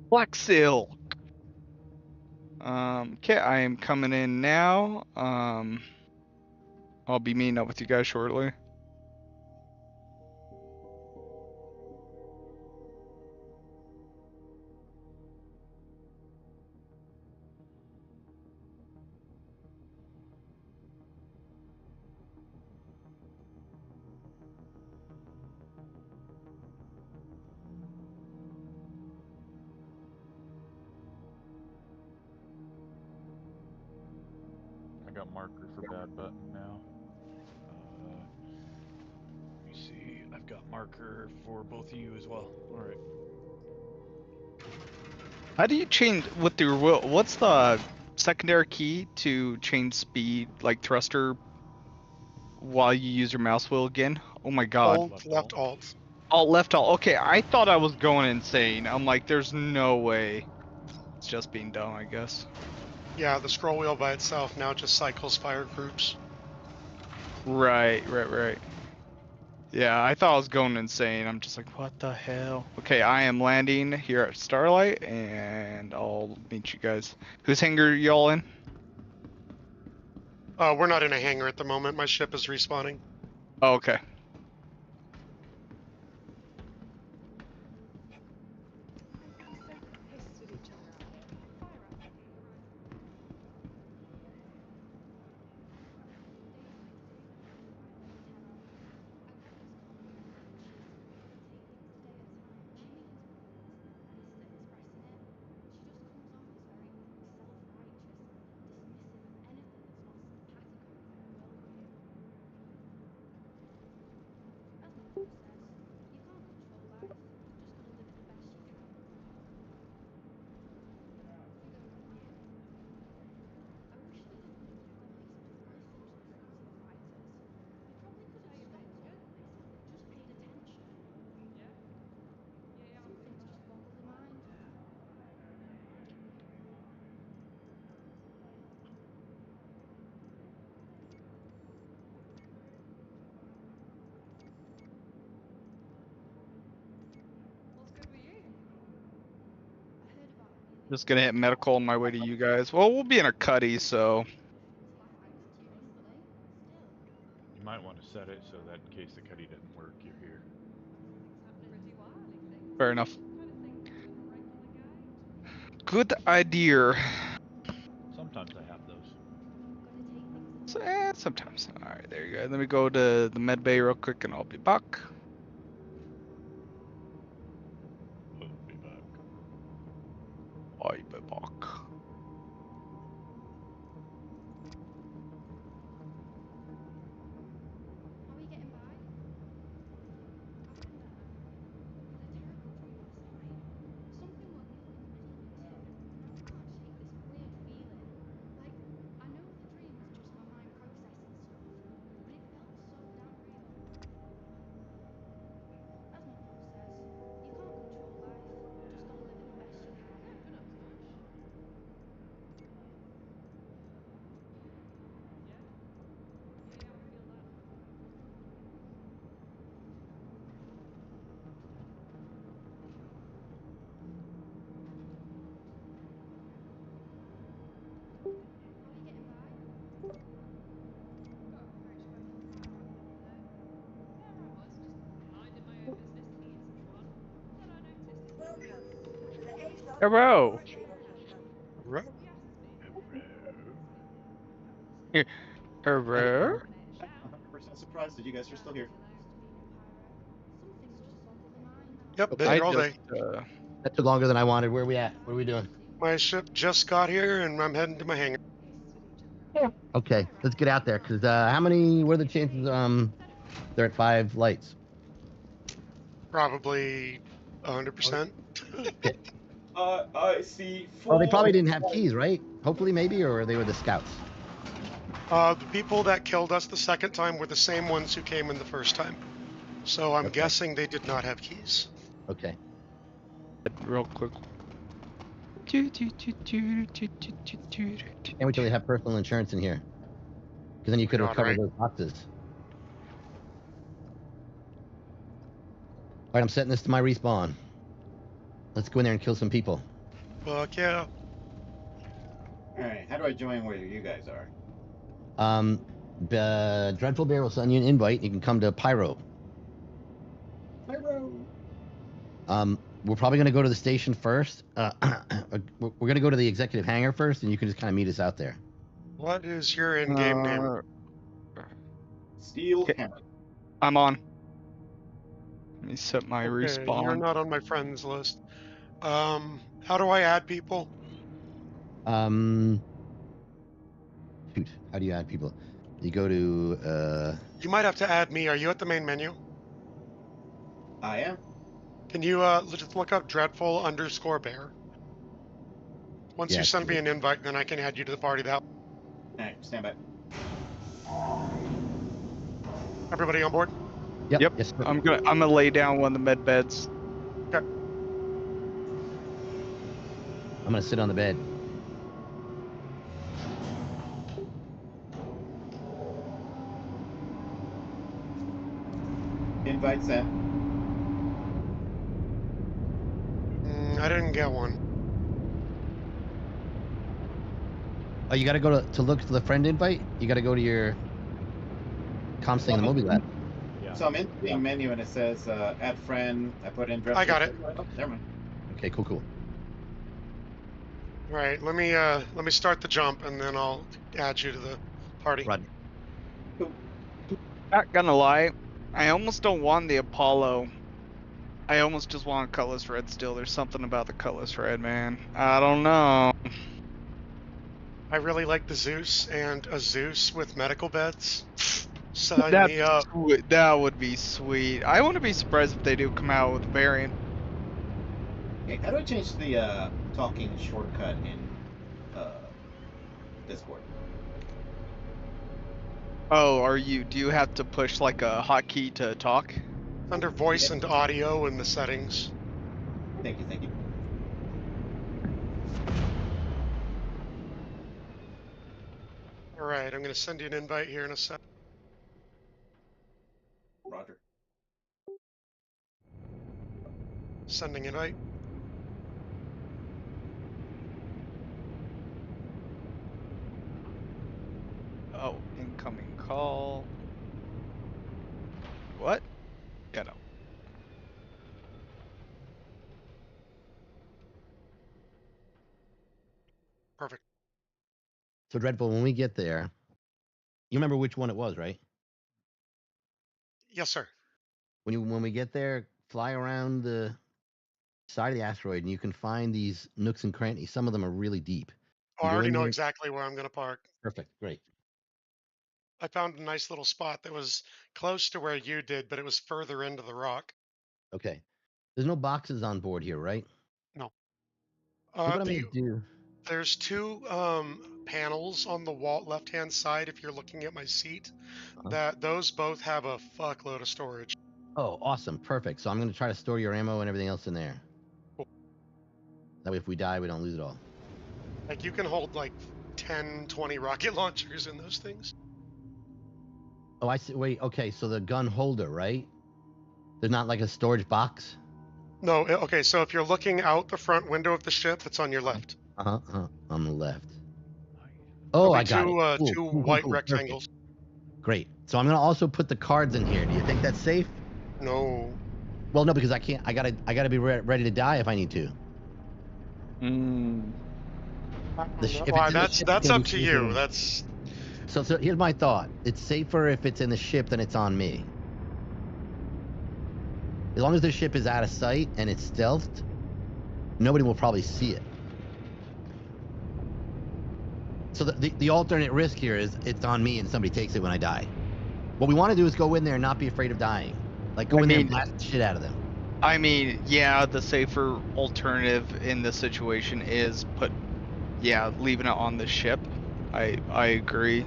Black Silk. Okay, I am coming in now. I'll be meeting up with you guys shortly. I got marker for bad button now. Let me see. I've got marker for both of you as well. All right. How do you change with your wheel? What's the secondary key to change speed, like thruster, while you use your mouse wheel again? Oh my God. Alt, left, alt. Alt, left, alt. Okay, I thought I was going insane. I'm like, there's no way. It's just being dumb, I guess. Yeah, the scroll wheel by itself now just cycles fire groups. Right. Yeah, I thought I was going insane. I'm just like, what the hell? Okay, I am landing here at Starlight, and I'll meet you guys. Whose hangar y'all in? We're not in a hangar at the moment. My ship is respawning. Oh, okay. Just gonna hit medical on my way to you guys. Well, we'll be in a cuddy, so. You might want to set it so that in case the cuddy doesn't work, you're here. Fair enough. Good idea. Sometimes I have those. So, sometimes. Alright, there you go. Let me go to the med bay real quick and I'll be back. I'll be back. Hello. Hello. 100% surprised that you guys are still here. Yep, been here all day. That took longer than I wanted. Where are we at? What are we doing? My ship just got here, and I'm heading to my hangar. Okay, let's get out there. Cause how many? What are the chances? They're at 5 lights. Probably 100%. I see 4. Oh, they probably didn't have keys, right? Hopefully, maybe, or they were the scouts. The people that killed us the second time were the same ones who came in the first time. So I'm guessing they did not have keys. Okay. Real quick. Can't wait till they have personal insurance in here. Because then you could recover those boxes. Alright, I'm setting this to my respawn. Let's go in there and kill some people. Fuck yeah. Alright, how do I join where you guys are? Dreadful Bear will send you an invite. You can come to Pyro. Pyro. We're probably gonna go to the station first. We're gonna go to the executive hangar first, and you can just kind of meet us out there. What is your in-game name? Steel Hammer. I'm on. Let me set my respawn. You're not on my friends list. How do I add people? Shoot, how do you add people? You go to You might have to add me. Are you at the main menu? I am. Can you just look up Dreadful_Bear? Once you send me an invite, then I can add you to the party that way. Alright, stand by. Everybody on board? Yep. Yes, I'm gonna lay down one of the med beds. Okay. I'm gonna sit on the bed. Invite sent. I didn't get one. Oh, you gotta go to look for the friend invite? You gotta go to your comms thing in the Moby Lab. Yeah. So I'm in the menu and it says add friend. I put in I got it. Oh, never mind. Okay, cool. All right, let me start the jump and then I'll add you to the party. Roger. Not gonna lie, I almost don't want the Apollo. I almost just want a colorless red still. There's something about the colorless red, man. I don't know. I really like the Zeus and a Zeus with medical beds. Sign me up. That would be sweet. I wouldn't be surprised if they do come out with a variant. Hey, how do I change the talking shortcut in Discord? Oh, do you have to push like a hotkey to talk? Under voice and audio in the settings. Thank you. Alright, I'm going to send you an invite here in a sec. Roger. Sending invite. all. What? Yeah, no. Perfect. So Dreadful, when we get there, you remember which one it was, right? Yes, sir. When we get there, fly around the side of the asteroid, and you can find these nooks and crannies. Some of them are really deep. Oh, I already know exactly where I'm going to park. Perfect, great. I found a nice little spot that was close to where you did, but it was further into the rock. Okay. There's no boxes on board here, right? No. What I'm gonna do? There's two panels on the wall left-hand side if you're looking at my seat. Those both have a fuckload of storage. Oh, awesome. Perfect. So I'm going to try to store your ammo and everything else in there. Cool. That way if we die, we don't lose it all. Like, you can hold like 10, 20 rocket launchers in those things. Oh, I see. Wait, okay. So the gun holder, right? There's not like a storage box? No, okay. So if you're looking out the front window of the ship, it's on your left. On the left. Oh, I got it. Two white rectangles. Perfect. Great. So I'm going to also put the cards in here. Do you think that's safe? No. Well, no, because I can't. I gotta be ready to die if I need to. That's up to you. That's. So here's my thought. It's safer if it's in the ship than it's on me. As long as the ship is out of sight and it's stealthed, nobody will probably see it. So the alternate risk here is it's on me and somebody takes it when I die. What we want to do is go in there and not be afraid of dying. Like go in there and blast the shit out of them. I mean, yeah, the safer alternative in this situation is leaving it on the ship. I agree.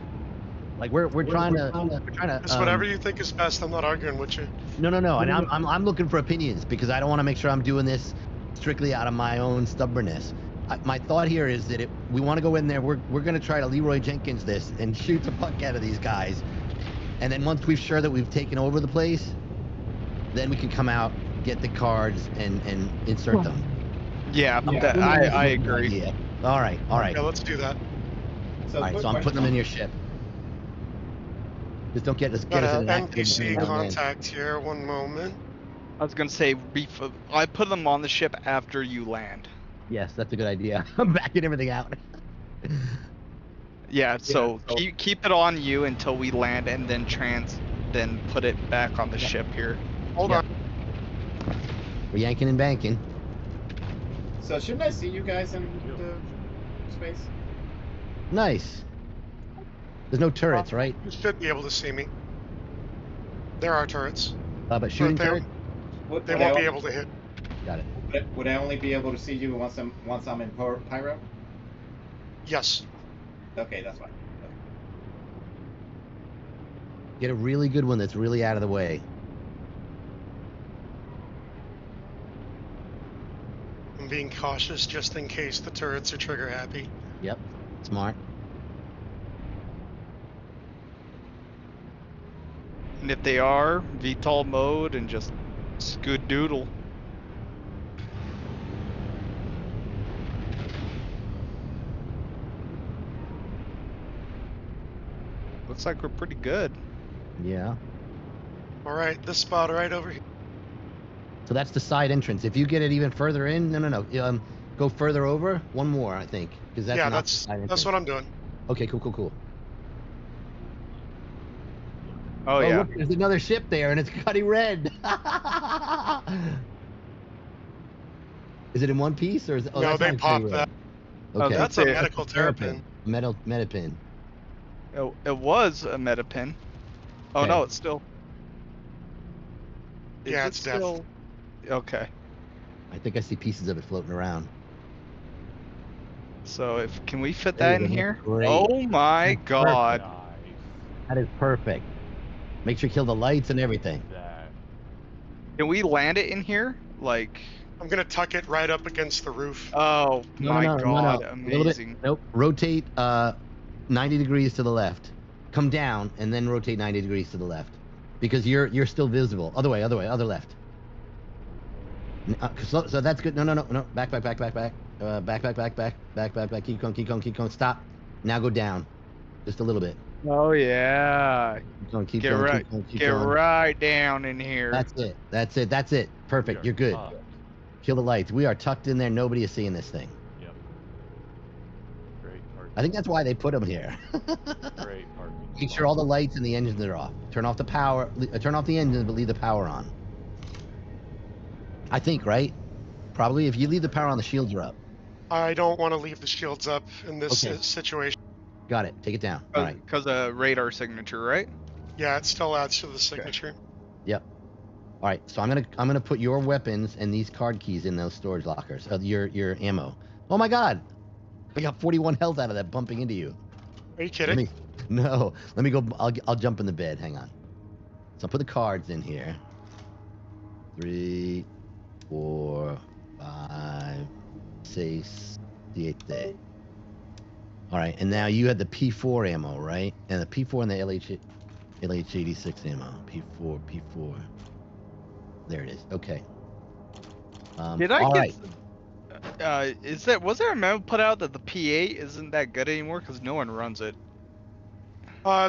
Like we're trying to. It's whatever you think is best. I'm not arguing with you. No. And I'm looking for opinions because I don't want to make sure I'm doing this strictly out of my own stubbornness. My thought here is that we want to go in there. We're going to try to Leroy Jenkins this and shoot the fuck out of these guys. And then once we're sure that we've taken over the place, then we can come out, get the cards, and insert them. Yeah, I agree. Idea. All right. Yeah, let's do that. All right, so I'm putting them in your ship. Just don't get us in an NPC contact here. One moment. I was gonna say I put them on the ship after you land. Yes, that's a good idea. I'm backing everything out. Yeah, so keep it on you until we land, and then put it back on the ship here. Hold on. We're yanking and banking. So shouldn't I see you guys in the space? Nice. There's no turrets, right? You should be able to see me. There are turrets. But shooting turrets? They won't be able to hit. Got it. Would I only be able to see you once I'm in pyro? Yes. Okay, that's fine. Get a really good one that's really out of the way. I'm being cautious just in case the turrets are trigger happy. Yep. Smart. And if they are, VTOL mode and just scoot-doodle. Looks like we're pretty good. Yeah. All right, this spot right over here. So that's the side entrance. If you get it even further in, no. Go further over. One more, I think, because that's what I'm doing. Okay, cool. Oh yeah. Look, there's another ship there, and it's cutty red. Is it in one piece, or is it? Oh, no, they popped that. Okay. That's a medical terrapin. Metapin. It was a metapin. Oh no, it's still. Yeah, it's still. Okay. I think I see pieces of it floating around. So can we fit that in here? Great. Oh my god. That is perfect. Make sure you kill the lights and everything. Can we land it in here? Like. I'm gonna tuck it right up against the roof. Oh my god, amazing. Nope. Rotate 90 degrees to the left. Come down and then rotate 90 degrees to the left, because you're still visible. Other left. So that's good. No. Back. Back. Keep going. Stop. Now go down, just a little bit. Oh yeah. Keep going, keep Get going, right, keep going, keep get going. right down in here. That's it. That's it. That's it. Perfect. You're good. Kill the lights. We are tucked in there. Nobody is seeing this thing. Yep. Great parking. I think that's why they put them here. Great parking. Make sure all the lights and the engines are off. Turn off the power. Turn off the engines, but leave the power on. I think, right? Probably. If you leave the power on, the shields are up. I don't want to leave the shields up in this situation. Got it. Take it down. All right. Because of radar signature, right? Yeah, it still adds to the signature. Yep. All right. So I'm gonna put your weapons and these card keys in those storage lockers. Your ammo. Oh my God! I got 41 health out of that bumping into you. Are you kidding? No. Let me go. I'll jump in the bed. Hang on. So I'll put the cards in here. 3, 4, 5, 6, 7. All right, and now you had the P4 ammo, right? And the P4 and the LH86 ammo. P4. There it is. Okay. Did I all get? right. Was there a memo put out that the P8 isn't that good anymore because no one runs it?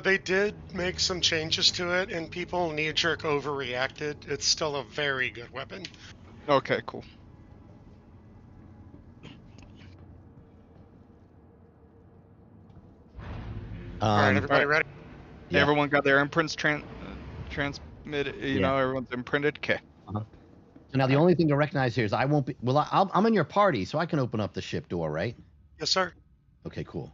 They did make some changes to it, and people knee-jerk overreacted. It's still a very good weapon. Okay, cool. All right, everybody ready? Yeah. Everyone got their imprints transmitted. You know, everyone's imprinted. Okay. So now the only thing to recognize here is I won't be. Well, I'm in your party, so I can open up the ship door, right? Yes, sir. Okay, cool.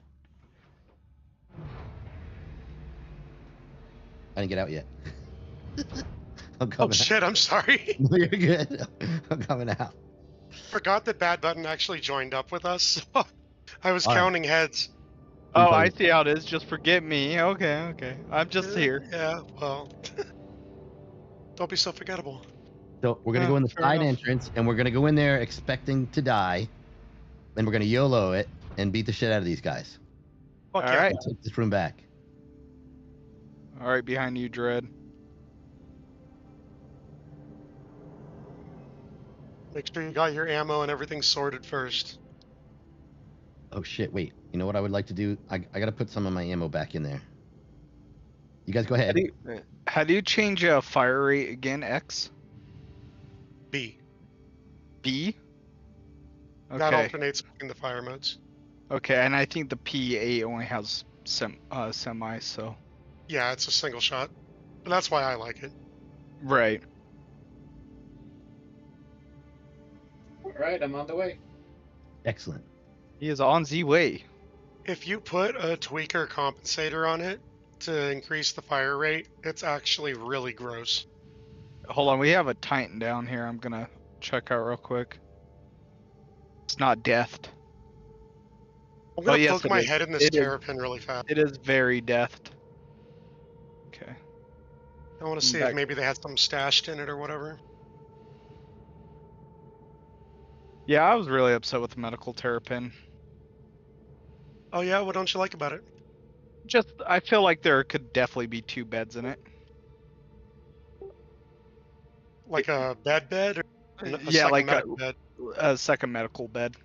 I didn't get out yet. I'm coming. Oh shit! I'm sorry. No, you're good. I'm coming out. Forgot that Bad Button actually joined up with us. I was counting heads. Oh, I see how it is. Just forget me. Okay. I'm just here. Yeah, well. Don't be so forgettable. So we're gonna go in the side entrance, and we're gonna go in there expecting to die. Then we're gonna YOLO it and beat the shit out of these guys. Okay. All right. Take this room back. All right, behind you, Dread. Make sure you got your ammo and everything sorted first. Oh shit! Wait. You know what I would like to do? I gotta put some of my ammo back in there. You guys go ahead. How do you change fire rate again? X? B. B? Okay. That alternates between the fire modes. Okay, and I think the P8 only has semi, so. Yeah, it's a single shot. And that's why I like it. Right. Alright, I'm on the way. Excellent. He is on the way. If you put a tweaker compensator on it to increase the fire rate, it's actually really gross. Hold on, we have a Titan down here. I'm gonna check out real quick. It's not deathed. I'm gonna poke my head in this terrapin really fast. It is very deathed. Okay. I want to see if maybe they had something stashed in it or whatever. Yeah, I was really upset with the medical terrapin. Oh yeah, what don't you like about it? Just, I feel like there could definitely be 2 beds in it. Like a bed? Or yeah, like bed? A second medical bed.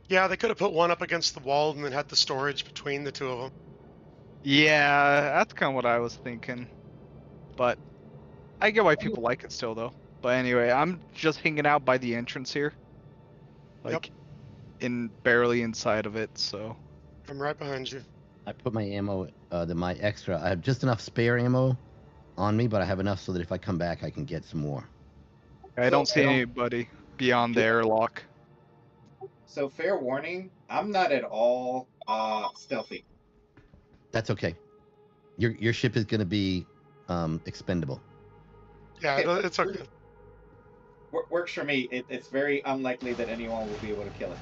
Yeah, they could have put one up against the wall and then had the storage between the two of them. Yeah, that's kind of what I was thinking. But I get why people like it still, though. But anyway, I'm just hanging out by the entrance here. Like, barely inside of it, so. I'm right behind you. I put my ammo, my extra. I have just enough spare ammo on me, but I have enough so that if I come back, I can get some more. I don't see anybody beyond the airlock. So fair warning, I'm not at all stealthy. That's okay. Your ship is going to be expendable. Yeah, it's okay. Works for me. It's very unlikely that anyone will be able to kill it.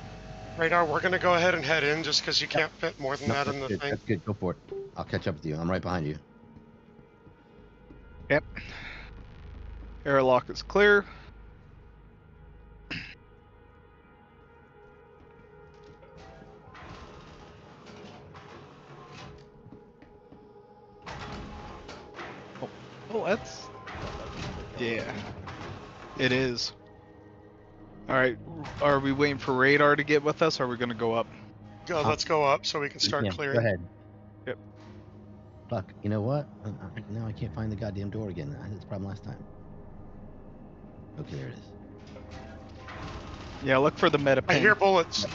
Radar, we're going to go ahead and head in just because you can't fit more than that in the thing. That's good. Go for it. I'll catch up with you. I'm right behind you. Yep. Airlock is clear. Oh, that's... Yeah. It is. Alright, are we waiting for radar to get with us, or are we going to go up? Let's go up so we can start clearing. Go ahead. Fuck. You know what? Now I can't find the goddamn door again. I had this problem last time. Okay, there it is. Yeah, look for the meta pen. I hear bullets.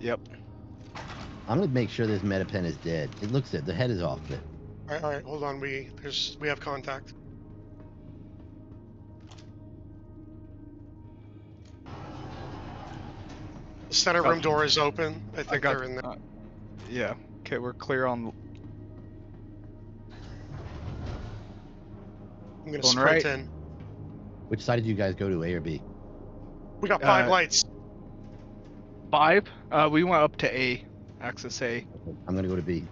Yep. I'm gonna make sure this meta pen is dead. It looks it. The head is off it. All right, hold on. We have contact. The center room door is open. I think they're in there. Yeah. Okay, we're clear on. I'm gonna sprint right. in. Which side did you guys go to, A or B? We got 5 lights. 5? We went up to A. Access A. I'm gonna go to B.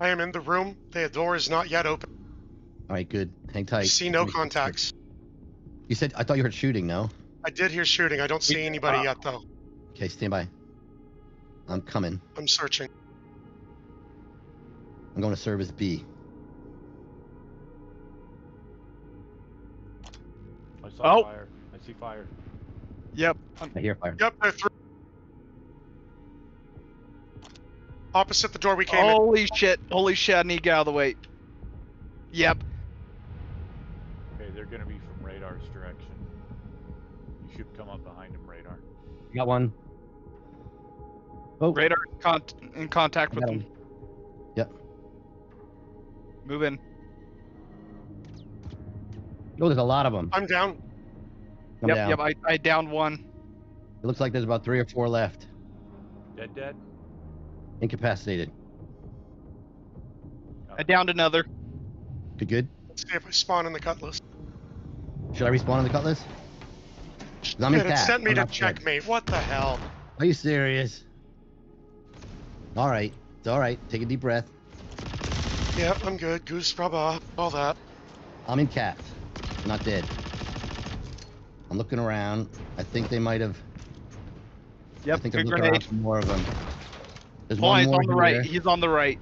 I am in the room. The door is not yet open. All right, good. Hang tight. See no contacts. You said, I thought you heard shooting, no? I did hear shooting. I don't see anybody yet, though. Okay, stand by. I'm coming. I'm searching. I'm going to service B. I saw fire. I see fire. Yep. I hear fire. Yep, they're through. Opposite the door we came in. Holy shit. Holy shit, I need to get out of the way. Yep. Okay, they're gonna be from Radar's direction. You should come up behind him, Radar. Got one. Oh. Radar in contact with them. Yep. Move in. Oh, there's a lot of them. I'm down. Yep, I downed one. It looks like there's about 3 or 4 left. Dead? Incapacitated. I downed another. Good. Let's see if I spawn in the cutlass. Should I respawn in the cutlass? It sent me to checkmate. What the hell? Are you serious? All right. It's all right. Take a deep breath. Yep, I'm good. Goose, rub off, all that. I'm in caps. I'm not dead. I'm looking around. I think they might have. Yep, I think good I'm looking grenade. around for more of them. There's Oh, one he's more on the here. right. He's on the right.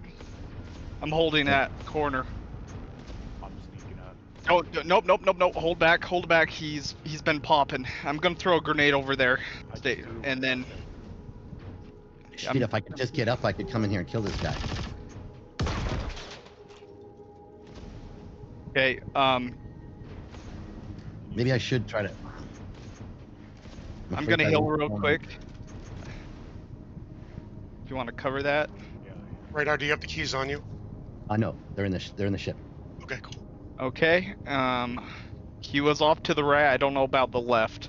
I'm holding that corner. I'm sneaking up. Nope. Hold back. He's been popping. I'm gonna throw a grenade over there. And then. Shit, if I could just get up, I could come in here and kill this guy. Okay, Maybe I should try to. I'm gonna heal real quick. If you want to cover that. Radar, do you have the keys on you? No, they're in the ship. Okay, cool. Okay, he was off to the right. I don't know about the left.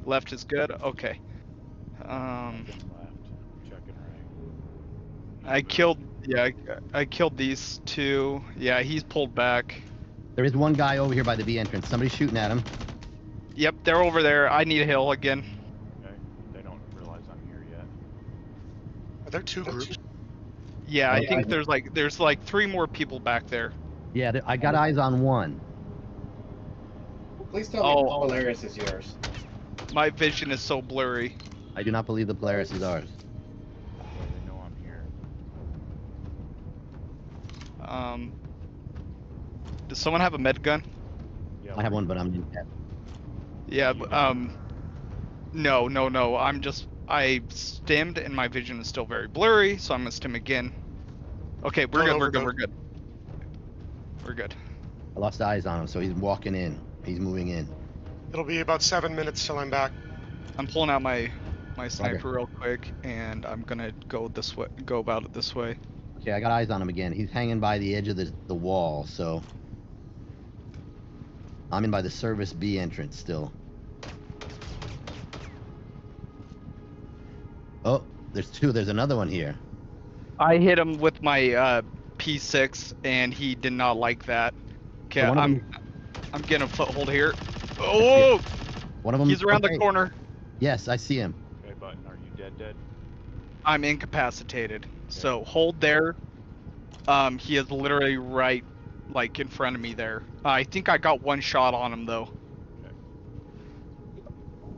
Left is good. Okay. I killed these 2. Yeah, he's pulled back. There is one guy over here by the B entrance. Somebody's shooting at him. Yep, they're over there. I need a hill again. Okay, they don't realize I'm here yet. Are there 2 groups? Yeah, I think there's like 3 more people back there. Yeah, I got eyes on one. Please tell me Polaris is yours. My vision is so blurry. I do not believe the Polaris is ours. They know I'm here. Does someone have a med gun? Yeah, I have one, but I'm in cap. Yeah, no. I stemmed and my vision is still very blurry, so I'm gonna stem again. Okay, we're good. I lost eyes on him, so he's walking in. He's moving in. It'll be about 7 minutes till I'm back. I'm pulling out my sniper real quick, and I'm gonna go this way. Go about it this way. Okay, I got eyes on him again. He's hanging by the edge of the wall, so I'm in by the service B entrance still. Oh, there's 2. There's another one here. I hit him with my P6, and he did not like that. Okay, So I'm getting a foothold here. Oh! One of them. He's around the corner. Yes, I see him. Okay, Button, are you dead? I'm incapacitated. So hold there. He is literally right, like in front of me there. I think I got 1 shot on him though. Okay.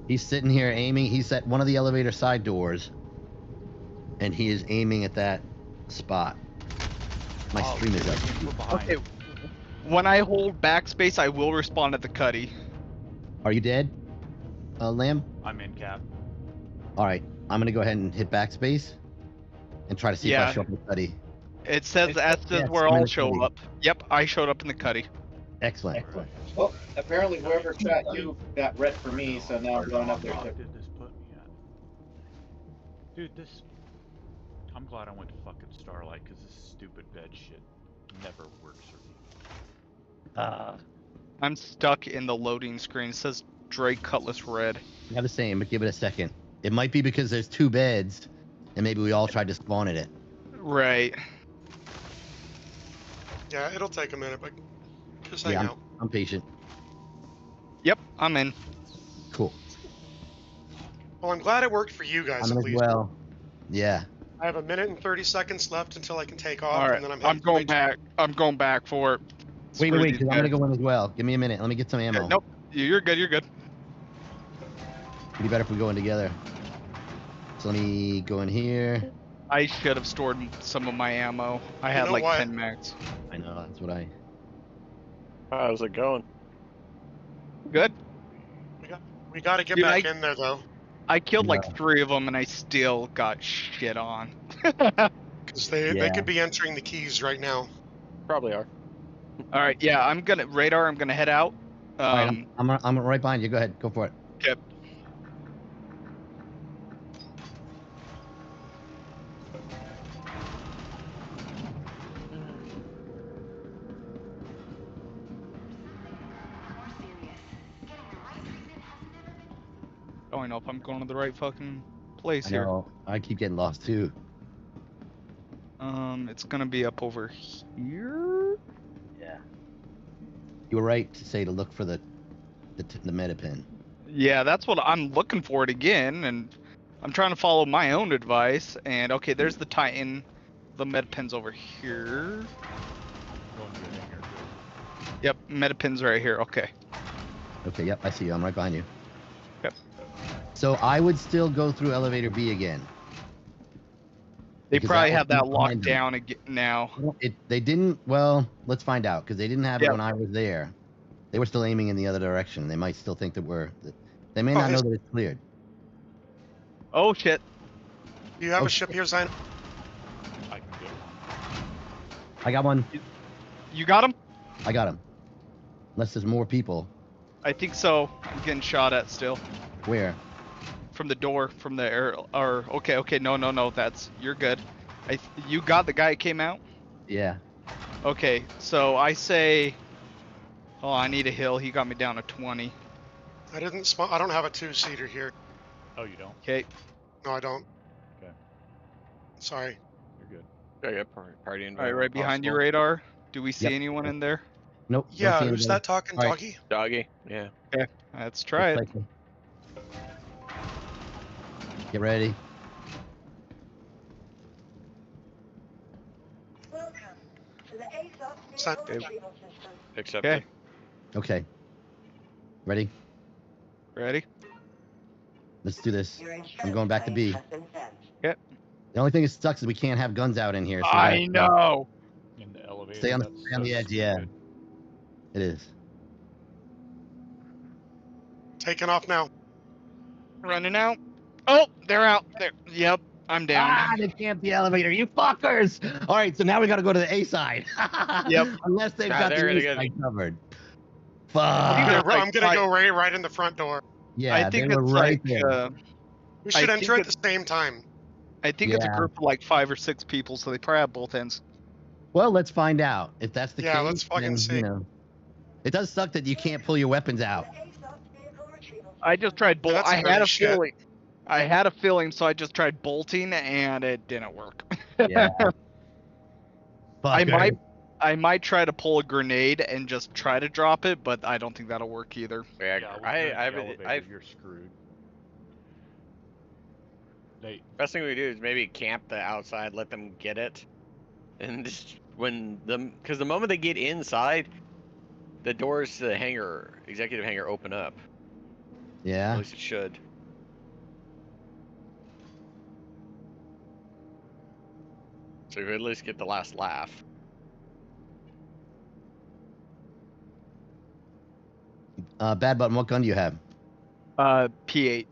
He's sitting here aiming. He's at one of the elevator side doors, and he is aiming at that spot. My stream is up. Okay. When I hold backspace, I will respawn at the cuddy. Are you dead, Lamb? I'm in cap. All right, I'm gonna go ahead and hit backspace and try to see if I show up in the cuddy. It says S says where all show up. Yep, I showed up in the cuddy. Excellent. Well, apparently whoever shot you got red for me, so now I'm going up there too. Did this put me at? Dude, this. I'm glad I went to fucking Starlight because this stupid bed shit never works for me. I'm stuck in the loading screen. It says Drake Cutlass red. Yeah, the same, but give it a second. It might be because there's 2 beds, and maybe we all tried to spawn at it. Right. Yeah, it'll take a minute, but just hang out. I'm patient. Yep, I'm in. Cool. Well, I'm glad it worked for you guys I'm at in as least. well. Yeah. I have 1 minute and 30 seconds left until I can take off, All right, and then I'm going back. I'm going back for it. Wait, Screw these because I'm guys. gonna go in as well. Give me a minute. Let me get some ammo. Nope. You're good. You're good. It'd be better if we go in together. So let me go in here. I should have stored some of my ammo. I had know like what? 10 max. I know, that's what I... How's it going? Good. We got to get Dude, back in there, though. I killed like 3 of them and I still got shit on. Because they Yeah. could be entering the keys right now. Probably are. All right, yeah, I'm gonna radar. I'm gonna head out. All right, I'm right behind you. Go ahead. Go for it. Yep. Oh, I know if I'm going to the right fucking place I here. know. I keep getting lost too. It's gonna be up over here. Yeah. You were right to say to look for the meta pin. Yeah, that's what I'm looking for it again, and I'm trying to follow my own advice. And okay, there's the Titan. The meta pin's over here. Yep, meta pin's right here. Okay. Okay, yep, I see you. I'm right behind you. Yep. So I would still go through elevator B again. They Because probably that have was that locked behind them. down again now. They didn't. Well, let's find out because they didn't have it Yep. when I was there. They were still aiming in the other direction. They might still think that they may not know that it's cleared. Oh shit! Do you have a ship here, Zion? I can get one. I got one. You got him? I got him. Unless there's more people. I think so. I'm getting shot at still. Where? From the door, from the air. Or okay, no. That's you're good. You got the guy who came out. Yeah. Okay, so I say. Oh, I need a hill. He got me down to 20. I didn't spawn. I don't have a 2-seater here. Oh, you don't? Okay. No, I don't. Okay. Sorry. You're good. Yeah, party All right, right behind your radar. Do we see Yep. anyone in there? Nope. don't Yeah, see who's anybody. that talking, All right. Doggy? Doggy. Yeah. Okay, let's try it. Looks like Get ready. Welcome to the ASOS Son- vehicle retrieval system. Except Okay. Okay. Ready? Ready? Let's do this. Your I'm insurance going back to claim B. has been sent. Okay. The only thing that sucks is we can't have guns out in here. So we I gotta know. In the elevator. Stay on the, that's stay on the so edge. Yeah. stupid. It is. Taking off now. Running out. Oh, they're out. There. Yep, I'm down. Ah, they camped the elevator. You fuckers! All right, so now we got to go to the A side. Yep. Unless they've Ah, got the they're A gonna get- side covered. I'm Fuck. gonna, like I'm gonna five- go right in the front door. Yeah, I think they were it's right like. there. We I should think enter at it's- the same time. I think it's a Yeah. group of like 5 or 6 people, so they probably have both ends. Well, let's find out. If that's the Yeah, case, let's fucking then, see. you know, it does suck that you can't pull your weapons out. The ASOS vehicle retrieval I just tried bolt. That's I dirty had a shit. feeling. I had a feeling, so I just tried bolting, and it didn't work. Yeah. Fucker. I might try to pull a grenade and just try to drop it, but I don't think that'll work either. Yeah, Yeah, when you're in the I've elevator, you're screwed. They best thing we do is maybe camp the outside, let them get it, and just because the moment they get inside, the doors to the hangar, executive hangar, open up. At Yeah. least it should. So we at least get the last laugh. Bad Button, what gun do you have? P8.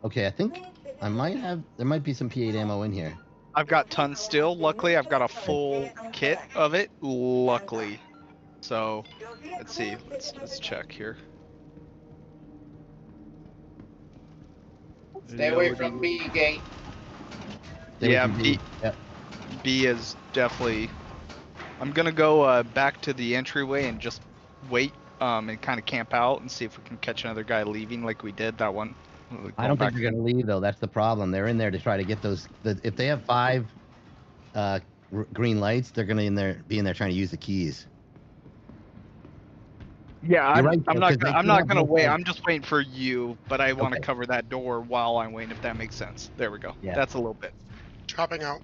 Okay, I think. Please I might have. There might be some P8 ammo in here. I've got tons still. Luckily, I've got a full kit of it. Luckily. So, let's see. Let's check here. Stay away from B gate. Yeah, B. Yep. B is definitely. I'm gonna go back to the entryway and just wait and kind of camp out and see if we can catch another guy leaving like we did that one. I don't think they're gonna leave though. That's the problem. They're in there to try to get those. If they have 5 green lights, they're gonna be in there trying to use the keys. Yeah, I'm not gonna wait. sides. I'm just waiting for you, but I want to Okay. cover that door while I'm waiting. If that makes sense. There we go. Yeah. That's a little bit. Dropping out.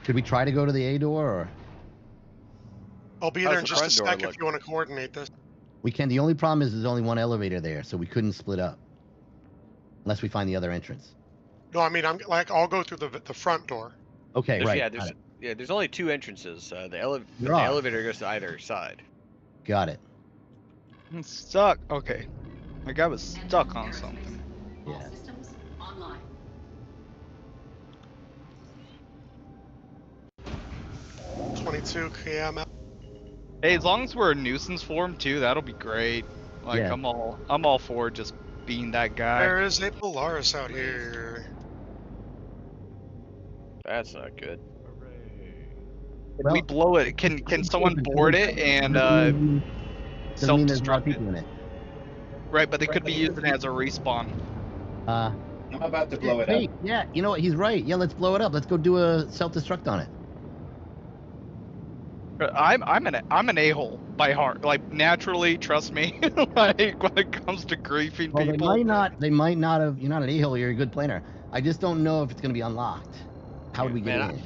Could we try to go to the A door, or I'll be How's there in the just a front door sec look? if you want to coordinate this. we can? The only problem is there's only one elevator there, so we couldn't split up unless we find the other entrance. No, I mean I'll go through the front door. Okay, There's- right. Yeah, there's only 2 entrances. The There are. elevator goes to either side. Got it. I'm stuck. Okay, my guy was stuck on something. Yeah. Systems online. 22 km. Hey, as long as we're a nuisance for him too, that'll be great. Like Yeah. I'm all for just being that guy. There is a Polaris out here. That's not good. If we blow it, can someone board it and Doesn't mean there's a lot of self-destruct it? people in it. Right, but they could be using it as a respawn. Uh, I'm about to blow it hey, up. yeah, you know what? He's right. Yeah, let's blow it up. Let's go do a self-destruct on it. I'm an a-hole by heart. Like naturally, trust me. Like when it comes to griefing Well, people. they might not have. You're not an a-hole. You're a good player. I just don't know if it's going to be unlocked. How would we get Man, in?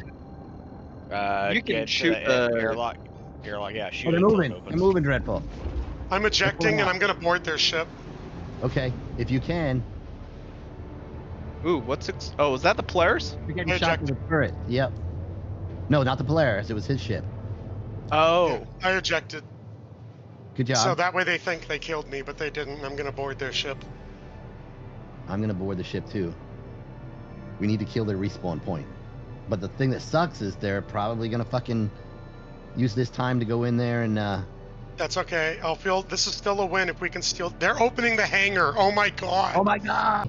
You can get to shoot the- airlock. Airlock, yeah, shoot Oh, they're it until it moving. opens. They're moving, Dreadful. I'm ejecting and I'm gonna board their ship. Okay, if you can. Ooh, what's it? Oh, is that the Polaris? You're getting shot through the turret. Yep. No, not the Polaris. It was his ship. Oh. I ejected. Good job. So that way they think they killed me, but they didn't. I'm gonna board their ship. I'm gonna board the ship too. We need to kill their respawn point. But the thing that sucks is they're probably gonna fucking use this time to go in there and That's okay. I'll feel this is still a win if we can steal. They're opening the hangar. Oh my god. Oh my god!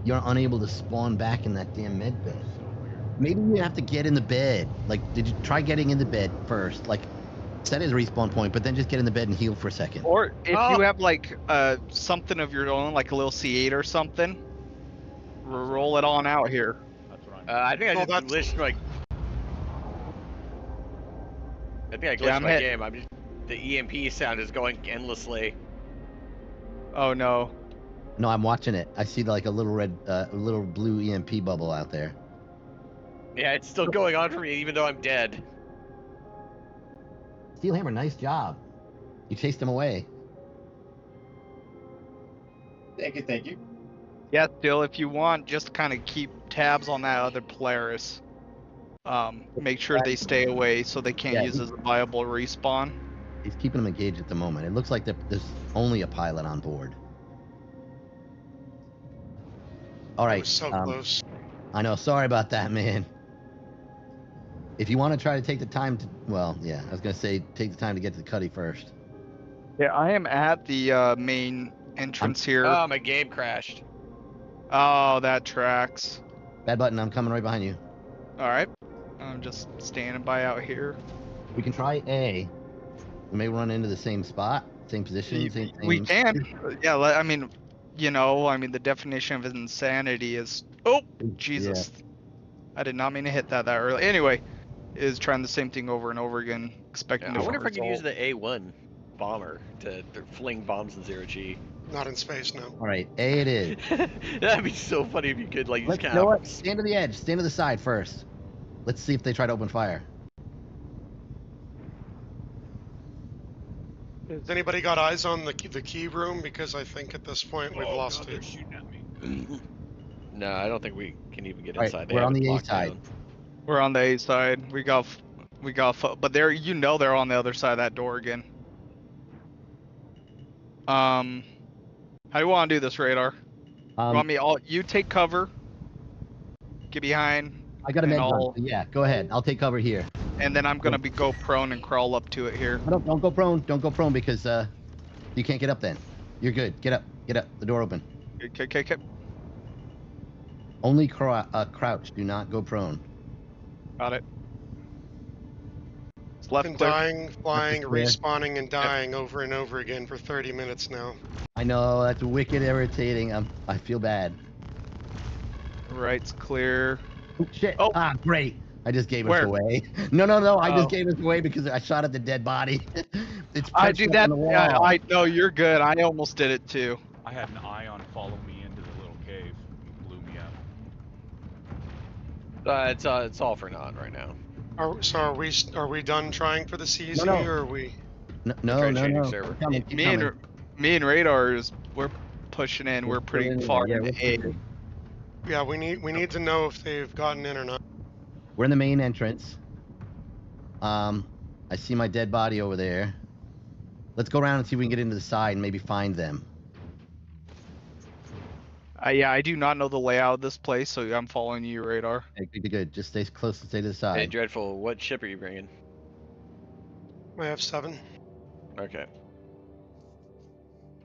You're unable to spawn back in that damn med bed. Maybe you have to get in the bed. Like, did you try getting in the bed first? Like, set his respawn point, but then just get in the bed and heal for a second. Or if Oh. you have like something of your own, like a little C8 or something, roll it on out here. I think Well, I just glitched my. I think I glitched I'm my hit. game. I'm just the EMP sound is going endlessly. Oh no. No, I'm watching it. I see like a little red, a little blue EMP bubble out there. Yeah, it's still going on for me even though I'm dead. Steelhammer, nice job. You chased him away. Thank you, thank you. Yeah, still, if you want, just kind of keep tabs on that other Polaris. Make sure they stay away so they can't Yeah, use as a viable respawn. He's keeping them engaged at the moment. It looks like there's only a pilot on board. All That right. was so close. I know. Sorry about that, man. If you want to try to take the time to, well, yeah, I was gonna say take the time to get to the cuddy first. Yeah, I am at the main entrance here. Oh, my game crashed. Oh, that tracks. Bad button. I'm coming right behind you. All right, I'm just standing by out here. We can try A. We may run into the same spot, same position, same thing. We can. Yeah, I mean, the definition of insanity is. Oh, Jesus. I did not mean to hit that early. Anyway, is trying the same thing over and over again, expecting I wonder different if I could use result. the A1 bomber to fling bombs in zero G. Not in space, no. All right, A it is. That'd be so funny if you could like Let's, just you know kind what? of. Stand to the edge. Stand to the side first. Let's see if they try to open fire. Has anybody got eyes on the key room? Because I think at this point we've lost it. No, I don't think we can even get All right, inside. we're on have it the A locked side. down. We're on the A side. We got, but they're, they're on the other side of that door again. How do you want to do this, Radar? You want me you take cover, Get behind. I got a med gun. So yeah, go ahead. I'll take cover here. And then I'm gonna go prone and crawl up to it here. Don't go prone. Don't go prone because you can't get up then. You're good. Get up. Get up. The door open. Okay. Only crouch. Do not go prone. Got it. It's left been dying, flying, respawning, and dying over and over again for 30 minutes now. I know, that's wicked irritating. I feel bad. Right's clear. Oh, shit. Oh. Ah, great. I just gave Where? us away. No. I just gave us away because I shot at the dead body. It's I do that. Yeah, I know, you're good. I almost did it too. I had an ion follow me into the little cave. It blew me up. It's all for naught right now. Are we done trying for the CZ, or are we? No. Me and Radar we're pushing in. We're pretty far into A. Yeah, we need to know if they've gotten in or not. We're in the main entrance. I see my dead body over there. Let's go around and see if we can get into the side and maybe find them. Yeah, I do not know the layout of this place, so I'm following you, Radar. Okay, good. Just stay close and stay to the side. Hey, Dreadful, what ship are you bringing? I have 7. Okay.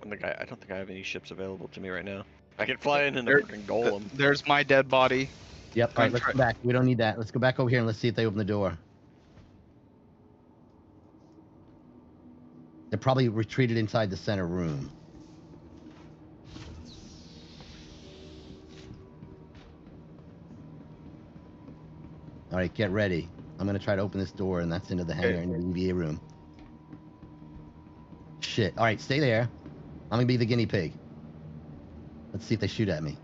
I don't think I have any ships available to me right now. I can fly in a freaking golem. There's my dead body. Yep. All right, let's go back. We don't need that. Let's go back over here and let's see if they open the door. They're probably retreated inside the center room. All right, get ready. I'm gonna try to open this door, and that's into the hangar, into the EVA room. Shit. All right, stay there. I'm gonna be the guinea pig. Let's see if they shoot at me.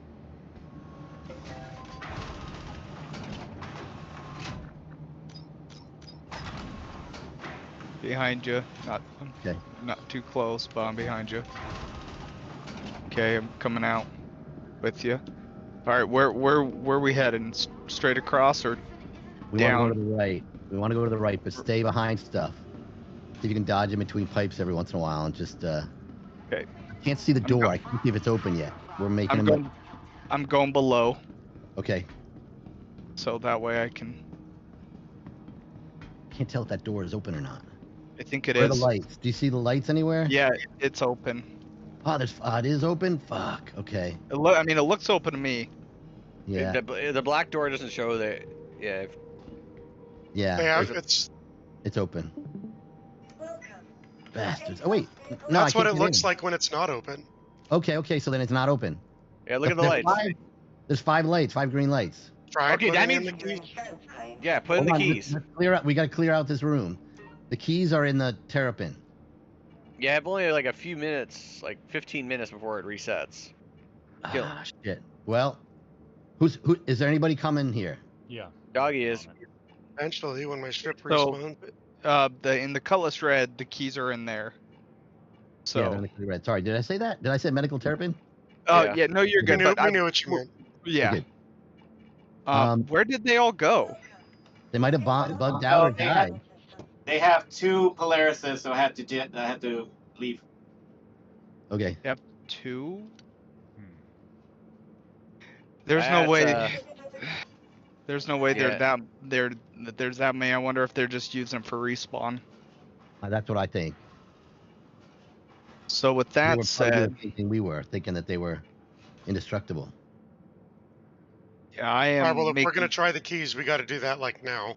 Behind you. Not too close, but I'm behind you. Okay, I'm coming out with you. All right, where we heading? Straight across or we down? Want to go to the right. We want to go to the right, but stay behind stuff. See if you can dodge in between pipes every once in a while and just. Okay. I can't see the door. I can't see if it's open yet. We're making. I'm going below. Okay. So that way I can. Can't tell if that door is open or not. I think it Where is. are the lights? Do you see the lights anywhere? Yeah, it's open. Oh, it is open? Fuck, okay. It looks open to me. Yeah. The black door doesn't show that. Yeah. Yeah. It's open. Bastards. Oh, wait. No, that's what it looks like when it's not open. Okay, so then it's not open. Yeah, look at the lights. There's 5 lights, 5 green lights. Okay, that means. Yeah, put in the keys. Let's clear out. We gotta clear out this room. The keys are in the terrapin. Yeah, I have only like a few minutes, like 15 minutes before it resets. Ah, shit. Well, who is there anybody coming here? Yeah. Doggy is. Eventually, when my ship respawns. In the Cutlass Red, the keys are in there. So. Yeah, they're in the red. Sorry, did I say that? Did I say medical terrapin? Oh yeah, no, you're good. We knew what you meant. Yeah. Where did they all go? They might have bugged out or died. They have 2 Polarises, so I have to leave. Okay. Yep, 2. There's no way. There's no way there's that many. I wonder if they're just using them for respawn. That's what I think. So with that said, we were thinking that they were indestructible. Yeah, I am. All right, well, if we're gonna try the keys, we got to do that like now.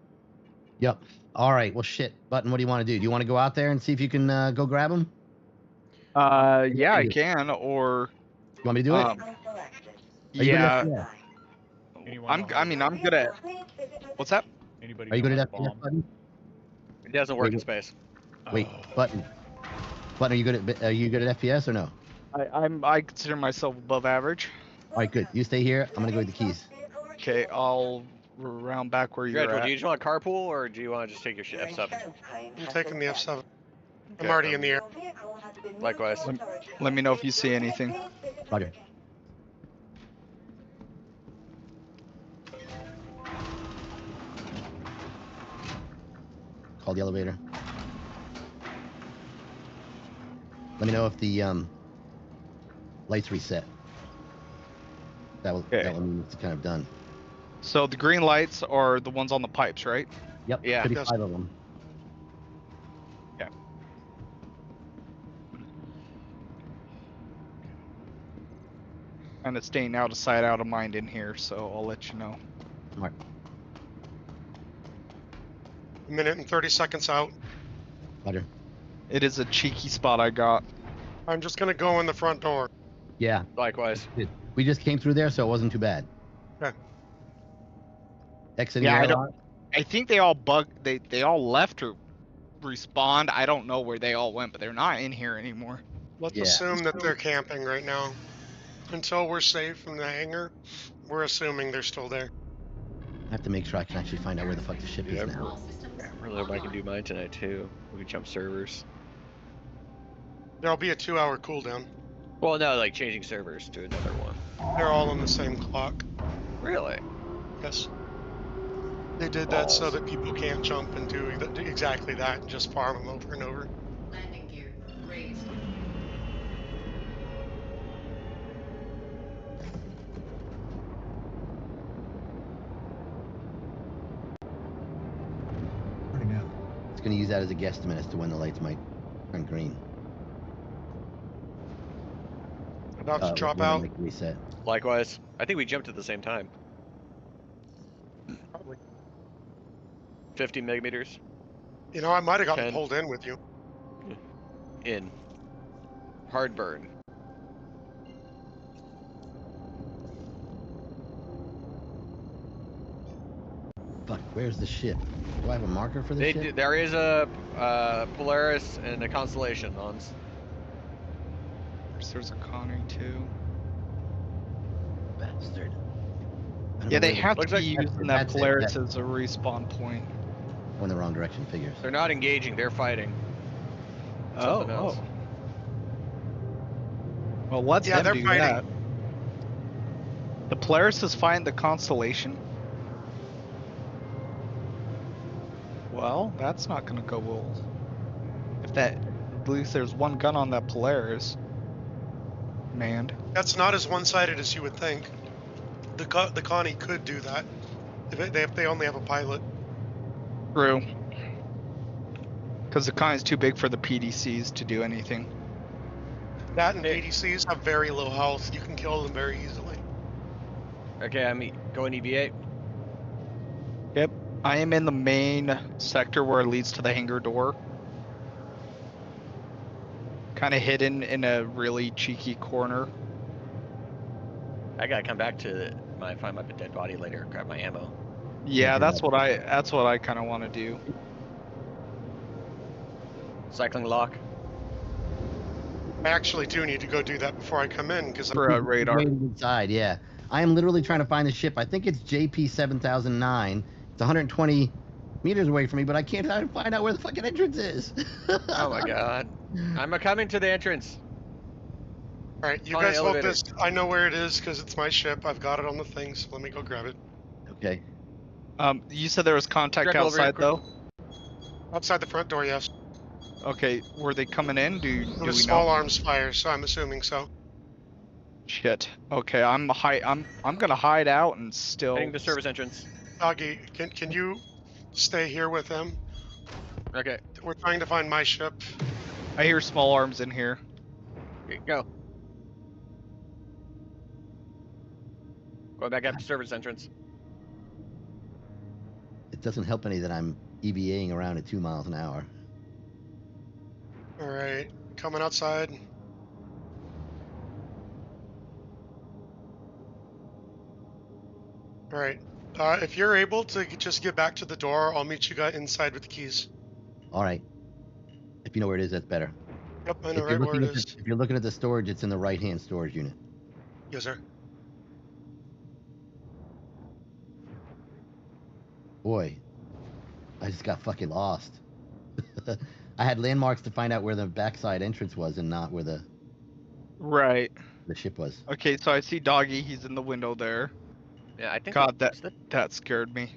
Yep. All right. Well, shit. Button, what do you want to do? Do you want to go out there and see if you can go grab them? Yeah, I can. Or. You want me to do it? Yeah. I'm good at. What's that? Anybody? Are you good at FPS, Button? It doesn't work in space. Wait, Button. Button, are you good at FPS or no? I consider myself above average. All right, good. You stay here. I'm gonna go with the keys. Okay, I'll round back where you're at. Do you just want to carpool or do you want to just take your F7? I'm taking the F7. I'm already in the air. Likewise. Let me know if you see anything. Roger. Call the elevator. Let me know if the lights reset. That will mean it's kind of done. So the green lights are the ones on the pipes, right? Yep. Yeah. 35 of them. Yeah. And it's staying out of sight, out of mind in here, so I'll let you know. Right. A minute and 30 seconds out. Better. It is a cheeky spot I got. I'm just gonna go in the front door. Yeah. Likewise. We just came through there, so it wasn't too bad. Okay. Exiting Yeah, airlock. I think they all they all left or respawned. I don't know where they all went, but they're not in here anymore. Let's Yeah. assume that they're camping right now. Until we're safe from the hangar, we're assuming they're still there. I have to make sure I can actually find out where the fuck the ship is now. I really hope I can do mine tonight too. We can jump servers. There'll be a 2-hour cooldown. Well, no, like changing servers to another one. They're all on the same clock. Really? Yes. They did that so that people can't jump and do exactly that and just farm them over and over. Landing gear raised. It's going to use that as a guesstimate as to when the lights might turn green. About to drop when they out. make the reset. Likewise. I think we jumped at the same time. Probably. 50 millimeters. You know, I might have gotten 10. pulled in with you. In. Hard burn. Fuck, where's the ship? Do I have a marker for the ship? There is a Polaris and a Constellation on. There's a Connery too. Bastard. Yeah, they have to Looks be like using that Polaris as a respawn point. Going the wrong direction, figures. They're not engaging, they're fighting. Something else. Well, let's Yeah, them they're do fighting. that. The Polaris is fighting the Constellation. Well, that's not gonna go well. If that, at least there's one gun on that Polaris. Manned. That's not as one-sided as you would think. The Connie could do that if they only have a pilot. True. Because the Connie's too big for the PDCs to do anything. That and PDCs have very low health. You can kill them very easily. Okay, I'm going EVA. Yep. I am in the main sector where it leads to the hangar door. Kind of hidden in a really cheeky corner. I gotta come back to find my dead body later, grab my ammo. Yeah, that's what I kind of want to do. Cycling lock. I actually do need to go do that before I come in because For a radar. Waiting inside, yeah. I am literally trying to find the ship. I think it's JP 7009. It's 120 meters away from me, but I can't find out where the fucking entrance is. Oh my god. I'm coming to the entrance. All right, you On the guys hold elevator. this. I know where it is because it's my ship. I've got it on the thing, so let me go grab it. Okay. You said there was contact Check over here outside quick. though? Outside the front door, yes. Okay, were they coming in? Do It we was small know? arms fire, so I'm assuming so. Shit. Okay, I'm gonna hide out and still. Heading to service entrance. Doggy, can you stay here with them? Okay. We're trying to find my ship. I hear small arms in here. Okay, go. Going back up to service entrance. It doesn't help any that I'm EVAing around at 2 miles an hour. All right, coming outside. All right. If you're able to just get back to the door, I'll meet you guys inside with the keys. All right. If you know where it is, that's better. Yep, I know If you're, right where looking it at is. if you're looking at the storage, it's in the right-hand storage unit. Yes, sir. Boy, I just got fucking lost. I had landmarks to find out where the backside entrance was and not where the Right. ship was. Okay, so I see Doggy. He's in the window there. Yeah, I think. God, that scared me.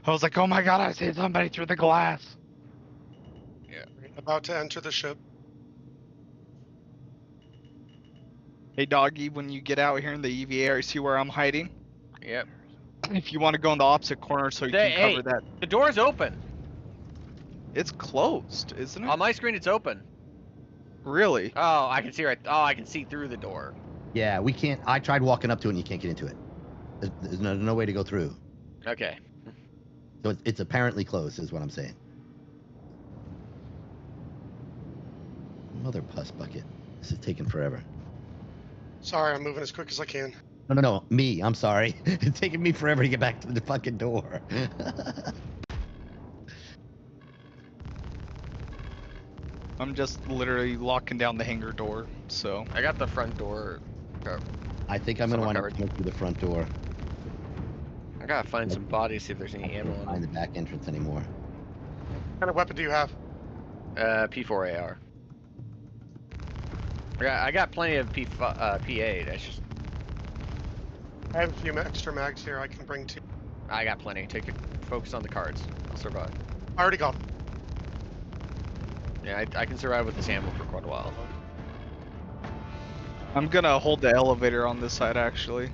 I was like, oh my god, I see somebody through the glass. Yeah. About to enter the ship. Hey, Doggy, when you get out here in the EVA, you see where I'm hiding? Yep. If you want to go in the opposite corner so you can cover that. The door's open. It's closed, isn't it? On my screen, it's open. Really? Oh, I can see right. Oh, I can see through the door. Yeah, we can't. I tried walking up to it and you can't get into it. There's no way to go through. Okay. So it's apparently closed, is what I'm saying. Mother pus bucket. This is taking forever. Sorry, I'm moving as quick as I can. No, me. I'm sorry. It's taking me forever to get back to the fucking door. I'm just literally locking down the hangar door, so. I got the front door. I think I'm gonna want to come through the front door. I gotta find some bodies, see if there's any ammo in them. Find the back entrance anymore. What kind of weapon do you have? P4 AR. I got plenty of P8. That's just. I have a few extra mags here I can bring to. I got plenty. Focus on the cards. I'll survive. I already got them. Yeah, I can survive with this ammo for quite a while. I'm gonna hold the elevator on this side, actually.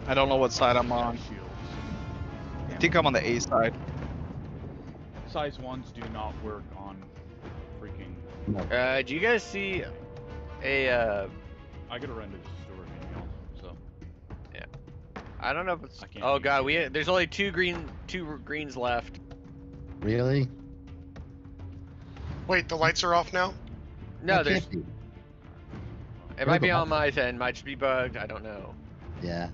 I don't know what side I'm on. I think I'm on the A side. Size 1s do not work on freaking... Do you guys see a, I gotta run to the store again, so... Yeah. I don't know if it's... Oh god, there's only two greens left. Really? Wait, the lights are off now? No, there's... It might be on my end, might just be bugged, I don't know. Yeah.